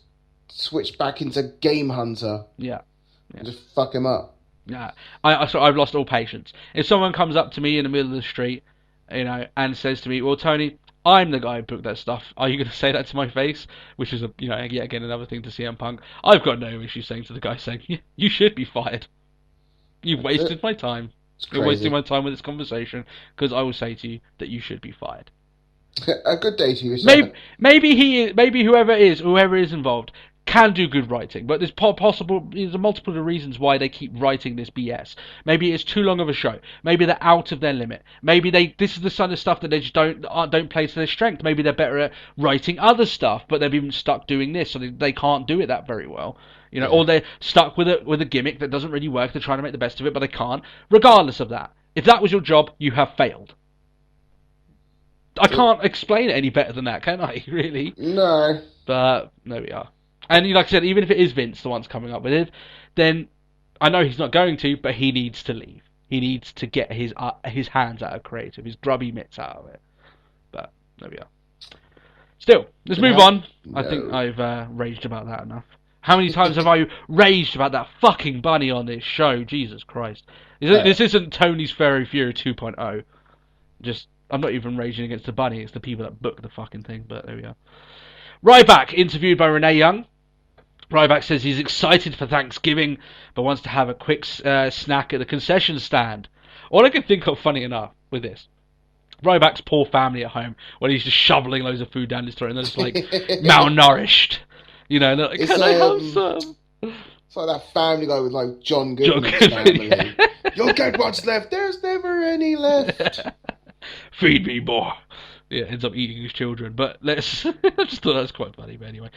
[SPEAKER 2] switched back into Game Hunter.
[SPEAKER 1] Yeah.
[SPEAKER 2] And just fuck him up.
[SPEAKER 1] Yeah. I've lost all patience. If someone comes up to me in the middle of the street, and says to me, well, Tony, I'm the guy who booked that stuff. Are you going to say that to my face? Which is, yet again, another thing to CM Punk. I've got no issue saying to the guy, you should be fired. You've wasted my time. You're wasting my time with this conversation, because I will say to you that you should be fired.
[SPEAKER 2] A good day to you, sir.
[SPEAKER 1] Maybe whoever is involved, can do good writing, but there's there's a multiple of reasons why they keep writing this BS. Maybe it's too long of a show. Maybe they're out of their limit. Maybe this is the kind of stuff that they just don't play to their strength. Maybe they're better at writing other stuff, but they've been stuck doing this, so they can't do it that very well. Or they're stuck with a gimmick that doesn't really work. They're trying to make the best of it, but they can't. Regardless of that, if that was your job, you have failed. I can't explain it any better than that, can I? Really?
[SPEAKER 2] No.
[SPEAKER 1] But there we are. And like I said, even if it is Vince the one's coming up with it, then I know he's not going to, but he needs to leave. He needs to get his hands out of creative, his grubby mitts out of it. But there we are. Still, let's move on. No. I think I've raged about that enough. How many times have I raged about that fucking bunny on this show? Jesus Christ. This isn't Tony's Fairy Fury 2.0. I'm not even raging against the bunny, it's the people that book the fucking thing, but there we are. Ryback, interviewed by Renee Young. Ryback says he's excited for Thanksgiving, but wants to have a quick snack at the concession stand. All I can think of, funny enough, with this, Ryback's poor family at home, when he's just shoveling loads of food down his throat, and they're just like malnourished. They're like, can I have some?
[SPEAKER 2] It's like that Family Guy with like John Goodman's family. Yeah. You'll get what's left. There's never any left.
[SPEAKER 1] Feed me more. Yeah, ends up eating his children. But I just thought that was quite funny. But anyway,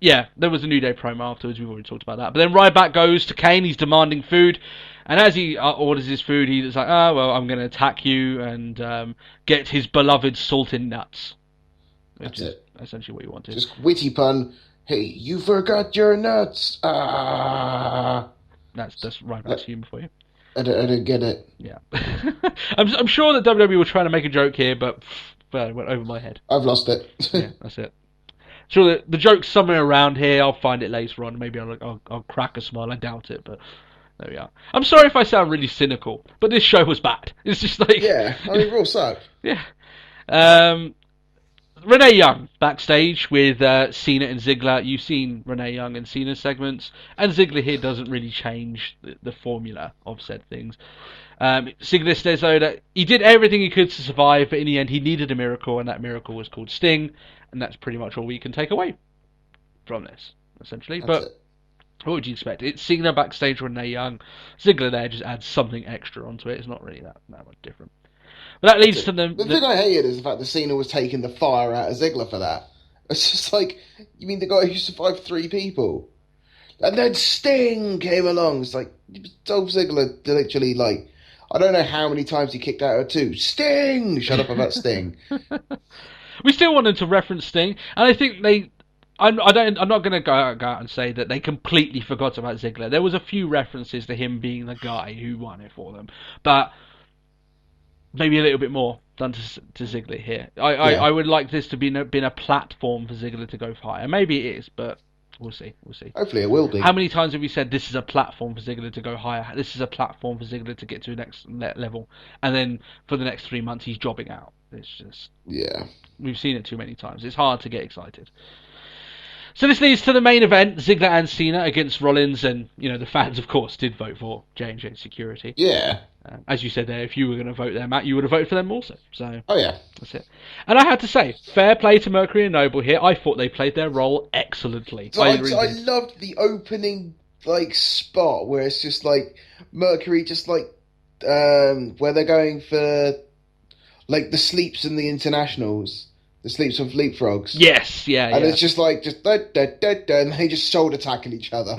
[SPEAKER 1] yeah, there was a New Day promo afterwards. We've already talked about that. But then Ryback goes to Kane. He's demanding food, and as he orders his food, he's like, "Oh well, I'm going to attack you," and get his beloved salted nuts. Which is essentially what you wanted.
[SPEAKER 2] Just witty pun. Hey, you forgot your nuts. Ah.
[SPEAKER 1] That's Ryback's humour for you.
[SPEAKER 2] I didn't get it.
[SPEAKER 1] Yeah. I'm sure that WWE were trying to make a joke here, but it went over my head.
[SPEAKER 2] I've lost it.
[SPEAKER 1] Yeah, that's it. Sure, the joke's somewhere around here. I'll find it later on. Maybe I'll crack a smile. I doubt it, but there we are. I'm sorry if I sound really cynical, but this show was bad. It's just like...
[SPEAKER 2] Yeah, I mean, real sucked.
[SPEAKER 1] Yeah. Renee Young backstage with Cena and Ziggler. You've seen Renee Young and Cena's segments, and Ziggler here doesn't really change the formula of said things. Ziggler says though that he did everything he could to survive, but in the end he needed a miracle, and that miracle was called Sting, and that's pretty much all we can take away from this, essentially. What would you expect? It's Cena backstage with Renee Young. Ziggler there just adds something extra onto it. It's not really that much different. But that leads to the
[SPEAKER 2] thing I hated is the fact that Cena was taking the fire out of Ziggler for that. It's just like, you mean the guy who survived 3 people? And then Sting came along. It's like, Dolph Ziggler literally, like, I don't know how many times he kicked out of 2. Sting! Shut up about Sting.
[SPEAKER 1] We still wanted to reference Sting, and I think I'm not going to go out and say that they completely forgot about Ziggler. There was a few references to him being the guy who won it for them, but maybe a little bit more done to Ziggler here. I would like this to been a platform for Ziggler to go higher. Maybe it is, but we'll see.
[SPEAKER 2] Hopefully it will be.
[SPEAKER 1] How many times have we said this is a platform for Ziggler to go higher? This is a platform for Ziggler to get to the next level, and then for the next 3 months he's jobbing out. It's just we've seen it too many times. It's hard to get excited. So this leads to the main event: Ziggler and Cena against Rollins, and the fans, of course, did vote for J&J Security.
[SPEAKER 2] Yeah.
[SPEAKER 1] As you said there, if you were going to vote there, Matt, you would have voted for them also. So.
[SPEAKER 2] Oh yeah.
[SPEAKER 1] That's it. And I had to say, fair play to Mercury and Noble here. I thought they played their role excellently.
[SPEAKER 2] So I loved the opening spot where it's just like Mercury, just like where they're going for the sleeps in the internationals. The sleeps of leapfrogs.
[SPEAKER 1] Yes, yeah,
[SPEAKER 2] and it's just like, and they just shoulder tackle each other.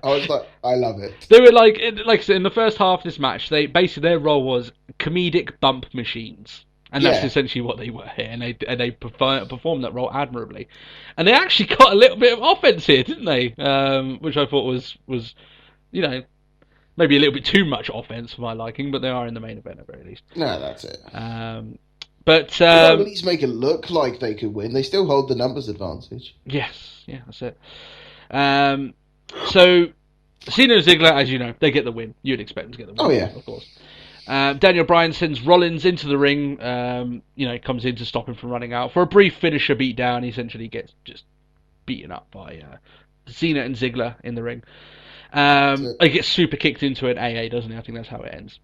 [SPEAKER 2] I was like, I love it.
[SPEAKER 1] They were like I said, in the first half of this match, their role was comedic bump machines. And that's essentially what they were here. And they performed that role admirably. And they actually got a little bit of offense here, didn't they? Which I thought was maybe a little bit too much offense for my liking, but they are in the main event at very least.
[SPEAKER 2] No, that's it.
[SPEAKER 1] But
[SPEAKER 2] at least make it look like they could win. They still hold the numbers advantage.
[SPEAKER 1] Yes, yeah, that's it. So Cena and Ziggler, as you know, they get the win. You'd expect them to get the win.
[SPEAKER 2] Oh yeah,
[SPEAKER 1] of course. Daniel Bryan sends Rollins into the ring. Comes in to stop him from running out for a brief finisher beatdown. He essentially gets just beaten up by Cena and Ziggler in the ring. He gets super kicked into an AA, doesn't he? I think that's how it ends.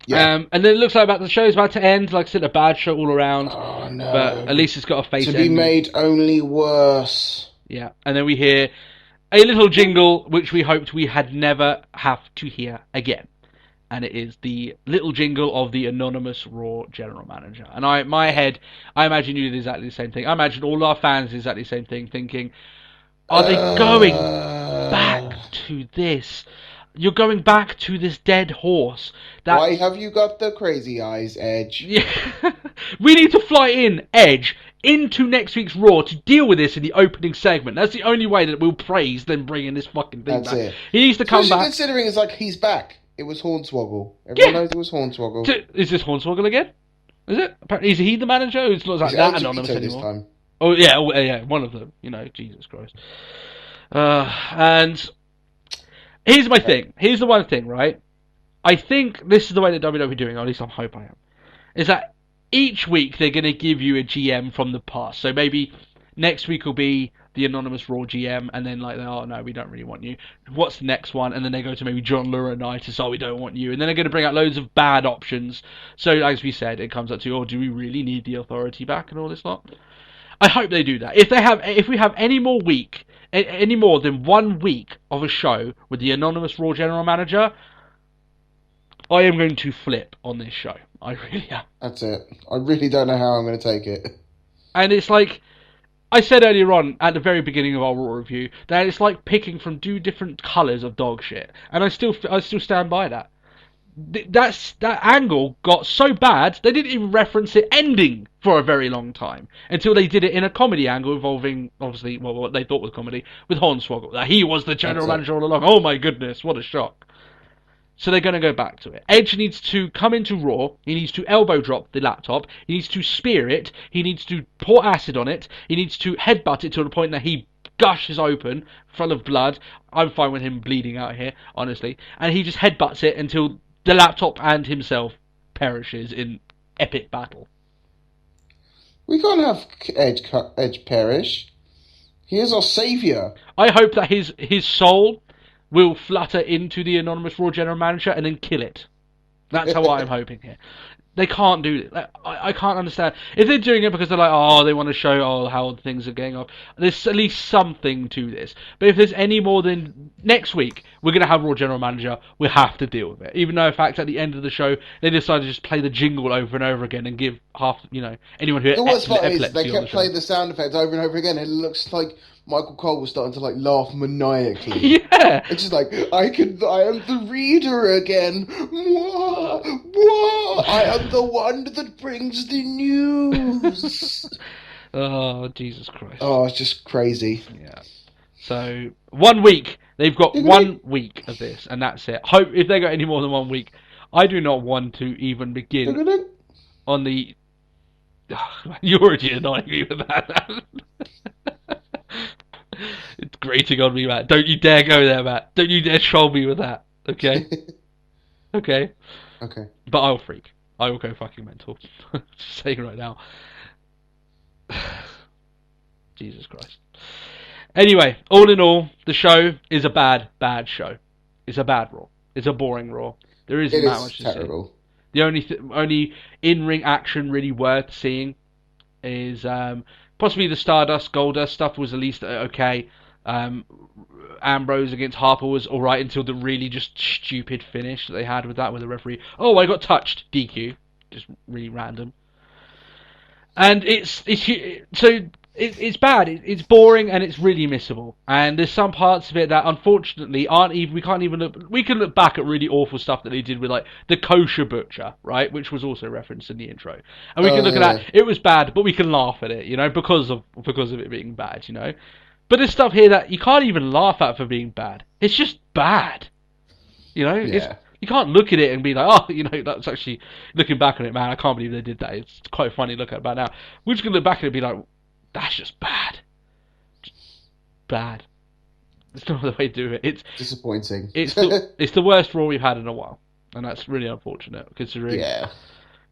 [SPEAKER 2] Yeah.
[SPEAKER 1] And then it looks like the show's about to end. Like I said, a bad show all around.
[SPEAKER 2] Oh no!
[SPEAKER 1] But at least it's got a face
[SPEAKER 2] to be
[SPEAKER 1] ending.
[SPEAKER 2] made only worse.
[SPEAKER 1] Yeah, and then we hear a little jingle which we hoped we had never have to hear again. And it is the little jingle of the anonymous Raw general manager. And I imagine you did exactly the same thing. I imagine all our fans did exactly the same thing, thinking, are they going back to this? You're going back to this dead horse.
[SPEAKER 2] Why have you got the crazy eyes, Edge?
[SPEAKER 1] Yeah. We need to fly Edge into next week's Raw to deal with this in the opening segment. That's the only way that we'll praise them bringing this fucking thing
[SPEAKER 2] That's
[SPEAKER 1] back.
[SPEAKER 2] it.
[SPEAKER 1] He needs to come
[SPEAKER 2] Especially
[SPEAKER 1] back.
[SPEAKER 2] considering it's like he's back. It was Hornswoggle. Everyone
[SPEAKER 1] Yeah.
[SPEAKER 2] knows it was Hornswoggle.
[SPEAKER 1] Is this Hornswoggle again? Is it? Apparently, is he the manager? It's not like
[SPEAKER 2] He's
[SPEAKER 1] that
[SPEAKER 2] LGBT
[SPEAKER 1] anonymous
[SPEAKER 2] this
[SPEAKER 1] anymore.
[SPEAKER 2] time.
[SPEAKER 1] Oh yeah, one of them. Jesus Christ. And here's my thing. Here's the one thing, right? I think this is the way that WWE are doing, or at least I hope I am. Is that each week they're going to give you a GM from the past. So maybe next week will be the anonymous Raw GM, and then oh no, we don't really want you. What's the next one? And then they go to maybe John Laurinaitis, oh we don't want you. And then they're going to bring out loads of bad options. So as we said, it comes up to, do we really need the Authority back and all this lot? I hope they do that. If we have any more than 1 week of a show with the anonymous Raw general manager, I am going to flip on this show. I really am.
[SPEAKER 2] That's it. I really don't know how I'm going to take it.
[SPEAKER 1] And it's like I said earlier on at the very beginning of our Raw review that it's like picking from 2 different colours of dog shit, and I still stand by that. That angle got so bad they didn't even reference it ending for a very long time until they did it in a comedy angle involving obviously what they thought was comedy with Hornswoggle. That he was the general manager all along. Oh my goodness, what a shock! So they're going to go back to it. Edge needs to come into Raw. He needs to elbow drop the laptop. He needs to spear it. He needs to pour acid on it. He needs to headbutt it to the point that he gushes open, full of blood. I'm fine with him bleeding out here, honestly. And he just headbutts it until the laptop and himself perishes in epic battle.
[SPEAKER 2] We can't have Edge perish. He is our saviour.
[SPEAKER 1] I hope that his soul will flutter into the anonymous Raw general manager and then kill it. That's how I'm hoping here. They can't do it. I can't understand. If they're doing it because they're like, they want to show how things are going off, there's at least something to this. But if there's any more than next week, we're going to have Raw General Manager, we have to deal with it. Even though, in fact, at the end of the show, they decided to just play the jingle over and over again and give anyone who
[SPEAKER 2] The worst part is
[SPEAKER 1] epilepsy
[SPEAKER 2] they
[SPEAKER 1] on
[SPEAKER 2] kept
[SPEAKER 1] the
[SPEAKER 2] playing the sound effects over and over again, and it looks like Michael Cole was starting to laugh maniacally.
[SPEAKER 1] Yeah.
[SPEAKER 2] It's just like, I am the reader again. Mwah, mwah. I am the one that brings the news.
[SPEAKER 1] Oh, Jesus Christ.
[SPEAKER 2] Oh, it's just crazy.
[SPEAKER 1] Yeah. So 1 week. They've got 1 week of this, and that's it. Hope if they got any more than 1 week, I do not want to even begin on the. You're already annoying me with that. It's grating on me, Matt. Don't you dare go there, Matt. Don't you dare troll me with that. Okay. Okay.
[SPEAKER 2] Okay.
[SPEAKER 1] But I'll freak. I will go fucking mental. Just saying right now. Jesus Christ. Anyway, all in all, the show is a bad show. It's a bad Raw. It's a boring Raw. There isn't that much to see.
[SPEAKER 2] Terrible.
[SPEAKER 1] The only in-ring action really worth seeing is possibly the Stardust Goldust stuff was at least okay. Ambrose against Harper was alright until the really just stupid finish that they had with that, with the referee. Oh, I got touched. DQ. Just really random. And it's bad. It's boring and it's really missable. And there's some parts of it that unfortunately aren't even. We can't even look. We can look back at really awful stuff that they did with the kosher butcher, right, which was also referenced in the intro. And we can look at that. It was bad, but we can laugh at it, because of it being bad, But there's stuff here that you can't even laugh at for being bad. It's just bad,
[SPEAKER 2] Yeah.
[SPEAKER 1] You can't look at it and be like, that's actually, looking back on it, man, I can't believe they did that. It's quite funny to look at it now. We're just going to look back at it and be like, that's just bad. Just bad. It's not the way to do it. It's
[SPEAKER 2] disappointing.
[SPEAKER 1] It's the worst Raw we've had in a while. And that's really unfortunate, considering,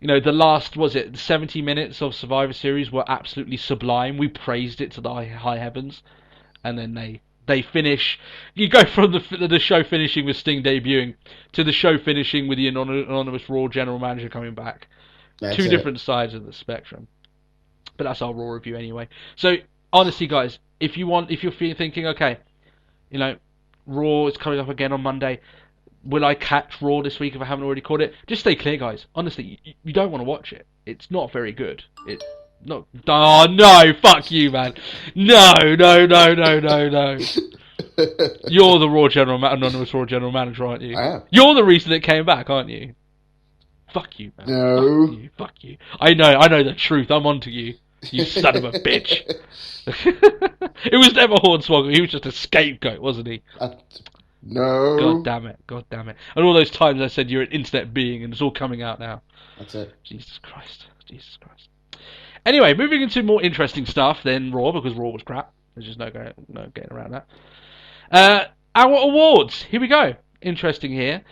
[SPEAKER 1] the last, 70 minutes of Survivor Series were absolutely sublime. We praised it to the high heavens. And then they they finish. You go from the show finishing with Sting debuting to the show finishing with the anonymous Raw general manager coming back.
[SPEAKER 2] That's
[SPEAKER 1] Two
[SPEAKER 2] it.
[SPEAKER 1] different sides of the spectrum. But that's our Raw review anyway. So honestly, guys, if you're thinking, okay, you know, Raw is coming up again on Monday. Will I catch Raw this week if I haven't already caught it? Just stay clear, guys. Honestly, you don't want to watch it. It's not very good. No. Oh no! Fuck you, man. No. You're the anonymous Raw general manager, aren't you?
[SPEAKER 2] I am.
[SPEAKER 1] You're the reason it came back, aren't you? Fuck you, man.
[SPEAKER 2] No.
[SPEAKER 1] Fuck you. I know the truth. I'm onto you. You son of a bitch. It was never Hornswoggle. He was just a scapegoat, wasn't he?
[SPEAKER 2] No.
[SPEAKER 1] God damn it. And all those times I said you're an internet being, and it's all coming out now.
[SPEAKER 2] That's it.
[SPEAKER 1] Jesus Christ. Anyway, moving into more interesting stuff than Raw, because Raw was crap. There's just no getting around that. Our awards. Here we go. Interesting here.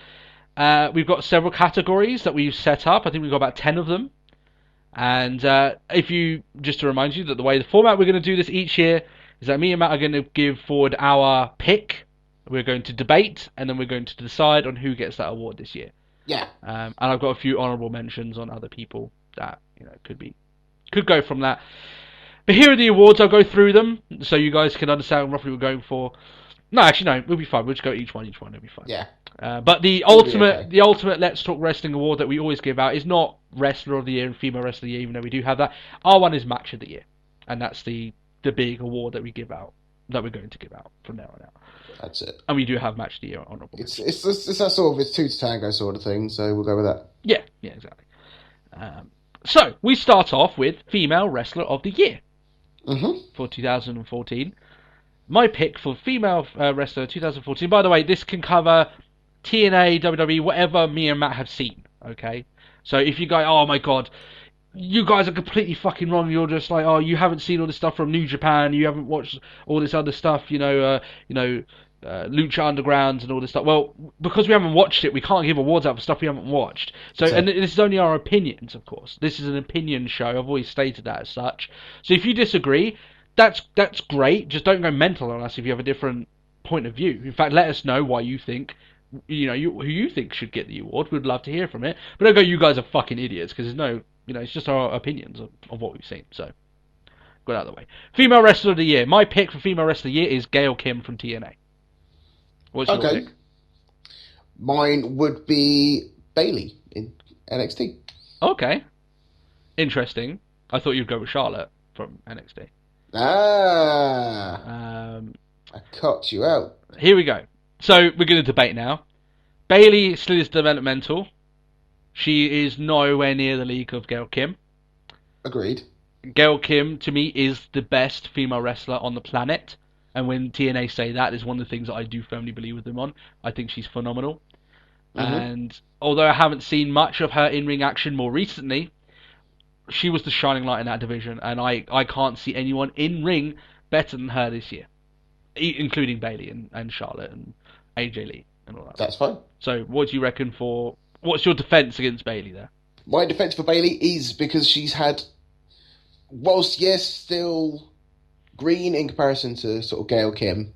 [SPEAKER 1] We've got several categories that we've set up. I think we've got about 10 of them. And just to remind you that the way the format we're going to do this each year is that me and Matt are going to give forward our pick. We're going to debate, and then we're going to decide on who gets that award this year.
[SPEAKER 2] Yeah.
[SPEAKER 1] And I've got a few honourable mentions on other people that could go from that. But here are the awards. I'll go through them so you guys can understand roughly what we're going for. No, actually, no, we'll be fine. We'll just go each one. It'll be fine.
[SPEAKER 2] Yeah.
[SPEAKER 1] But the ultimate Let's Talk Wrestling award that we always give out is not Wrestler of the Year and Female Wrestler of the Year, even though we do have that. Our one is Match of the Year, and that's the big award that we give out, that we're going to give out from now on out.
[SPEAKER 2] That's it.
[SPEAKER 1] And we do have Match of the Year honourable.
[SPEAKER 2] It's that sort of, it's two to tango sort of thing, so we'll go with that.
[SPEAKER 1] Yeah, exactly. So we start off with Female Wrestler of the Year for 2014. My pick for Female Wrestler 2014. By the way, this can cover TNA, WWE, whatever me and Matt have seen. Okay, so if you go, oh my god, you guys are completely fucking wrong. You're just like, oh, you haven't seen all this stuff from New Japan. You haven't watched all this other stuff. Lucha Underground and all this stuff. Well, because we haven't watched it, we can't give awards out for stuff we haven't watched. So, and this is only our opinions, of course. This is an opinion show. I've always stated that as such. So if you disagree, that's great. Just don't go mental on us if you have a different point of view. In fact, let us know why you think, who you think should get the award. We'd love to hear from it. But don't go, you guys are fucking idiots, because there's no, it's just our opinions of what we've seen. So, got out of the way. Female Wrestler of the Year. My pick for Female Wrestler of the Year is Gail Kim from TNA. What's your pick?
[SPEAKER 2] Mine would be Bayley in NXT.
[SPEAKER 1] Okay. Interesting. I thought you'd go with Charlotte from NXT.
[SPEAKER 2] I caught you out.
[SPEAKER 1] Here we go. So, we're going to debate now. Bayley still is developmental. She is nowhere near the league of Gail Kim.
[SPEAKER 2] Agreed.
[SPEAKER 1] Gail Kim, to me, is the best female wrestler on the planet. And when TNA say that, is one of the things that I do firmly believe with them on. I think she's phenomenal. And although I haven't seen much of her in-ring action more recently, she was the shining light in that division. And I can't see anyone in-ring better than her this year. Including Bayley and Charlotte and AJ Lee and all that.
[SPEAKER 2] That's fine.
[SPEAKER 1] So what do you reckon for... What's your defence against Bayley there?
[SPEAKER 2] My defence for Bayley is because she's had... Whilst, yes, still... green in comparison to sort of Gail Kim.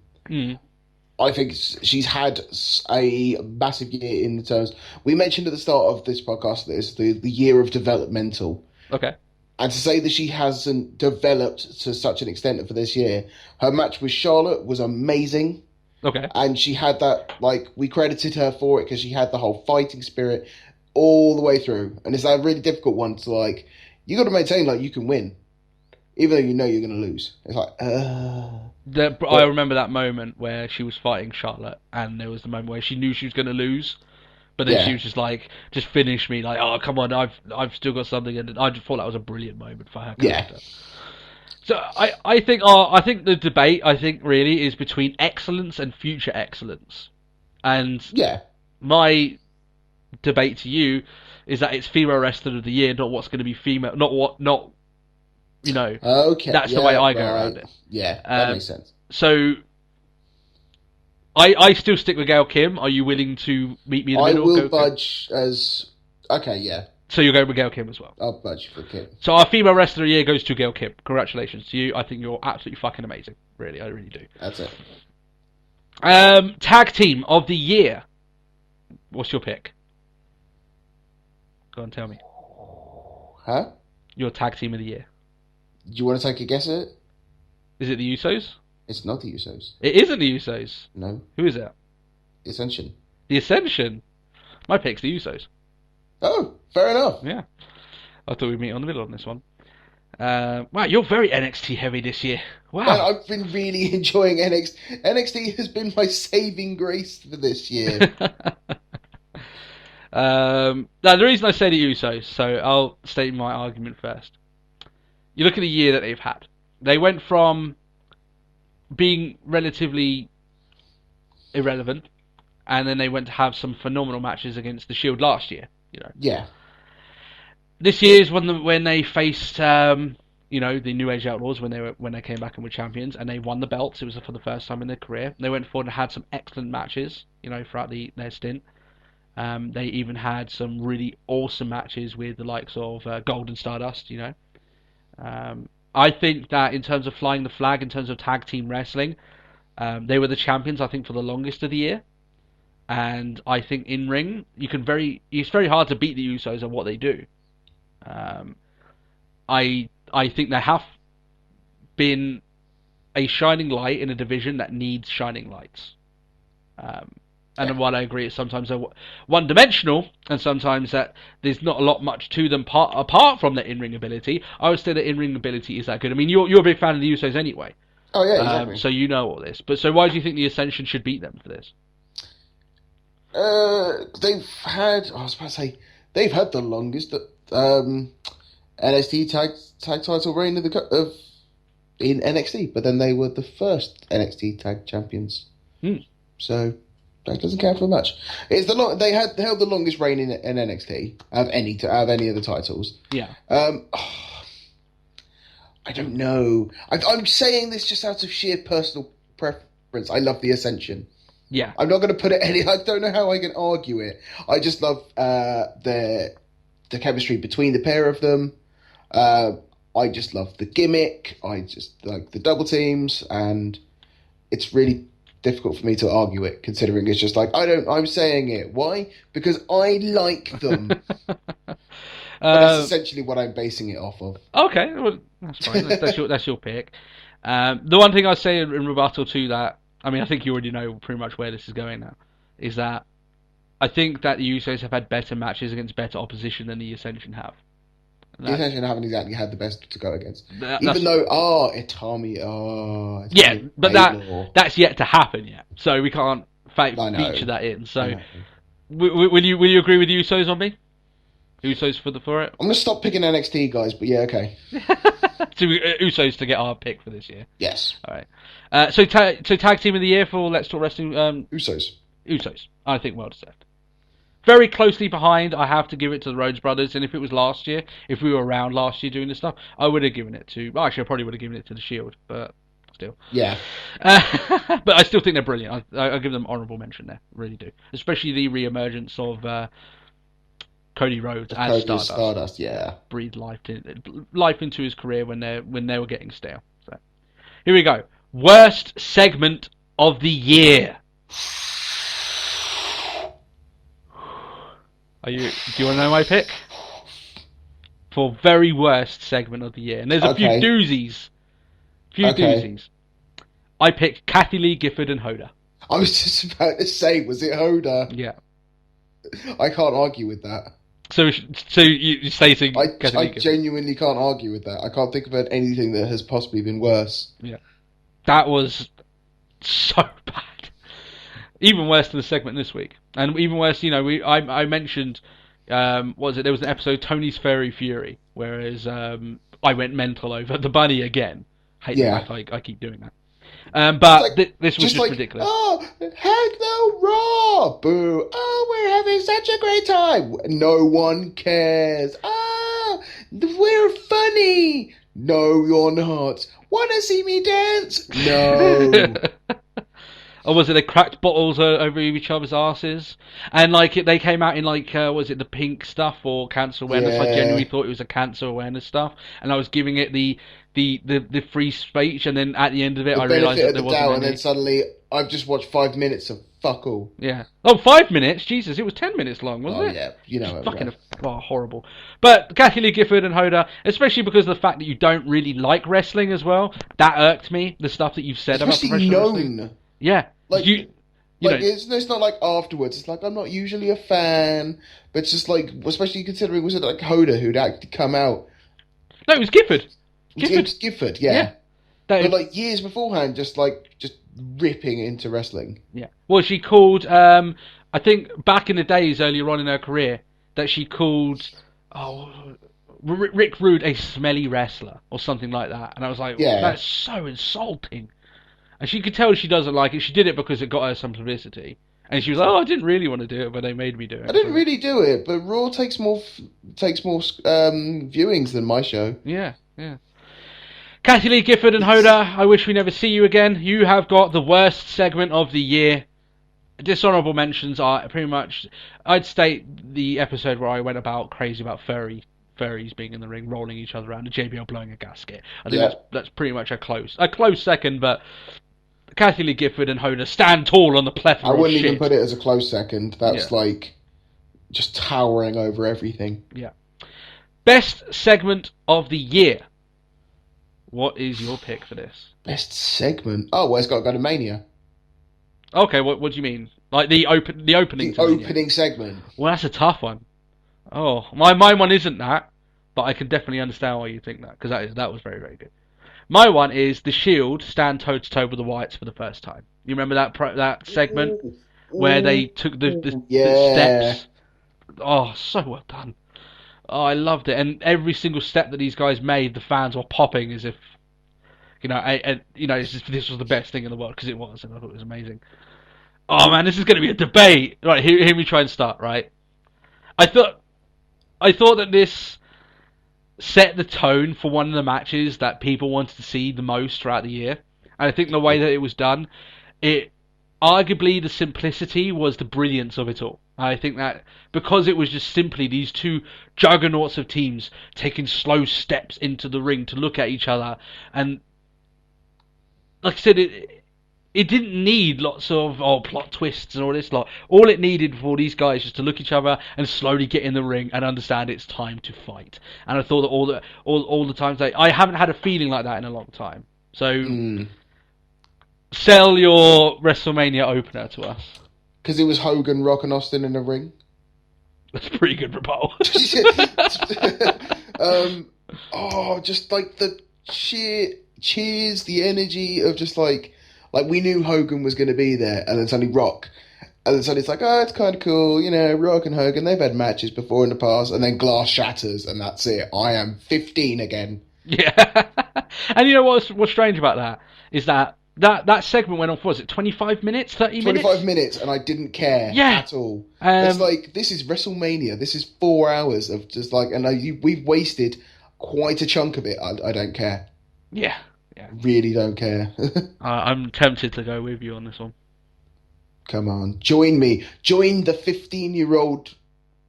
[SPEAKER 2] I think she's had a massive year in the terms... We mentioned at the start of this podcast that it's the year of developmental.
[SPEAKER 1] Okay.
[SPEAKER 2] And to say that she hasn't developed to such an extent for this year, her match with Charlotte was amazing.
[SPEAKER 1] Okay.
[SPEAKER 2] And she had that, we credited her for it because she had the whole fighting spirit all the way through. And it's a really difficult one to, you got to maintain, you can win. Even though you know you're going to lose. It's
[SPEAKER 1] I remember that moment where she was fighting Charlotte, and there was the moment where she knew she was going to lose, but then she was just just finish me, oh, come on, I've still got something, and I just thought that was a brilliant moment for her character. Yeah. So I think the debate, really is between excellence and future excellence. And my debate to you is that it's Female Wrestler of the Year, not what's going to be female,
[SPEAKER 2] okay.
[SPEAKER 1] That's the way I go around it.
[SPEAKER 2] Yeah, that makes sense.
[SPEAKER 1] So, I still stick with Gail Kim. Are you willing to meet me in the middle?
[SPEAKER 2] I will budge as... Okay, yeah.
[SPEAKER 1] So you're going with Gail Kim as well?
[SPEAKER 2] I'll budge for Kim.
[SPEAKER 1] So our Female Wrestler of the Year goes to Gail Kim. Congratulations to you. I think you're absolutely fucking amazing. Really, I really do.
[SPEAKER 2] That's it.
[SPEAKER 1] Tag team of the year. What's your pick? Go on, tell me.
[SPEAKER 2] Huh?
[SPEAKER 1] Your tag team of the year.
[SPEAKER 2] Do you want to take a guess at it?
[SPEAKER 1] Is it the Usos?
[SPEAKER 2] It's not the Usos.
[SPEAKER 1] It isn't the Usos.
[SPEAKER 2] No.
[SPEAKER 1] Who is it?
[SPEAKER 2] Ascension.
[SPEAKER 1] The Ascension. My pick's the Usos.
[SPEAKER 2] Oh, fair enough.
[SPEAKER 1] Yeah. I thought we'd meet on the middle on this one. Wow, you're very NXT heavy this year. Wow.
[SPEAKER 2] Man, I've been really enjoying NXT. NXT has been my saving grace for this year.
[SPEAKER 1] Now, the reason I say the Usos, so I'll state my argument first. You look at the year that they've had. They went from being relatively irrelevant, and then they went to have some phenomenal matches against the Shield last year. You know.
[SPEAKER 2] Yeah.
[SPEAKER 1] This year is when they faced, the New Age Outlaws when they came back and were champions, and they won the belts. It was for the first time in their career. They went forward and had some excellent matches, throughout their stint. They even had some really awesome matches with the likes of Golden Stardust. I think that in terms of flying the flag, in terms of tag team wrestling, they were the champions. I think for the longest of the year. And I think in ring, it's very hard to beat the Usos at what they do. I think they have been a shining light in a division that needs shining lights. And while I agree, sometimes they're one-dimensional, and sometimes that there's not a lot much to them apart from their in-ring ability, I would say that in-ring ability is that good. I mean, you're a big fan of the Usos anyway.
[SPEAKER 2] Oh yeah, exactly.
[SPEAKER 1] So you know all this. But so why do you think the Ascension should beat them for this?
[SPEAKER 2] They've had. I was about to say they've had the longest NXT tag title reign in NXT, but then they were the first NXT tag champions. So that doesn't count for much. It's they held the longest reign in NXT out of any of the titles.
[SPEAKER 1] Yeah.
[SPEAKER 2] I don't know. I'm saying this just out of sheer personal preference. I love the Ascension.
[SPEAKER 1] Yeah.
[SPEAKER 2] I'm not going to put it any. I don't know how I can argue it. I just love the chemistry between the pair of them. I just love the gimmick. I just like the double teams, and it's really difficult for me to argue it, considering it's just like I'm saying it. Why? Because I like them. But that's essentially what I'm basing it off of.
[SPEAKER 1] Okay, well, that's fine. That's your pick. The one thing I say in rebuttal to that, I mean, I think you already know pretty much where this is going now, is that I think that the Usos have had better matches against better opposition than the Ascension have.
[SPEAKER 2] The Ascension haven't exactly had the best to go against. Even though, Itami,
[SPEAKER 1] yeah, but
[SPEAKER 2] Baylor.
[SPEAKER 1] that's yet to happen yet, so we can't feature that in. So, will you agree with the Usos on me? Usos for it?
[SPEAKER 2] I'm going to stop picking NXT guys, but yeah, okay.
[SPEAKER 1] So Usos to get our pick for this year.
[SPEAKER 2] Yes.
[SPEAKER 1] All right. So tag team of the year for Let's Talk Wrestling.
[SPEAKER 2] Usos.
[SPEAKER 1] I think well deserved. Very closely behind, I have to give it to the Rhodes Brothers. And if it was last year, if we were around last year doing this stuff, I would have given it to. Well, actually, I probably would have given it to the Shield, but still.
[SPEAKER 2] Yeah.
[SPEAKER 1] But I still think they're brilliant. I give them honourable mention there. Really do. Especially the re-emergence of Cody Rhodes as Stardust.
[SPEAKER 2] Yeah.
[SPEAKER 1] Breathed life into his career when they were getting stale. So here we go. Worst segment of the year. Do you want to know my pick? For very worst segment of the year. And there's a few doozies. I picked Kathy Lee Gifford and Hoda.
[SPEAKER 2] I was just about to say, was it Hoda?
[SPEAKER 1] Yeah.
[SPEAKER 2] I can't argue with that.
[SPEAKER 1] So you say to
[SPEAKER 2] I genuinely can't argue with that. I can't think of anything that has possibly been worse.
[SPEAKER 1] Yeah. That was so bad. Even worse than the segment this week. And even worse, I mentioned, there was an episode, Tony's Fairy Fury, whereas I went mental over the bunny again. Hate the fact I keep doing that. But this was just ridiculous.
[SPEAKER 2] Oh, heck no, Raw! Boo! Oh, we're having such a great time! No one cares! Ah, we're funny! No, you're not. Wanna see me dance? No.
[SPEAKER 1] Or was it they cracked bottles over each other's asses? And like they came out in like was it the pink stuff or cancer awareness? I
[SPEAKER 2] Yeah.
[SPEAKER 1] genuinely thought it was a cancer awareness stuff, and I was giving it the free speech, and then at the end of it,
[SPEAKER 2] The
[SPEAKER 1] I realised
[SPEAKER 2] benefit
[SPEAKER 1] that
[SPEAKER 2] of
[SPEAKER 1] there
[SPEAKER 2] the doubt,
[SPEAKER 1] wasn't
[SPEAKER 2] and
[SPEAKER 1] any.
[SPEAKER 2] then suddenly I've just watched 5 minutes of fuck all.
[SPEAKER 1] Yeah. Oh, 5 minutes? Jesus, it was 10 minutes long, wasn't
[SPEAKER 2] Oh
[SPEAKER 1] it?
[SPEAKER 2] yeah, you know it.
[SPEAKER 1] Fucking
[SPEAKER 2] Right?
[SPEAKER 1] horrible. But Kathy Lee Gifford and Hoda, especially because of the fact that you don't really like wrestling as well, that irked me. The stuff that you've said about
[SPEAKER 2] Especially
[SPEAKER 1] professional wrestling.
[SPEAKER 2] known.
[SPEAKER 1] Yeah.
[SPEAKER 2] Like,
[SPEAKER 1] you
[SPEAKER 2] like
[SPEAKER 1] know,
[SPEAKER 2] it's not like afterwards. It's like I'm not usually a fan, but it's just like, especially considering was it like Hoda who'd actually come out?
[SPEAKER 1] no, it was Gifford.
[SPEAKER 2] It's Gifford, yeah.
[SPEAKER 1] Yeah. That-
[SPEAKER 2] But like years beforehand, just ripping into wrestling.
[SPEAKER 1] yeah. Well, she called. I think back in the days earlier on in her career, that she called. Rick Rude a smelly wrestler or something like that, and I was like,
[SPEAKER 2] Yeah.
[SPEAKER 1] that's so insulting. And she could tell she doesn't like it. She did it because it got her some publicity. And she was like, "Oh, I didn't really want to do it, but they made me do it."
[SPEAKER 2] I didn't really do it, but Raw takes more viewings than my show.
[SPEAKER 1] Yeah, yeah. Kathy Lee Gifford and Hoda, I wish we never see you again. You have got the worst segment of the year. Dishonorable mentions are pretty much, I'd state the episode where I went about crazy about furries being in the ring, rolling each other around, and JBL blowing a gasket. I think
[SPEAKER 2] Yeah.
[SPEAKER 1] that's pretty much a close second, but Kathy Lee Gifford and Hoda stand tall on the plethora
[SPEAKER 2] I
[SPEAKER 1] of
[SPEAKER 2] wouldn't
[SPEAKER 1] shit.
[SPEAKER 2] even put it as a close second. That's
[SPEAKER 1] Yeah.
[SPEAKER 2] like just towering over everything.
[SPEAKER 1] Yeah. Best segment of the year. What is your pick for this?
[SPEAKER 2] Best segment. Oh, well, it's got to go to Mania.
[SPEAKER 1] Okay, what do you mean? Like the opening?
[SPEAKER 2] The
[SPEAKER 1] to Mania?
[SPEAKER 2] opening segment.
[SPEAKER 1] Well, that's a tough one. Oh, my one isn't that, but I can definitely understand why you think that, because that was very, very good. My one is the Shield stand toe to toe with the Wyatts for the first time. You remember that segment where they took the
[SPEAKER 2] Yeah.
[SPEAKER 1] steps? Oh, so well done. Oh, I loved it, and every single step that these guys made, the fans were popping as if, this was the best thing in the world, because it was, and I thought it was amazing. Oh man, this is going to be a debate. Right, hear me try and start. Right, I thought that this set the tone for one of the matches that people wanted to see the most throughout the year, and I think the way that it was done, arguably the simplicity was the brilliance of it all. I think that because it was just simply these two juggernauts of teams taking slow steps into the ring to look at each other, and like I said, it didn't need lots of plot twists and all this lot. All it needed for these guys was to look at each other and slowly get in the ring and understand it's time to fight. And I thought that all the times I haven't had a feeling like that in a long time. So sell your WrestleMania opener to us.
[SPEAKER 2] Because it was Hogan, Rock, and Austin in the ring.
[SPEAKER 1] That's a pretty good rebuttal.
[SPEAKER 2] Just like the sheer cheers, the energy of just like we knew Hogan was going to be there, and then suddenly Rock, and then suddenly it's like, oh, it's kind of cool, Rock and Hogan, they've had matches before in the past, and then glass shatters, and that's it. I am 15 again.
[SPEAKER 1] Yeah. And you know what's strange about that is that segment went on for, was it 25 minutes, 30 minutes?
[SPEAKER 2] 25 minutes, and I didn't care at all. It's like, this is WrestleMania. This is 4 hours of just like, and we've wasted quite a chunk of it. I don't care.
[SPEAKER 1] Yeah.
[SPEAKER 2] Really don't care.
[SPEAKER 1] I'm tempted to go with you on this one.
[SPEAKER 2] Come on, join me. Join the 15-year-old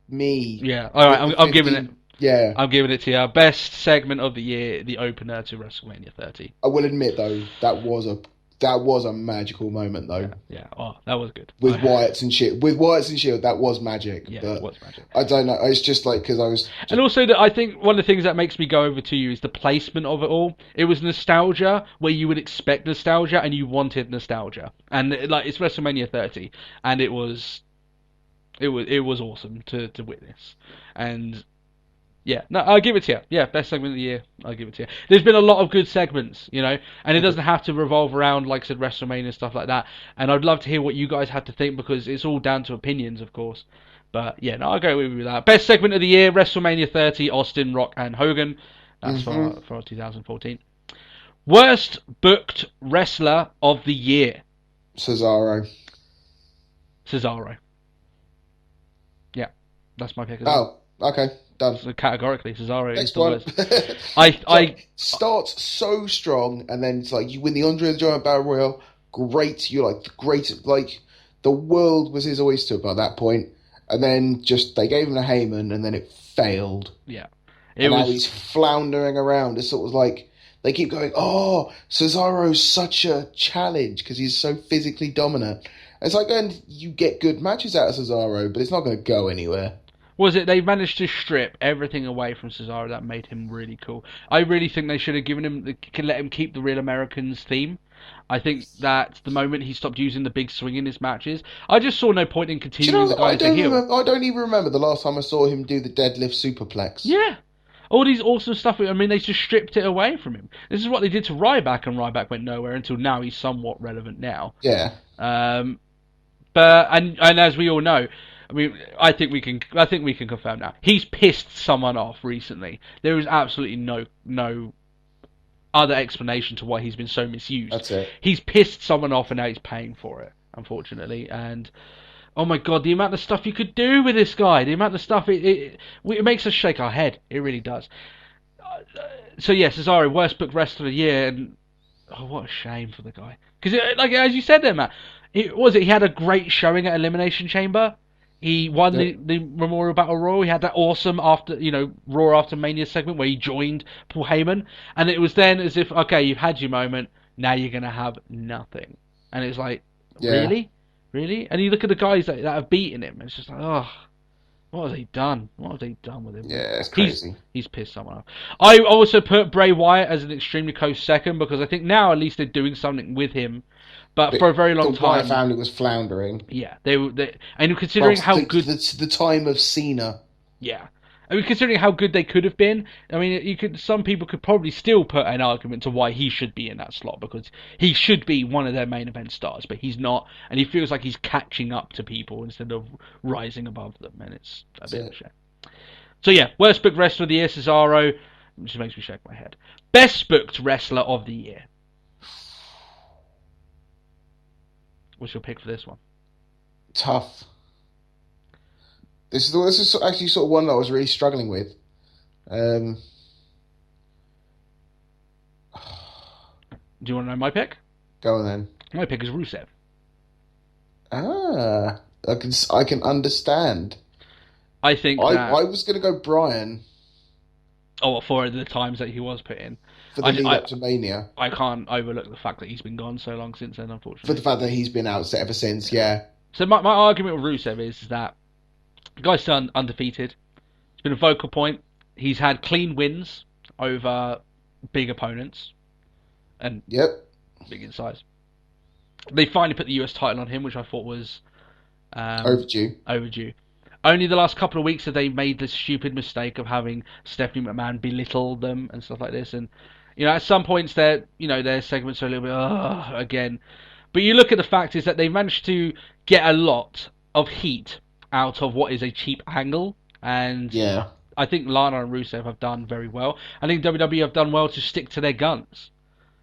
[SPEAKER 2] me.
[SPEAKER 1] Yeah. All right, I'm giving it.
[SPEAKER 2] Yeah.
[SPEAKER 1] I'm giving it to you. Best segment of the year, the opener to WrestleMania 30.
[SPEAKER 2] I will admit though, that was a magical moment though.
[SPEAKER 1] Yeah. Oh, that was good.
[SPEAKER 2] With Wyatts and Shield. With Wyatts and Shield, that was magic.
[SPEAKER 1] Yeah,
[SPEAKER 2] but
[SPEAKER 1] it was magic.
[SPEAKER 2] I don't know. It's just like because I was.
[SPEAKER 1] And also, I think one of the things that makes me go over to you is the placement of it all. It was nostalgia where you would expect nostalgia and you wanted nostalgia, and like it's WrestleMania 30, and it was awesome to witness. And yeah, no, I'll give it to you. Yeah, best segment of the year, I'll give it to you. There's been a lot of good segments, and it doesn't have to revolve around, like I said, WrestleMania and stuff like that. And I'd love to hear what you guys had to think, because it's all down to opinions, of course. But yeah, no, I'll go with that. Best segment of the year, WrestleMania 30, Austin, Rock, and Hogan. That's for 2014. Worst booked wrestler of the year,
[SPEAKER 2] Cesaro.
[SPEAKER 1] Yeah, that's my pick as well.
[SPEAKER 2] Oh, okay, done.
[SPEAKER 1] So categorically, Cesaro is
[SPEAKER 2] Next
[SPEAKER 1] the
[SPEAKER 2] one.
[SPEAKER 1] worst. I
[SPEAKER 2] starts so strong, and then it's like you win the Andre the Giant Battle Royal. great. You're like the great, like the world was his oyster by that point, and then just they gave him a Heyman, and then it failed.
[SPEAKER 1] Yeah,
[SPEAKER 2] And now he's floundering around. It's sort of like they keep going, oh, Cesaro's such a challenge because he's so physically dominant. It's like, and you get good matches out of Cesaro, but it's not going to go anywhere.
[SPEAKER 1] Was it they managed to strip everything away from Cesaro that made him really cool? I really think they should have given him, let him keep the Real Americans theme. I think that the moment he stopped using the big swing in his matches, I just saw no point in continuing the guy as a heel.
[SPEAKER 2] I don't even remember the last time I saw him do the deadlift superplex.
[SPEAKER 1] Yeah. All these awesome stuff, I mean, they just stripped it away from him. This is what they did to Ryback, and Ryback went nowhere until now he's somewhat relevant now.
[SPEAKER 2] Yeah.
[SPEAKER 1] But as we all know, I mean, I think we can confirm now. He's pissed someone off recently. There is absolutely no other explanation to why he's been so misused.
[SPEAKER 2] That's it.
[SPEAKER 1] He's pissed someone off and now he's paying for it, unfortunately. And oh my god, the amount of stuff you could do with this guy, the amount of stuff it makes us shake our head. It really does. So yeah, Cesaro, worst booked wrestler of the year, and oh, what a shame for the guy. Because like as you said there, Matt, he had a great showing at Elimination Chamber. He won the Memorial Battle Royal. He had that awesome Raw After Mania segment where he joined Paul Heyman, and it was then as if, okay, you've had your moment, now you're gonna have nothing, and it's like, really, and you look at the guys that have beaten him, and it's just like, oh, what have they done? What have they done with him?
[SPEAKER 2] Yeah, it's crazy.
[SPEAKER 1] He's pissed someone off. I also put Bray Wyatt as an extremely close second because I think now at least they're doing something with him. But for a very long time, the
[SPEAKER 2] Wyatt family was floundering.
[SPEAKER 1] Yeah, they and considering how good
[SPEAKER 2] the time of Cena.
[SPEAKER 1] Yeah, I mean, considering how good they could have been, I mean, some people could probably still put an argument to why he should be in that slot because he should be one of their main event stars, but he's not, and he feels like he's catching up to people instead of rising above them, and it's a bit of a shame. So yeah, worst booked wrestler of the year, Cesaro, which makes me shake my head. Best booked wrestler of the year. What's your pick for this one?
[SPEAKER 2] Tough. This is actually sort of one that I was really struggling with.
[SPEAKER 1] Do you want to know my pick?
[SPEAKER 2] Go on then.
[SPEAKER 1] My pick is Rusev.
[SPEAKER 2] I can understand.
[SPEAKER 1] I think
[SPEAKER 2] I was going to go Bryan.
[SPEAKER 1] Oh, for the times that he was put in.
[SPEAKER 2] For the lead up to Mania.
[SPEAKER 1] I can't overlook the fact that he's been gone so long since then, unfortunately.
[SPEAKER 2] For the fact that he's been out ever since, yeah.
[SPEAKER 1] So my argument with Rusev is that the guy's still undefeated. He's been a vocal point. He's had clean wins over big opponents. And big in size. They finally put the US title on him, which I thought was
[SPEAKER 2] overdue.
[SPEAKER 1] Only the last couple of weeks have they made this stupid mistake of having Stephanie McMahon belittle them and stuff like this. And, at some points their segments are a little bit, again. But you look at the fact is that they managed to get a lot of heat out of what is a cheap angle. And I think Lana and Rusev have done very well. I think WWE have done well to stick to their guns.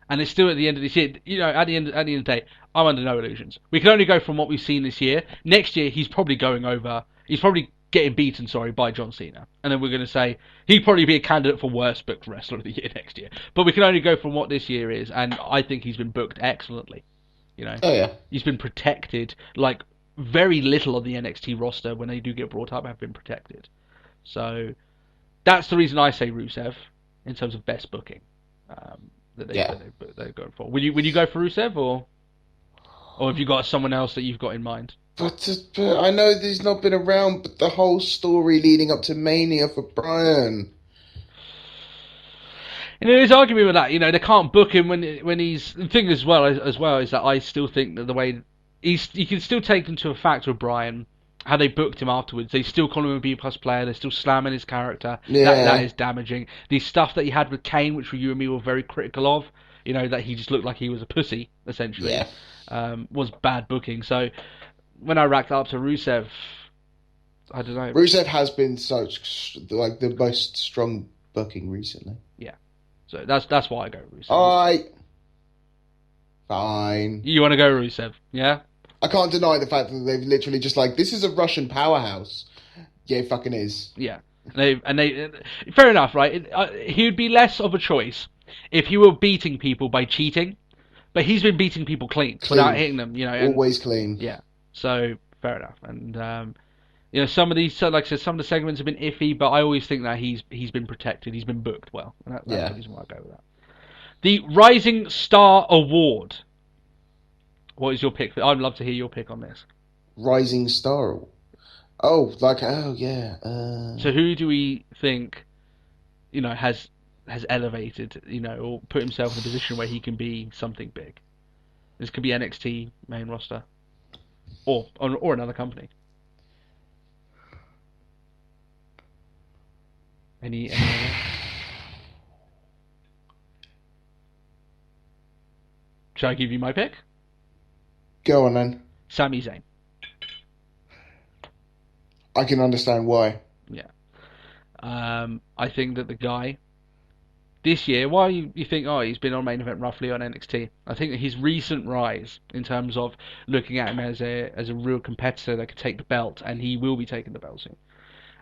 [SPEAKER 1] And it's still at the end of this year, at the end of the day, I'm under no illusions. We can only go from what we've seen this year. Next year, he's probably getting beaten, by John Cena. And then we're going to say, he'd probably be a candidate for worst booked wrestler of the year next year. But we can only go from what this year is, and I think he's been booked excellently.
[SPEAKER 2] Oh, yeah.
[SPEAKER 1] He's been protected, like, very little of the NXT roster, when they do get brought up, have been protected. So, that's the reason I say Rusev, in terms of best booking. That they're going for. Will you go for Rusev, or have you got someone else that you've got in mind?
[SPEAKER 2] But I know he's not been around, but the whole story leading up to Mania for Bryan.
[SPEAKER 1] There's argument with that. They can't book him when he's. The thing as well is that I still think that the way you can still take into a factor of Bryan, how they booked him afterwards. They still call him a B+ player. They're still slamming his character.
[SPEAKER 2] Yeah.
[SPEAKER 1] That is damaging. The stuff that he had with Kane, which you and me were very critical of, that he just looked like he was a pussy, essentially, was bad booking. So when I racked up to Rusev, I don't know.
[SPEAKER 2] Rusev has been the most strong booking recently.
[SPEAKER 1] Yeah. So that's why I go Rusev.
[SPEAKER 2] Alright. Fine.
[SPEAKER 1] You want to go Rusev, yeah?
[SPEAKER 2] I can't deny the fact that they've literally just this is a Russian powerhouse. Yeah, it fucking is.
[SPEAKER 1] Yeah. They fair enough, right? He would be less of a choice if he were beating people by cheating. but he's been beating people clean without hitting them. And,
[SPEAKER 2] Always clean.
[SPEAKER 1] Yeah. So fair enough. And some of these, like I said, some of the segments have been iffy, but I always think that he's been protected. He's been booked well. And that's the reason why I go with that. The Rising Star Award. What is your pick? I'd love to hear your pick on this.
[SPEAKER 2] Rising Star. Oh, yeah.
[SPEAKER 1] So who do we think, has elevated, or put himself in a position where he can be something big? This could be NXT main roster, or another company. Any Shall I give you my pick?
[SPEAKER 2] Go on then.
[SPEAKER 1] Sami Zayn.
[SPEAKER 2] I can understand why.
[SPEAKER 1] Yeah. I think that the guy this year, why you think, he's been on main event roughly on NXT. I think that his recent rise in terms of looking at him as a real competitor that could take the belt, and he will be taking the belt soon.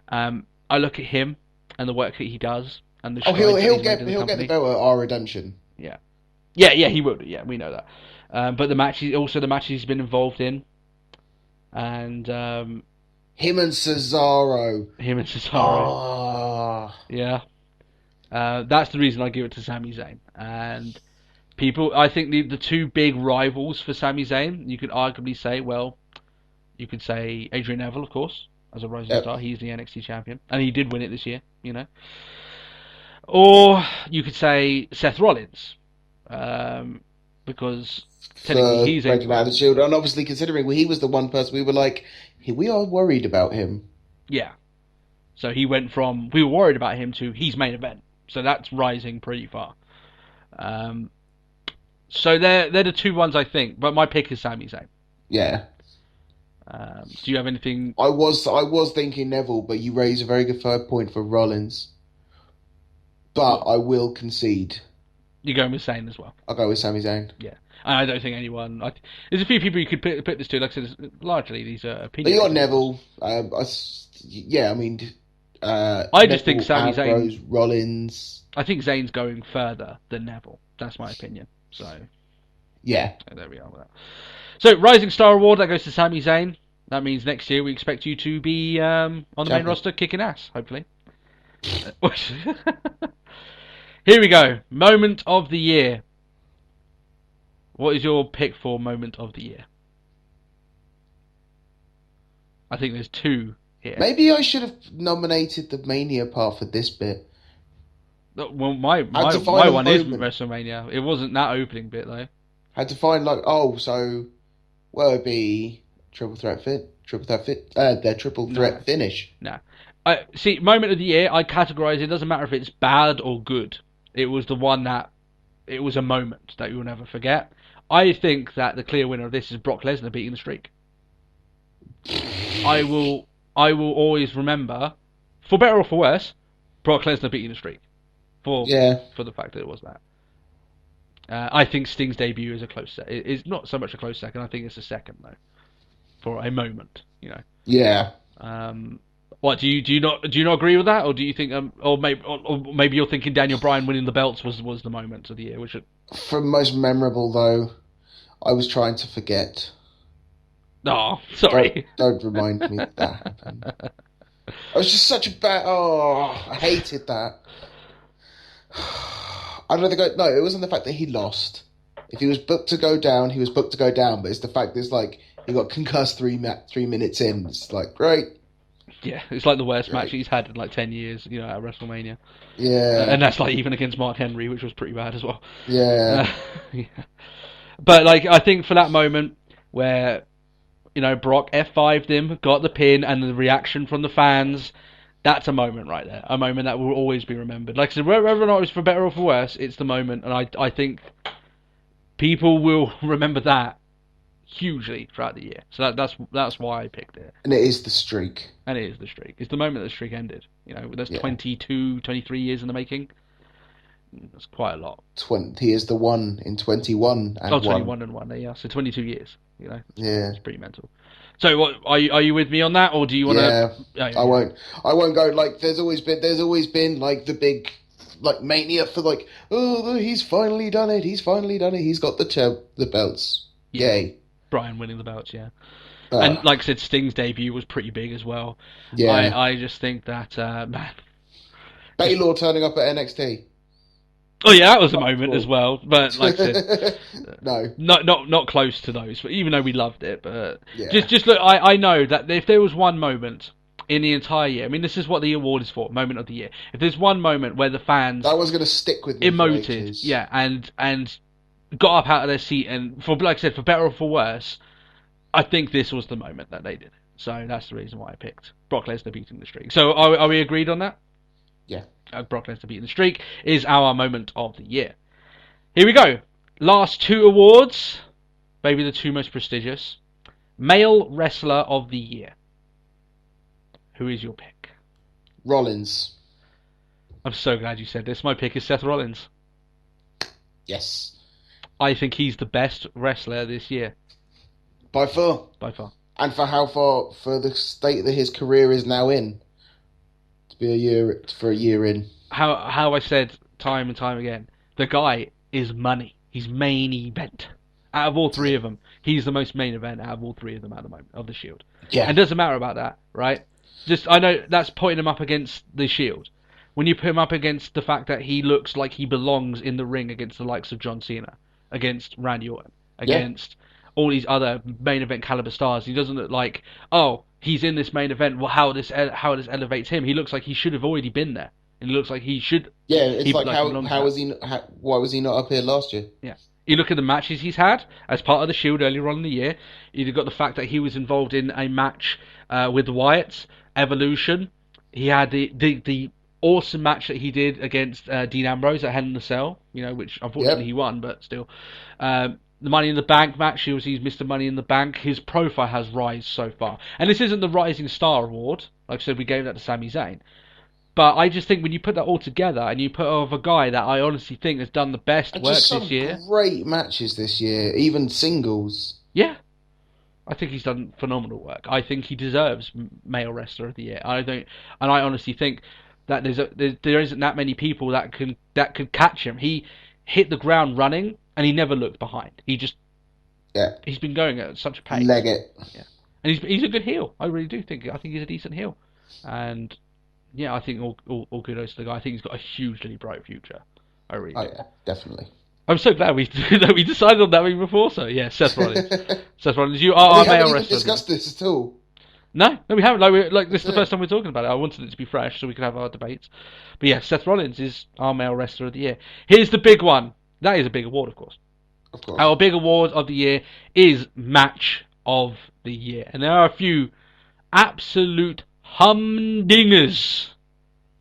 [SPEAKER 1] I look at him and the work that he does, and the
[SPEAKER 2] he'll get the belt at our Redemption.
[SPEAKER 1] Yeah, he will do. Yeah, we know that. But the matches he's been involved in, and
[SPEAKER 2] him and Cesaro.
[SPEAKER 1] Oh. Yeah. That's the reason I give it to Sami Zayn. And I think the two big rivals for Sami Zayn, you could arguably say, you could say Adrian Neville, of course, as a rising star. He's the NXT champion, and he did win it this year, Or you could say Seth Rollins, because technically he's
[SPEAKER 2] regular attitude, and obviously considering he was the one person we were like, we are worried about him.
[SPEAKER 1] Yeah. So he went from we were worried about him to he's main event. So that's rising pretty far. So they're the two ones I think, but my pick is Sami Zayn.
[SPEAKER 2] Yeah.
[SPEAKER 1] Do you have anything?
[SPEAKER 2] I was thinking Neville, but you raise a very good third point for Rollins. But I will concede.
[SPEAKER 1] You're going with Zayn as well.
[SPEAKER 2] I'll go with Sami Zayn.
[SPEAKER 1] Yeah. I don't think anyone. There's a few people you could put this to. Like I said, largely these are opinions.
[SPEAKER 2] But you got Neville. I
[SPEAKER 1] just think Sami
[SPEAKER 2] Zayn, Rollins.
[SPEAKER 1] I think Zayn's going further than Neville. That's my opinion. So
[SPEAKER 2] yeah,
[SPEAKER 1] there we are with that. So Rising Star Award that goes to Sami Zayn. That means next year we expect you to be on the main roster kicking ass. Hopefully. Here we go. Moment of the year. What is your pick for moment of the year? I think there's two here.
[SPEAKER 2] Maybe I should have nominated the Mania part for this bit.
[SPEAKER 1] Well, my one is WrestleMania. It wasn't that opening bit though.
[SPEAKER 2] Had to find it'd be triple threat finish.
[SPEAKER 1] No. See, moment of the year, I categorise it. Doesn't matter if it's bad or good. It was the one that it was a moment that you will never forget. I think that the clear winner of this is Brock Lesnar beating the streak. I will always remember, for better or for worse, Brock Lesnar beating the streak. For the fact that it was that. I think Sting's debut is a close second. It's not so much a close second. I think it's a second though, for a moment.
[SPEAKER 2] Yeah.
[SPEAKER 1] What do you not agree with that, or do you think or maybe you're thinking Daniel Bryan winning the belts was the moment of the year,
[SPEAKER 2] for most memorable though, I was trying to forget.
[SPEAKER 1] Oh, sorry.
[SPEAKER 2] Don't remind me that happened. I was just such a bad. Oh, I hated that. I don't think no, it wasn't the fact that he lost. If he was booked to go down, he was booked to go down. But it's the fact that he got concussed 3 minutes in. It's great.
[SPEAKER 1] Yeah, it's like the worst match he's had in 10 years, at WrestleMania.
[SPEAKER 2] Yeah.
[SPEAKER 1] And that's even against Mark Henry, which was pretty bad as well.
[SPEAKER 2] Yeah.
[SPEAKER 1] Yeah. But I think for that moment where, Brock F5'd him, got the pin, and the reaction from the fans, that's a moment right there. A moment that will always be remembered. Like I said, whether or not it's for better or for worse, it's the moment, and I think people will remember that hugely throughout the year. So that's why I picked it.
[SPEAKER 2] And it is the streak.
[SPEAKER 1] It's the moment the streak ended. That's 22, 23 years in the making. That's quite a lot.
[SPEAKER 2] He is the one in 21 and
[SPEAKER 1] 21 and 1, yeah. So 22 years.
[SPEAKER 2] Yeah.
[SPEAKER 1] It's pretty mental. So what are you with me on that, or do you want to?
[SPEAKER 2] Yeah. I won't go. There's always been the big like mania for like, oh, he's finally done it. He's finally done it. He's got the belts. Yay.
[SPEAKER 1] Brian winning the belts, yeah.
[SPEAKER 2] Uh,
[SPEAKER 1] And like I said, Sting's debut was pretty big as well.
[SPEAKER 2] Yeah.
[SPEAKER 1] I just think that, man.
[SPEAKER 2] Baylor turning up at NXT.
[SPEAKER 1] Oh yeah, that was a moment as well. But like I said,
[SPEAKER 2] No.
[SPEAKER 1] not close to those. But even though we loved it, but
[SPEAKER 2] Yeah.
[SPEAKER 1] just look. I know that if there was one moment in the entire year, I mean, this is what the award is for, moment of the year. If there's one moment where the fans
[SPEAKER 2] That was going to stick with me. for
[SPEAKER 1] emoted,
[SPEAKER 2] ages.
[SPEAKER 1] yeah, and got up out of their seat, and for like I said, for better or for worse, I think this was the moment that they did it. So that's the reason why I picked Brock Lesnar beating the streak. So are we agreed on that?
[SPEAKER 2] Yeah.
[SPEAKER 1] Brock Lesnar beating the streak is our moment of the year. Here we go. Last two awards, maybe the two most prestigious. Male Wrestler of the Year. Who is your pick?
[SPEAKER 2] Rollins.
[SPEAKER 1] I'm so glad you said this. My pick is Seth Rollins.
[SPEAKER 2] Yes.
[SPEAKER 1] I think he's the best wrestler this year,
[SPEAKER 2] By far.
[SPEAKER 1] by far.
[SPEAKER 2] And for how far, for the state that his career is now in. To be a year in.
[SPEAKER 1] How I said time and time again, the guy is money. He's main event. Out of all three of them, he's the most main event out of all three of them at the moment, of the Shield.
[SPEAKER 2] Yeah.
[SPEAKER 1] And it doesn't matter about that, right? Just, I know that's putting him up against the Shield. When you put him up against the fact that he looks like he belongs in the ring against the likes of John Cena, against Randy Orton, against all these other main event caliber stars, he doesn't look like, oh, he's in this main event, well, how this elevates him. He looks like he should have already been there. And he looks like he should...
[SPEAKER 2] Yeah, it's like
[SPEAKER 1] belongs
[SPEAKER 2] how
[SPEAKER 1] there.
[SPEAKER 2] was he? Why was he not up here last year?
[SPEAKER 1] Yeah. You look at the matches he's had as part of the Shield earlier on in the year. You've got the fact that he was involved in a match with the Wyatts, Evolution. He had the awesome match that he did against Dean Ambrose at Hell in a Cell, which unfortunately he won, but still. The Money in the Bank match, he's Mr. Money in the Bank. His profile has risen so far. And this isn't the Rising Star Award. Like I said, we gave that to Sami Zayn. But I just think when you put that all together and you put over a guy that I honestly think has done the best work
[SPEAKER 2] Just some
[SPEAKER 1] this year.
[SPEAKER 2] great matches this year, even singles.
[SPEAKER 1] Yeah. I think he's done phenomenal work. I think he deserves Male Wrestler of the Year. I honestly think that there isn't that many people that could catch him. He hit the ground running and he never looked behind. He's been going at such a pace.
[SPEAKER 2] Leg it.
[SPEAKER 1] Yeah. And he's a good heel. I really do think. I think he's a decent heel. And yeah, I think all kudos to the guy. I think he's got a hugely bright future. I really do.
[SPEAKER 2] Oh yeah, definitely.
[SPEAKER 1] I'm so glad we decided on that even before. So yeah, Seth Rollins. Seth Rollins, you are our
[SPEAKER 2] We
[SPEAKER 1] Male
[SPEAKER 2] haven't even
[SPEAKER 1] Wrestler.
[SPEAKER 2] discussed this at all.
[SPEAKER 1] No, we haven't. This is the first time we're talking about it. I wanted it to be fresh so we could have our debates. But yeah, Seth Rollins is our Male Wrestler of the Year. Here's the big one. That is a big award, of course.
[SPEAKER 2] Of course.
[SPEAKER 1] Our big award of the year is Match of the Year. And there are a few absolute humdingers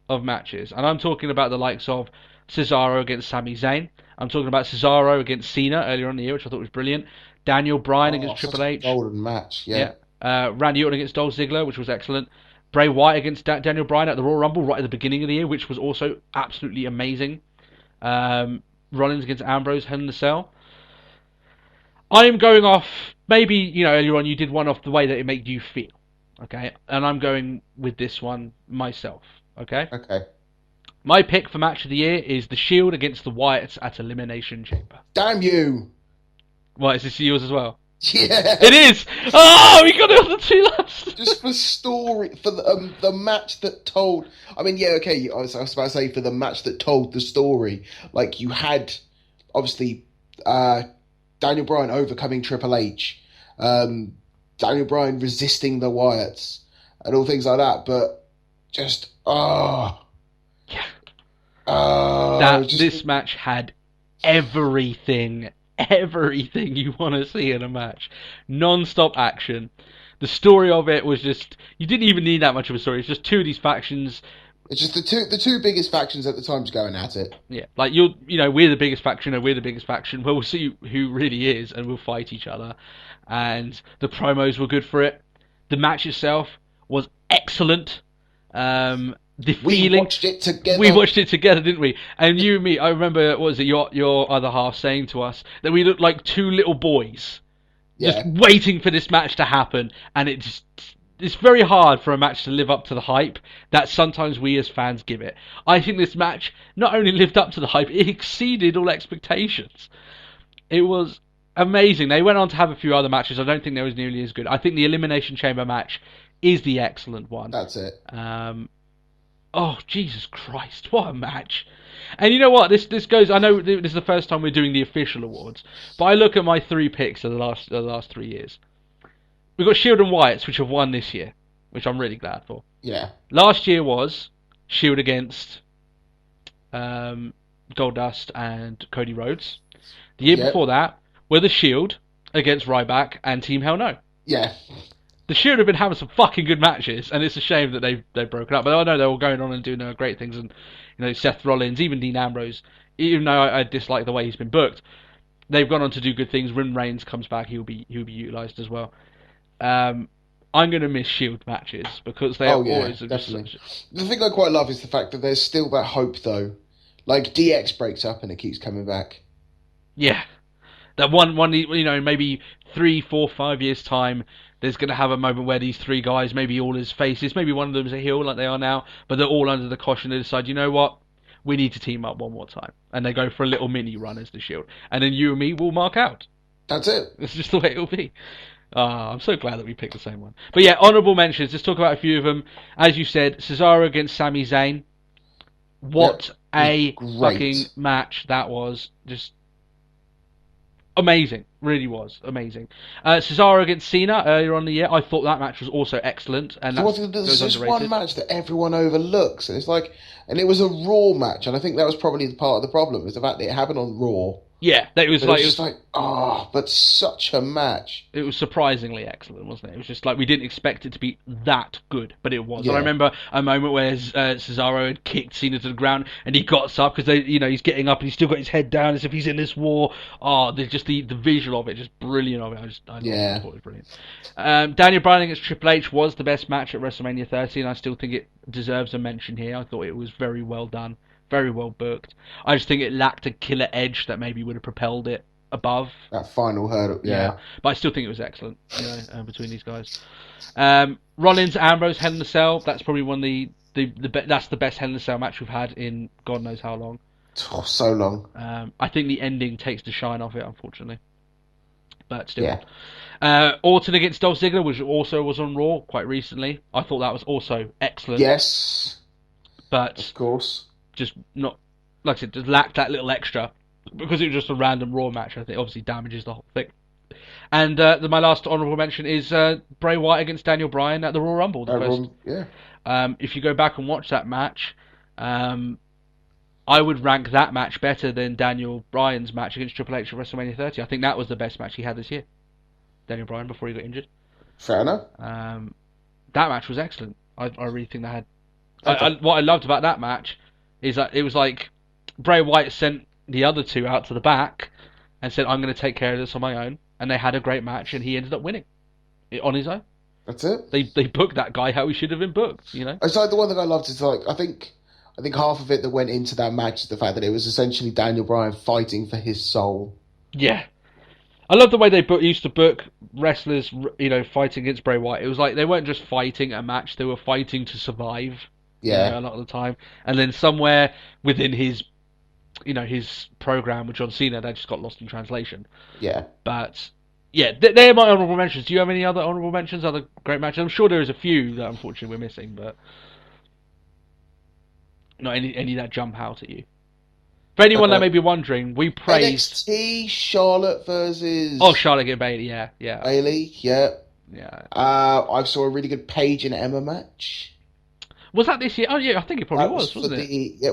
[SPEAKER 1] of matches. And I'm talking about the likes of Cesaro against Sami Zayn. I'm talking about Cesaro against Cena earlier on in the year, which I thought was brilliant. Daniel Bryan against
[SPEAKER 2] such
[SPEAKER 1] Triple
[SPEAKER 2] a
[SPEAKER 1] H.
[SPEAKER 2] golden match, yeah.
[SPEAKER 1] Randy Orton against Dolph Ziggler, which was excellent. Bray Wyatt against Daniel Bryan at the Royal Rumble right at the beginning of the year, which was also absolutely amazing. Rollins against Ambrose, Hell in a Cell. I am going off, maybe, earlier on you did one off the way that it made you feel, okay? And I'm going with this one myself, okay?
[SPEAKER 2] Okay.
[SPEAKER 1] My pick for Match of the Year is The Shield against the Wyatts at Elimination Chamber.
[SPEAKER 2] Damn you!
[SPEAKER 1] What, is this yours as well?
[SPEAKER 2] Yeah!
[SPEAKER 1] It is! Oh, we got it on the two last!
[SPEAKER 2] Just for story, for the match that told... I mean, yeah, okay, I was about to say for the match that told the story. Like, you had, obviously, Daniel Bryan overcoming Triple H, Daniel Bryan resisting the Wyatts, and all things like that, but just,
[SPEAKER 1] This match had everything you want to see in a match. Non-stop action. The story of it was just... You didn't even need that much of a story. It's just two of these factions...
[SPEAKER 2] It's just the two biggest factions at the time's going at it.
[SPEAKER 1] Yeah, like we're the biggest faction, and we're the biggest faction. Well, we'll see who really is, and we'll fight each other. And the promos were good for it. The match itself was excellent. We
[SPEAKER 2] watched it together.
[SPEAKER 1] We watched it together, didn't we? And you and me, I remember, what was it, your other half saying to us that we looked like two little boys, just waiting for this match to happen, and it it's very hard for a match to live up to the hype that sometimes we as fans give it. I think this match not only lived up to the hype, it exceeded all expectations. It was amazing. They went on to have a few other matches. I don't think they was nearly as good. I think the Elimination Chamber match is the excellent one.
[SPEAKER 2] That's it.
[SPEAKER 1] Oh, Jesus Christ, what a match. And you know what? This goes... I know this is the first time we're doing the official awards, but I look at my 3 picks of the last 3 years. We've got Shield and Wyatt's, which have won this year, which I'm really glad for.
[SPEAKER 2] Yeah.
[SPEAKER 1] Last year was Shield against Goldust and Cody Rhodes. The year before that were the Shield against Ryback and Team Hell No.
[SPEAKER 2] Yeah.
[SPEAKER 1] The Shield have been having some fucking good matches, and it's a shame that they've broken up. But I know they're all going on and doing great things, and Seth Rollins, even Dean Ambrose, even though I dislike the way he's been booked, they've gone on to do good things. When Reigns comes back, he'll be utilised as well. I'm going to miss Shield matches because they are always
[SPEAKER 2] definitely. The thing I quite love is the fact that there's still that hope, though. Like DX breaks up and it keeps coming back.
[SPEAKER 1] Yeah, that one maybe 3, 4, 5 years time, there's going to have a moment where these 3 guys, maybe all as faces, maybe one of them's a heel like they are now, but they're all under the caution. They decide, you know what, we need to team up one more time, and they go for a little mini run as the Shield, and then you and me will mark out.
[SPEAKER 2] That's it.
[SPEAKER 1] It's just the way it'll be. I'm so glad that we picked the same one. But yeah, honourable mentions. Let's talk about a few of them. As you said, Cesaro against Sami Zayn. What a fucking match that was. Just amazing. Really was amazing. Cesaro against Cena earlier on in the year. I thought that match was also excellent. And
[SPEAKER 2] there's just one match that everyone overlooks. And it's like, and it was a Raw match. And I think that was probably part of the problem, is the fact that it happened on Raw.
[SPEAKER 1] Yeah, it was
[SPEAKER 2] but such a match.
[SPEAKER 1] It was surprisingly excellent, wasn't it? It was just like we didn't expect it to be that good, but it was.
[SPEAKER 2] Yeah.
[SPEAKER 1] And I remember a moment where Cesaro had kicked Cena to the ground, and he got up because he's getting up and he's still got his head down as if he's in this war. Oh, just the visual of it, just brilliant of it. I thought it was brilliant. Daniel Bryan against Triple H was the best match at WrestleMania 30, and I still think it deserves a mention here. I thought it was very well done. Very well booked. I just think it lacked a killer edge that maybe would have propelled it above.
[SPEAKER 2] That final hurdle, yeah.
[SPEAKER 1] But I still think it was excellent, between these guys. Rollins, Ambrose, Hell in a Cell. That's probably one of that's the best Hell in a Cell match we've had in God knows how long.
[SPEAKER 2] Oh, so long.
[SPEAKER 1] I think the ending takes the shine off it, unfortunately. But still. Orton against Dolph Ziggler, which also was on Raw quite recently. I thought that was also excellent.
[SPEAKER 2] Yes.
[SPEAKER 1] But
[SPEAKER 2] of course.
[SPEAKER 1] Just not, like I said, just lacked that little extra because it was just a random Raw match. I think obviously damages the whole thing. And my last honourable mention is Bray Wyatt against Daniel Bryan at the Royal Rumble. If you go back and watch that match, I would rank that match better than Daniel Bryan's match against Triple H at WrestleMania 30. I think that was the best match he had this year. Daniel Bryan before he got injured.
[SPEAKER 2] Fair enough.
[SPEAKER 1] That match was excellent. I really think that had. What I loved about that match is that it was like Bray Wyatt sent the other 2 out to the back and said, I'm going to take care of this on my own. And they had a great match, and he ended up winning on his own.
[SPEAKER 2] That's it.
[SPEAKER 1] They booked that guy how he should have been booked,
[SPEAKER 2] It's like the one that I loved is like, I think half of it that went into that match is the fact that it was essentially Daniel Bryan fighting for his soul. Yeah.
[SPEAKER 1] I love the way they used to book wrestlers, fighting against Bray Wyatt. It was like they weren't just fighting a match, they were fighting to survive.
[SPEAKER 2] Yeah.
[SPEAKER 1] A lot of the time. And then somewhere within his program with John Cena, that just got lost in translation.
[SPEAKER 2] Yeah.
[SPEAKER 1] But, yeah, they're my honourable mentions. Do you have any other honourable mentions, other great matches? I'm sure there is a few that unfortunately we're missing, but not any that jump out at you. For anyone that may be wondering, we praised...
[SPEAKER 2] NXT, Charlotte versus...
[SPEAKER 1] Oh, Charlotte against Bayley, yeah.
[SPEAKER 2] Bayley, yeah.
[SPEAKER 1] Yeah.
[SPEAKER 2] I saw a really good Paige and Emma match.
[SPEAKER 1] Was that this year? Oh, yeah, I think it probably wasn't it?
[SPEAKER 2] Yeah,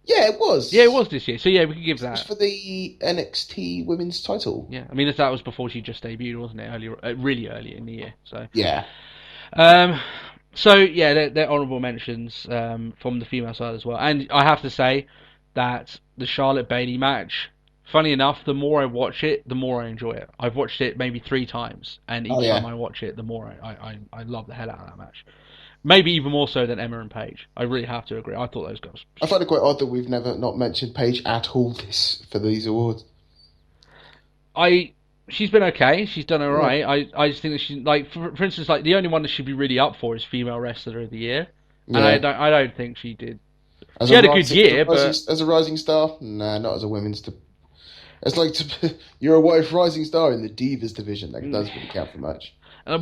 [SPEAKER 2] yeah, it was.
[SPEAKER 1] Yeah, it was this year. So, yeah, we can give that.
[SPEAKER 2] It was for the NXT Women's title.
[SPEAKER 1] Yeah, I mean, that was before she just debuted, wasn't it? Really early in the year. So
[SPEAKER 2] yeah.
[SPEAKER 1] So, yeah, they're honourable mentions from the female side as well. And I have to say that the Charlotte-Bayley match, funny enough, the more I watch it, the more I enjoy it. I've watched it maybe 3 times, and each time I watch it, the more I love the hell out of that match. Maybe even more so than Emma and Paige. I really have to agree. I thought those guys...
[SPEAKER 2] I find it quite odd that we've never not mentioned Paige at all for these awards.
[SPEAKER 1] I she's been okay. She's done all right. I just think that she, like, for instance, like the only one that she'd be really up for is Female Wrestler of the Year, and I don't think she did. She had a good year, but
[SPEAKER 2] as a rising star, nah, not as a women's. It's like you're a wife rising star in the Divas division. That doesn't really count for much.
[SPEAKER 1] I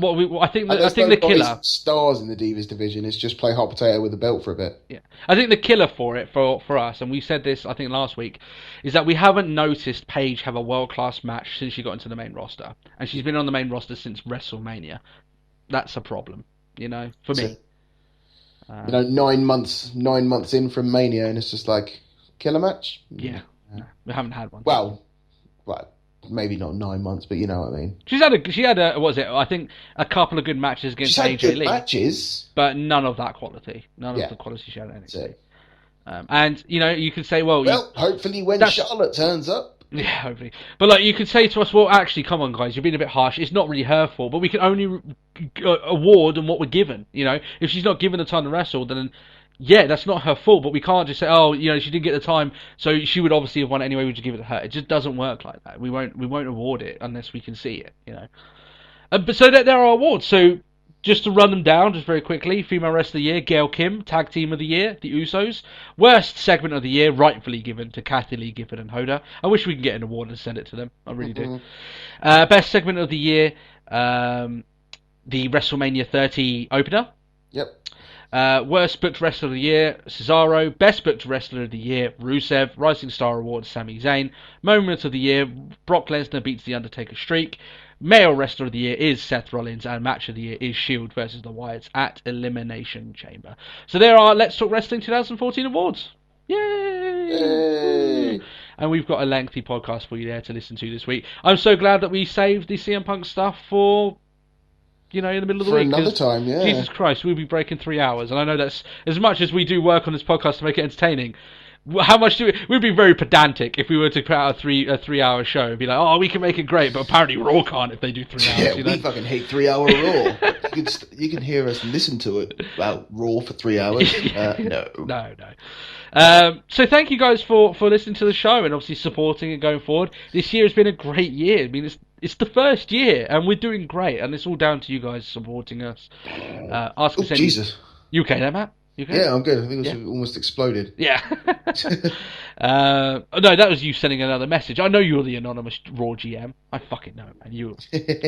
[SPEAKER 1] think the killer
[SPEAKER 2] stars in the Divas division is just play hot potato with a belt for a bit.
[SPEAKER 1] Yeah, I think the killer for it for us, and we said this I think last week, is that we haven't noticed Paige have a world class match since she got into the main roster, and she's been on the main roster since WrestleMania. That's a problem, for me.
[SPEAKER 2] 9 months in from Mania, and it's just like killer match.
[SPEAKER 1] Yeah, we haven't had one.
[SPEAKER 2] Well, maybe not 9 months, but you know what I mean.
[SPEAKER 1] She had a what was it? I think a couple of good matches against AJ Lee.
[SPEAKER 2] Matches,
[SPEAKER 1] but none of that quality. None of the quality she had in NXT. And you could say, well,
[SPEAKER 2] hopefully when Charlotte turns up.
[SPEAKER 1] Yeah, hopefully. But like, you could say to us, well, actually, come on, guys, you're being a bit harsh. It's not really her fault, but we can only award on what we're given. If she's not given the time to wrestle, then yeah, that's not her fault. But we can't just say, oh, she didn't get the time, so she would obviously have won anyway. We just give it to her. It just doesn't work like that. We won't award it unless we can see it. But so there are awards. So just to run them down, just very quickly: Female Wrestler of the Year, Gail Kim; Tag Team of the Year, The Usos; Worst Segment of the Year, rightfully given to Kathy Lee Gifford and Hoda. I wish we could get an award and send it to them. I really do. Best Segment of the Year, the WrestleMania 30 opener.
[SPEAKER 2] Yep.
[SPEAKER 1] Worst Booked Wrestler of the Year, Cesaro; Best Booked Wrestler of the Year, Rusev; Rising Star Award, Sami Zayn; Moment of the Year, Brock Lesnar beats The Undertaker streak; Male Wrestler of the Year is Seth Rollins, and Match of the Year is Shield versus the Wyatts at Elimination Chamber. So there are Let's Talk Wrestling 2014 awards. Yay! And we've got a lengthy podcast for you there to listen to this week. I'm so glad that we saved the CM Punk stuff for in the middle of the week.
[SPEAKER 2] For another time, yeah.
[SPEAKER 1] Jesus Christ, we'll be breaking 3 hours. And I know that's, as much as we do work on this podcast to make it entertaining, how much we'd be very pedantic if we were to put out a 3 hour show and be like, oh, we can make it great, but apparently Raw can't if they do 3 hours.
[SPEAKER 2] We fucking hate 3 hour Raw. You can hear us listen to it about Raw for 3 hours.
[SPEAKER 1] No. So thank you guys for listening to the show and obviously supporting and going forward. This year has been a great year. I mean, it's the first year and we're doing great, and it's all down to you guys supporting us.
[SPEAKER 2] Jesus.
[SPEAKER 1] You okay there, Matt? Okay?
[SPEAKER 2] Yeah, I'm good. I think it almost exploded.
[SPEAKER 1] Yeah. No, that was you sending another message. I know you're the anonymous Raw GM. I fucking know, man.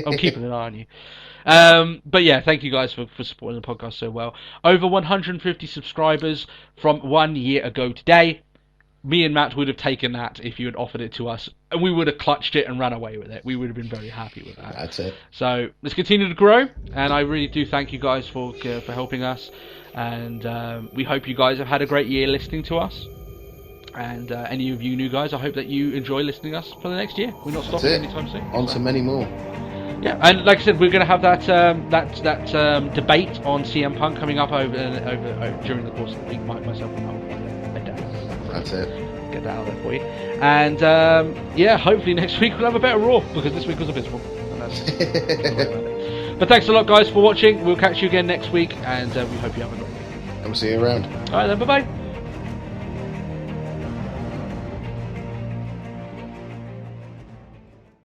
[SPEAKER 1] I'm keeping an eye on you. But yeah, thank you guys for supporting the podcast so well. Over 150 subscribers from 1 year ago today. Me and Matt would have taken that if you had offered it to us, and we would have clutched it and run away with it. We would have been very happy with that.
[SPEAKER 2] That's it.
[SPEAKER 1] So let's continue to grow, and I really do thank you guys for helping us. And we hope you guys have had a great year listening to us. And any of you new guys, I hope that you enjoy listening to us for the next year. We're not stopping anytime soon.
[SPEAKER 2] On to many more.
[SPEAKER 1] Yeah, and like I said, we're going to have that debate on CM Punk coming up over during the course of the week. Myself and I'll head down.
[SPEAKER 2] That's it.
[SPEAKER 1] Get that out there for you. And hopefully next week we'll have a better Raw, because this week was abysmal. But thanks a lot, guys, for watching. We'll catch you again next week, and we hope you have a good week.
[SPEAKER 2] And we'll see you around.
[SPEAKER 1] All right then, bye-bye.